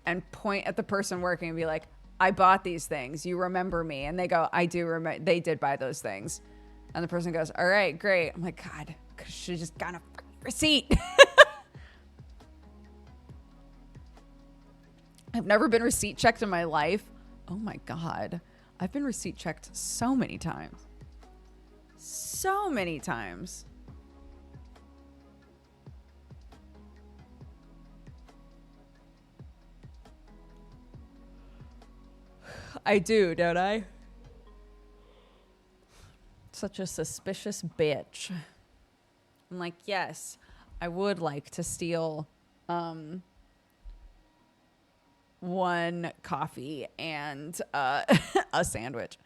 and point at the person working and be like, I bought these things. You remember me? And they go, I do remember. They did buy those things. And the person goes, all right, great. I'm like, God, I should have just gotten a receipt. I've never been receipt checked in my life. Oh my God. I've been receipt checked so many times. So many times. I do, don't I? Such a suspicious bitch. I'm like, yes, I would like to steal 1 coffee and a sandwich.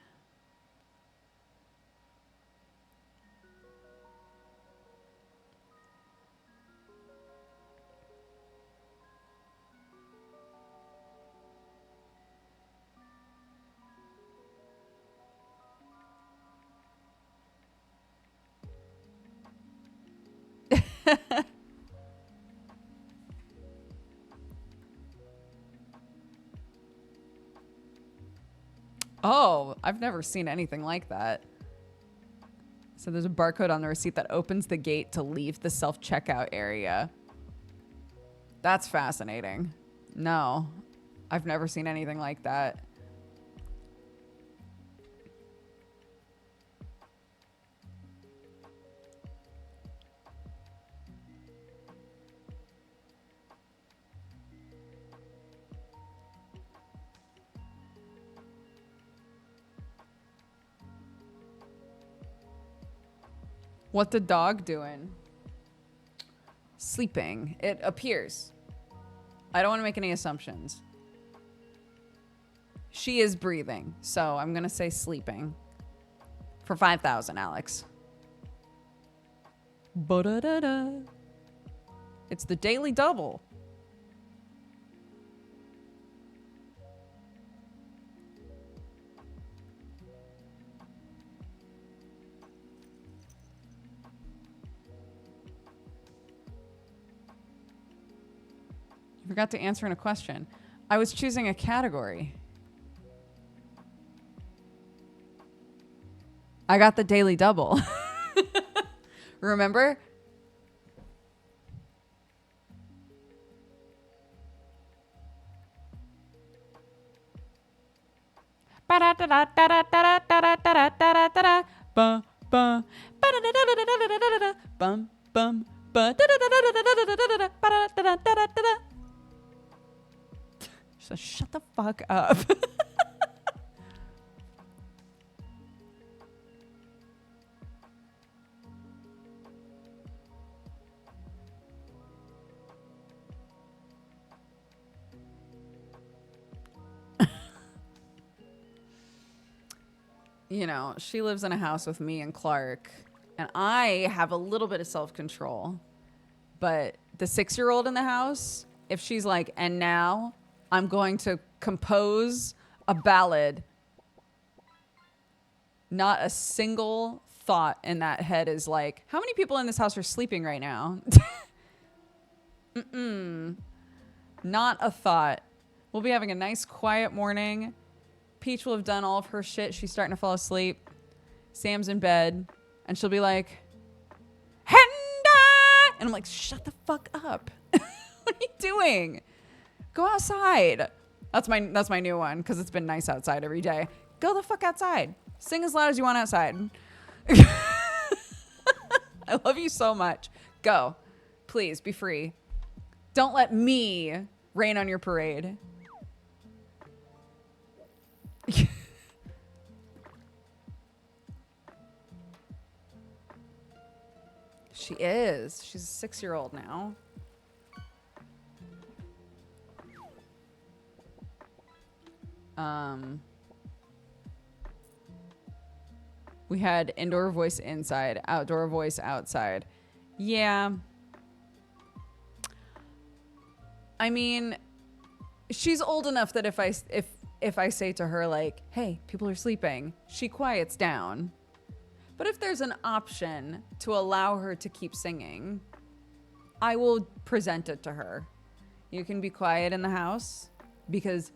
Oh, I've never seen anything like that. So there's a barcode on the receipt that opens the gate to leave the self-checkout area. That's fascinating. No, I've never seen anything like that. What the dog doing? Sleeping. It appears. I don't want to make any assumptions. She is breathing, so I'm going to say sleeping. For 5,000, Alex. Ba-da-da-da. It's the daily double. You forgot to answer in a question. I was choosing a category. I got the daily double. Remember? So shut the fuck up. You know, she lives in a house with me and Clark, and I have a little bit of self-control. But the 6-year-old in the house, if she's like, and now I'm going to compose a ballad, not a single thought in that head is like, how many people in this house are sleeping right now? Not a thought. We'll be having a nice quiet morning. Peach will have done all of her shit. She's starting to fall asleep. Sam's in bed. And she'll be like, Henda! And I'm like, shut the fuck up. What are you doing? Go outside. That's my new one, because it's been nice outside every day. Go the fuck outside. Sing as loud as you want outside. I love you so much. Go. Please, be free. Don't let me rain on your parade. She is. She's a 6-year-old now. We had indoor voice inside, outdoor voice outside. Yeah. I mean, she's old enough that if I say to her like, "Hey, people are sleeping," she quiets down. But if there's an option to allow her to keep singing, I will present it to her. You can be quiet in the house because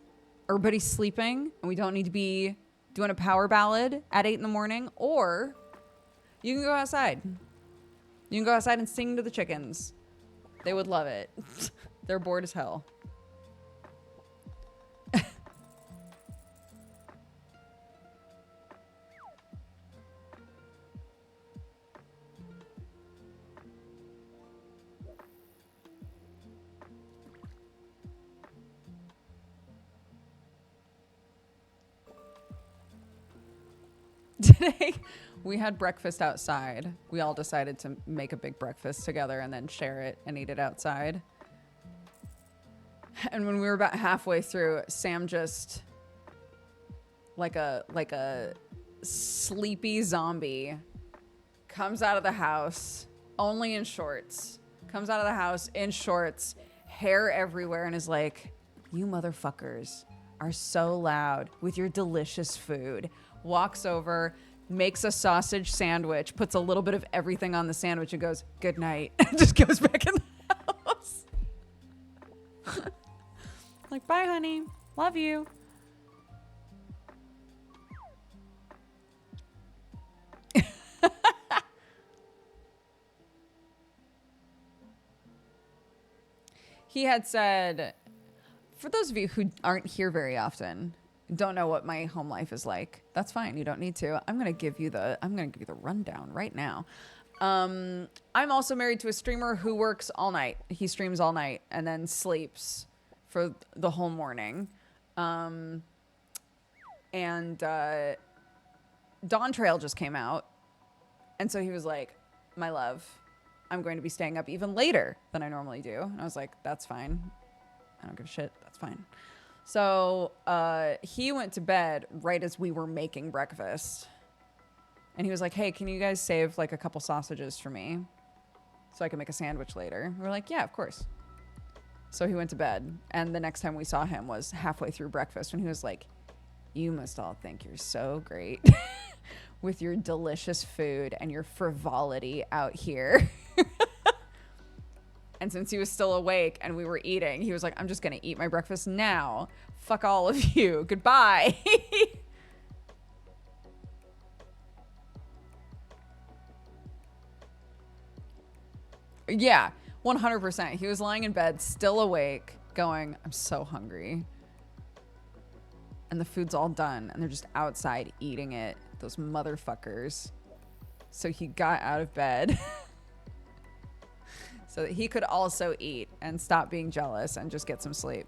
everybody's sleeping and we don't need to be doing a power ballad at 8 in the morning, or you can go outside. You can go outside and sing to the chickens. They would love it. They're bored as hell. Today, we had breakfast outside. We all decided to make a big breakfast together and then share it and eat it outside. And when we were about halfway through, Sam just, like a sleepy zombie, comes out of the house, only in shorts. Comes out of the house in shorts, hair everywhere, and is like, "You motherfuckers are so loud with your delicious food." Walks over, makes a sausage sandwich, puts a little bit of everything on the sandwich and goes, "Good night." And just goes back in the house. Like, "Bye, honey. Love you." He had said, for those of you who aren't here very often, don't know what my home life is like, that's fine. You don't need to. I'm gonna give you the rundown right now. I'm also married to a streamer who works all night. He streams all night and then sleeps for the whole morning. And Dawn Trail just came out, and so he was like, "My love, I'm going to be staying up even later than I normally do." And I was like, "That's fine. I don't give a shit. That's fine." So he went to bed right as we were making breakfast. And he was like, "Hey, can you guys save like a couple sausages for me so I can make a sandwich later?" We were like, "Yeah, of course." So he went to bed. And the next time we saw him was halfway through breakfast when he was like, "You must all think you're so great with your delicious food and your frivolity out here." And since he was still awake and we were eating, he was like, "I'm just going to eat my breakfast now. Fuck all of you. Goodbye." Yeah, 100%. He was lying in bed, still awake, going, "I'm so hungry." And the food's all done, and they're just outside eating it. Those motherfuckers. So he got out of bed so that he could also eat and stop being jealous and just get some sleep.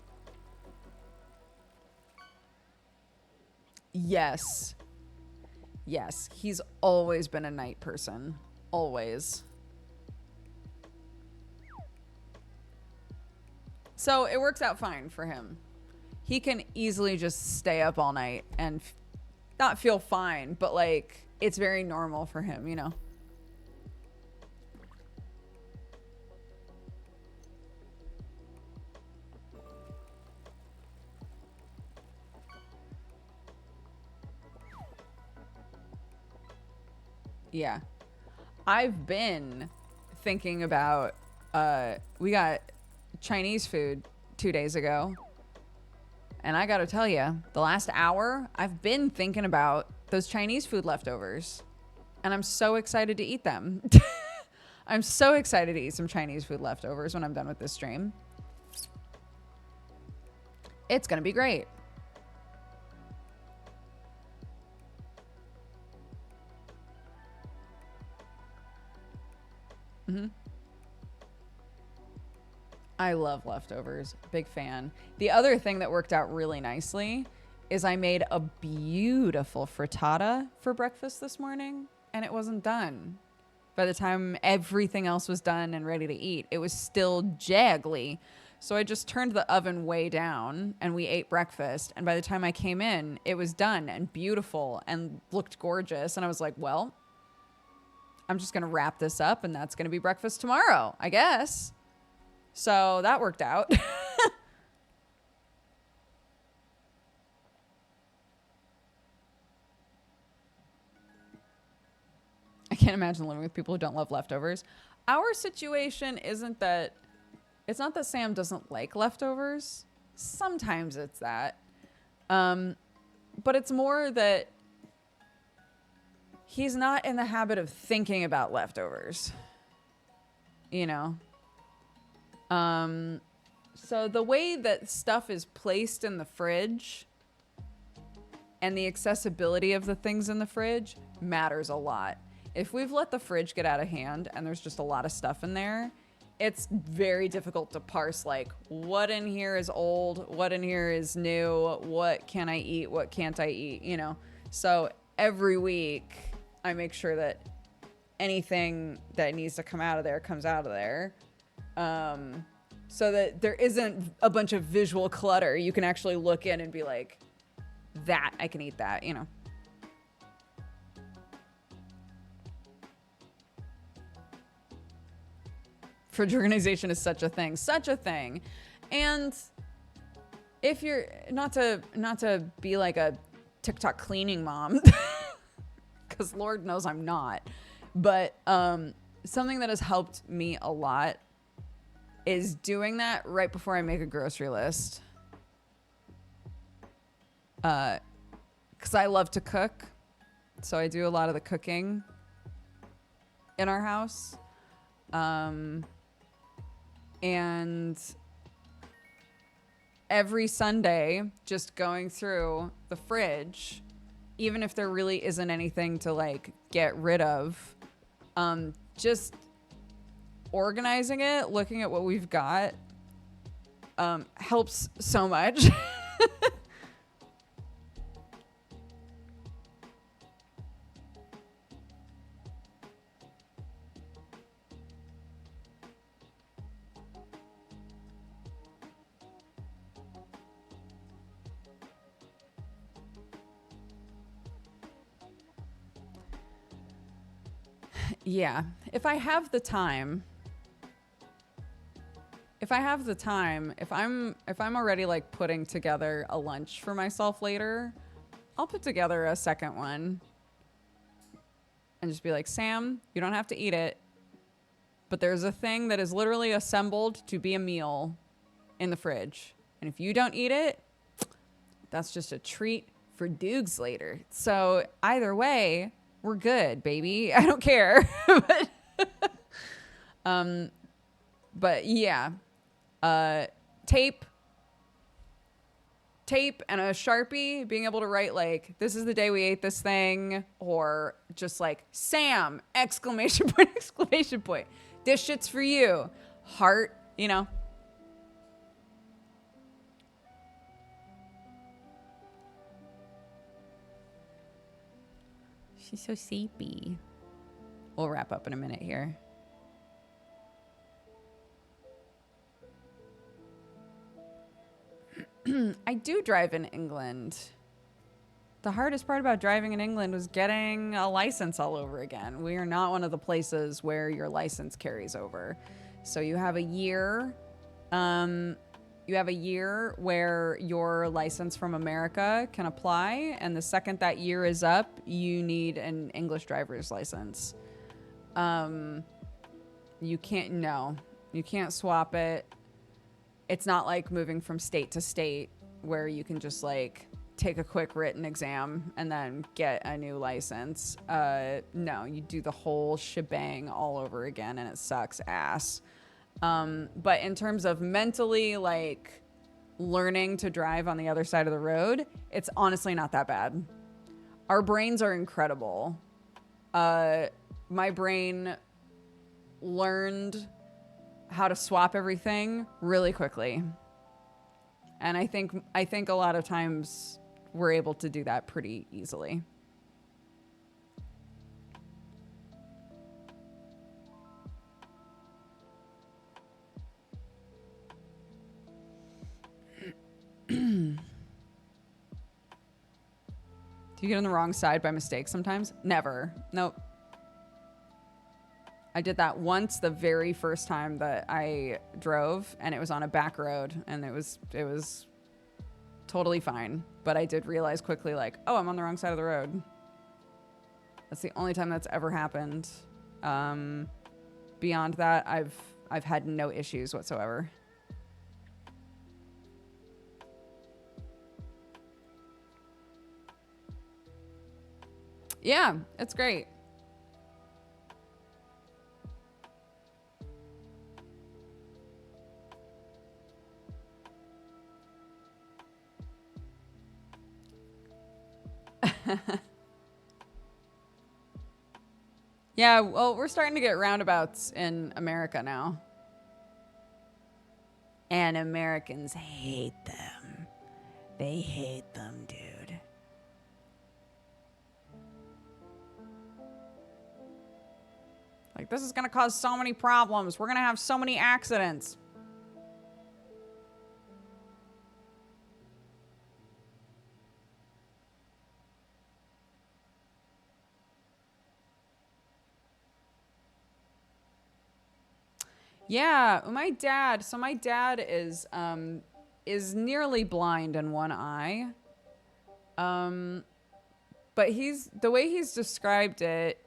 Yes. Yes, he's always been a night person. Always. So it works out fine for him. He can easily just stay up all night and not feel fine, but like it's very normal for him, you know? Yeah. I've been thinking about, we got Chinese food 2 days ago. And I gotta tell you, the last hour, I've been thinking about those Chinese food leftovers. And I'm so excited to eat them. I'm so excited to eat some Chinese food leftovers when I'm done with this stream. It's gonna be great. Mm-hmm. I love leftovers. Big fan. The other thing that worked out really nicely is I made a beautiful frittata for breakfast this morning, and it wasn't done. By the time everything else was done and ready to eat, it was still jaggly. So I just turned the oven way down and we ate breakfast. And by the time I came in, it was done and beautiful and looked gorgeous. And I was like, well, I'm just going to wrap this up and that's going to be breakfast tomorrow, I guess. So that worked out. I can't imagine living with people who don't love leftovers. Our situation isn't that, it's not that Sam doesn't like leftovers. Sometimes it's that. But it's more that he's not in the habit of thinking about leftovers. You know? So the way that stuff is placed in the fridge and the accessibility of the things in the fridge matters a lot. If we've let the fridge get out of hand and there's just a lot of stuff in there, it's very difficult to parse, like, what in here is old, what in here is new, what can I eat, what can't I eat, you know? So every week I make sure that anything that needs to come out of there comes out of there. So that there isn't a bunch of visual clutter. You can actually look in and be like, that, I can eat that, you know? Fridge organization is such a thing. And if you're not to be like a TikTok cleaning mom, because Lord knows I'm not, but something that has helped me a lot is doing that right before I make a grocery list. Because I love to cook, so I do a lot of the cooking in our house. And every Sunday, just going through the fridge, even if there really isn't anything to like get rid of, just organizing it, looking at what we've got, helps so much. Yeah, if I have the time, if I'm already like putting together a lunch for myself later, I'll put together a second one and just be like, Sam, you don't have to eat it, but there's a thing that is literally assembled to be a meal in the fridge. And if you don't eat it, that's just a treat for Doogs later. So either way, we're good, baby. I don't care. But yeah, tape and a Sharpie, being able to write like, this is the day we ate this thing, or just like, Sam, exclamation point, exclamation point. This shit's for you. Heart, you know. She's so sleepy. We'll wrap up in a minute here. I do drive in England. The hardest part about driving in England was getting a license all over again. We are not one of the places where your license carries over. So you have a year. You have a year where your license from America can apply, and the second that year is up, you need an English driver's license. You can't swap it. It's not like moving from state to state where you can just like take a quick written exam and then get a new license. No, you do the whole shebang all over again, and it sucks ass. But in terms of mentally, like, learning to drive on the other side of the road, it's honestly not that bad. Our brains are incredible. My brain learned how to swap everything really quickly. And I think a lot of times we're able to do that pretty easily. Do you get on the wrong side by mistake sometimes? Never. Nope. I did that once the very first time that I drove, and it was on a back road, and it was totally fine. But I did realize quickly, like, oh, I'm on the wrong side of the road. That's the only time that's ever happened. Beyond that, I've had no issues whatsoever. Yeah, it's great. Yeah, well, we're starting to get roundabouts in America now. And Americans hate them. They hate them, dude. Like, this is going to cause so many problems. We're going to have so many accidents. Yeah, my dad. So my dad is nearly blind in one eye. But the way he's described it,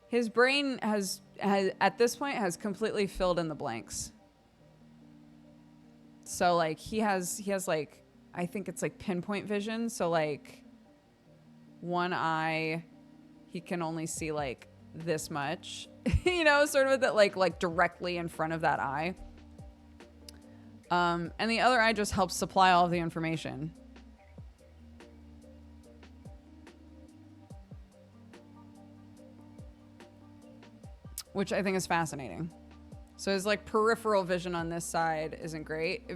his brain has at this point has completely filled in the blanks. So like he has like, I think it's like pinpoint vision. So like one eye, he can only see like this much, you know, sort of that like directly in front of that eye. And the other eye just helps supply all of the information. Which I think is fascinating. So his like peripheral vision on this side isn't great.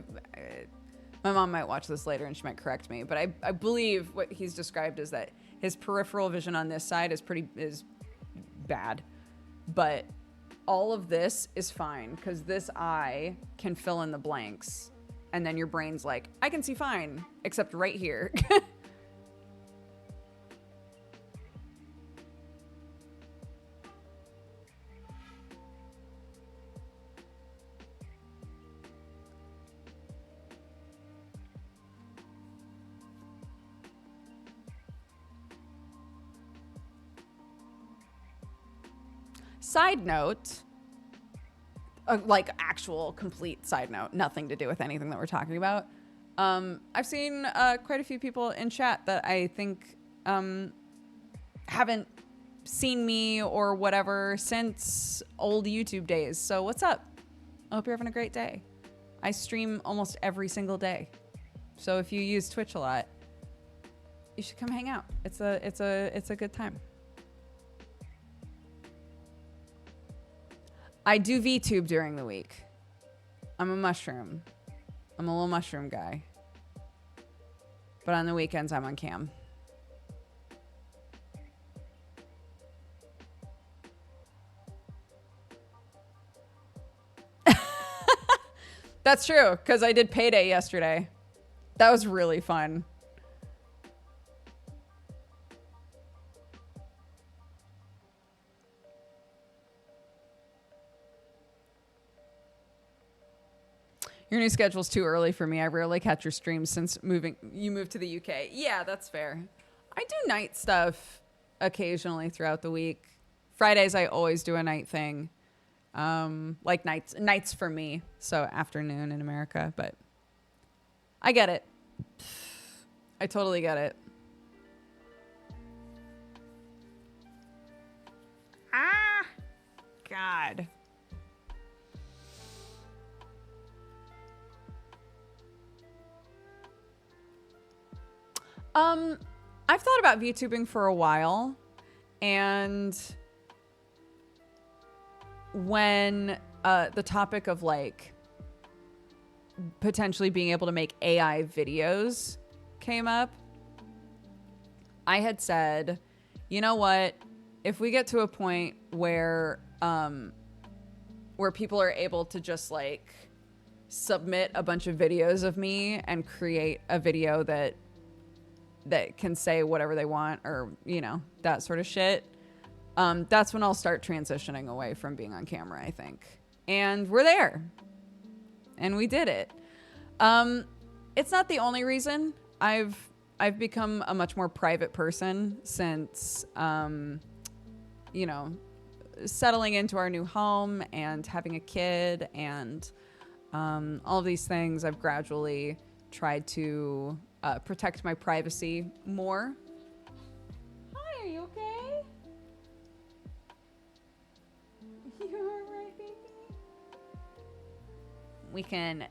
My mom might watch this later and she might correct me, but I believe what he's described is that his peripheral vision on this side is bad. But all of this is fine because this eye can fill in the blanks. And then your brain's like, I can see fine, except right here. Side note, like actual complete side note, nothing to do with anything that we're talking about. I've seen quite a few people in chat that I think haven't seen me or whatever since old YouTube days. So what's up? I hope you're having a great day. I stream almost every single day. So if you use Twitch a lot, you should come hang out. It's a good time. I do VTube during the week. I'm a mushroom. I'm a little mushroom guy. But on the weekends, I'm on cam. That's true, because I did Payday yesterday. That was really fun. Your new schedule's too early for me. I rarely catch your streams since you moved to the UK. Yeah, that's fair. I do night stuff occasionally throughout the week. Fridays, I always do a night thing. Like nights for me. So afternoon in America, but I get it. I totally get it. Ah, God. I've thought about VTubing for a while, and when the topic of like potentially being able to make AI videos came up, I had said, you know what, if we get to a point where people are able to just like submit a bunch of videos of me and create a video that that can say whatever they want, or, you know, that sort of shit, that's when I'll start transitioning away from being on camera, I think. And we're there. And we did it. It's not the only reason. I've become a much more private person since, you know, settling into our new home and having a kid and all of these things. I've gradually tried to protect my privacy more. Hi, are you okay? You all right, baby? We can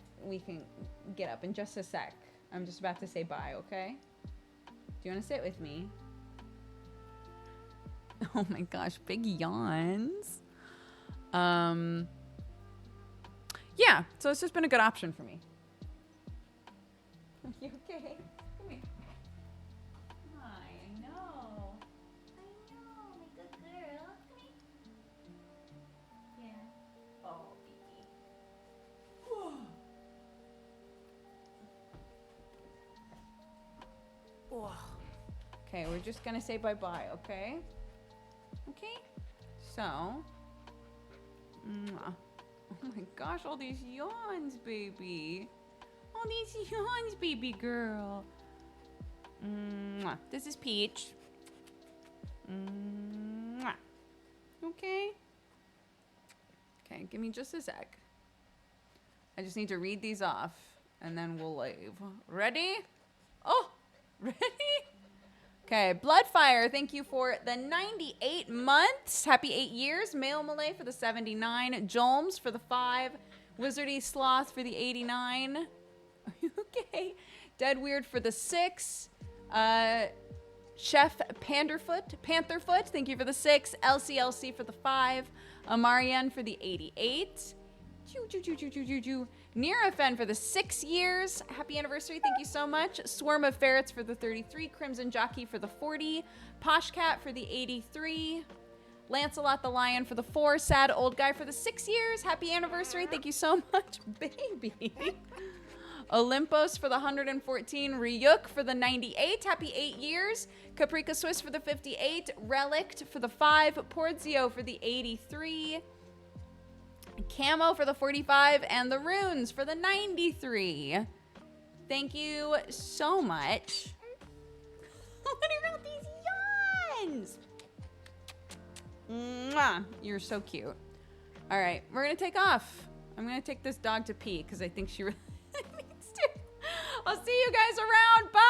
get up in just a sec. I'm just about to say bye, okay? Do you want to sit with me? Oh my gosh, big yawns. Yeah, so it's just been a good option for me. Are you okay? Come here. Hi, I know. I know, my good girl. Come here. Yeah. Oh, baby. Whoa. Okay, we're just gonna say bye-bye, okay? Okay? So. Mwah. Oh my gosh, all these yawns, baby. All these yawns, baby girl. Mwah. This is Peach. Mwah. Okay? Okay, give me just a sec. I just need to read these off, and then we'll leave. Ready? Oh, ready? Okay, Bloodfire, thank you for the 98 months. Happy 8 years. Male Malay for the 79. Jolms for the 5. Wizardy Sloth for the 89. Are you okay? Dead Weird for the 6. Chef Pantherfoot, thank you for the 6. LCLC for the 5. Amarian for the 88. Nirafen for the 6 years. Happy anniversary. Thank you so much. Swarm of Ferrets for the 33. Crimson Jockey for the 40. Poshcat for the 83. Lancelot the Lion for the 4. Sad Old Guy for the 6 years. Happy anniversary. Thank you so much, baby. Olympos for the 114. Ryuk for the 98. Happy 8 years. Caprica Swiss for the 58. Relict for the 5. Porzio for the 83. Camo for the 45, and the runes for the 93. Thank you so much. What about these yawns? Mwah. You're so cute. All right, we're gonna take off. I'm gonna take this dog to pee because I think she really needs to. I'll see you guys around. Bye.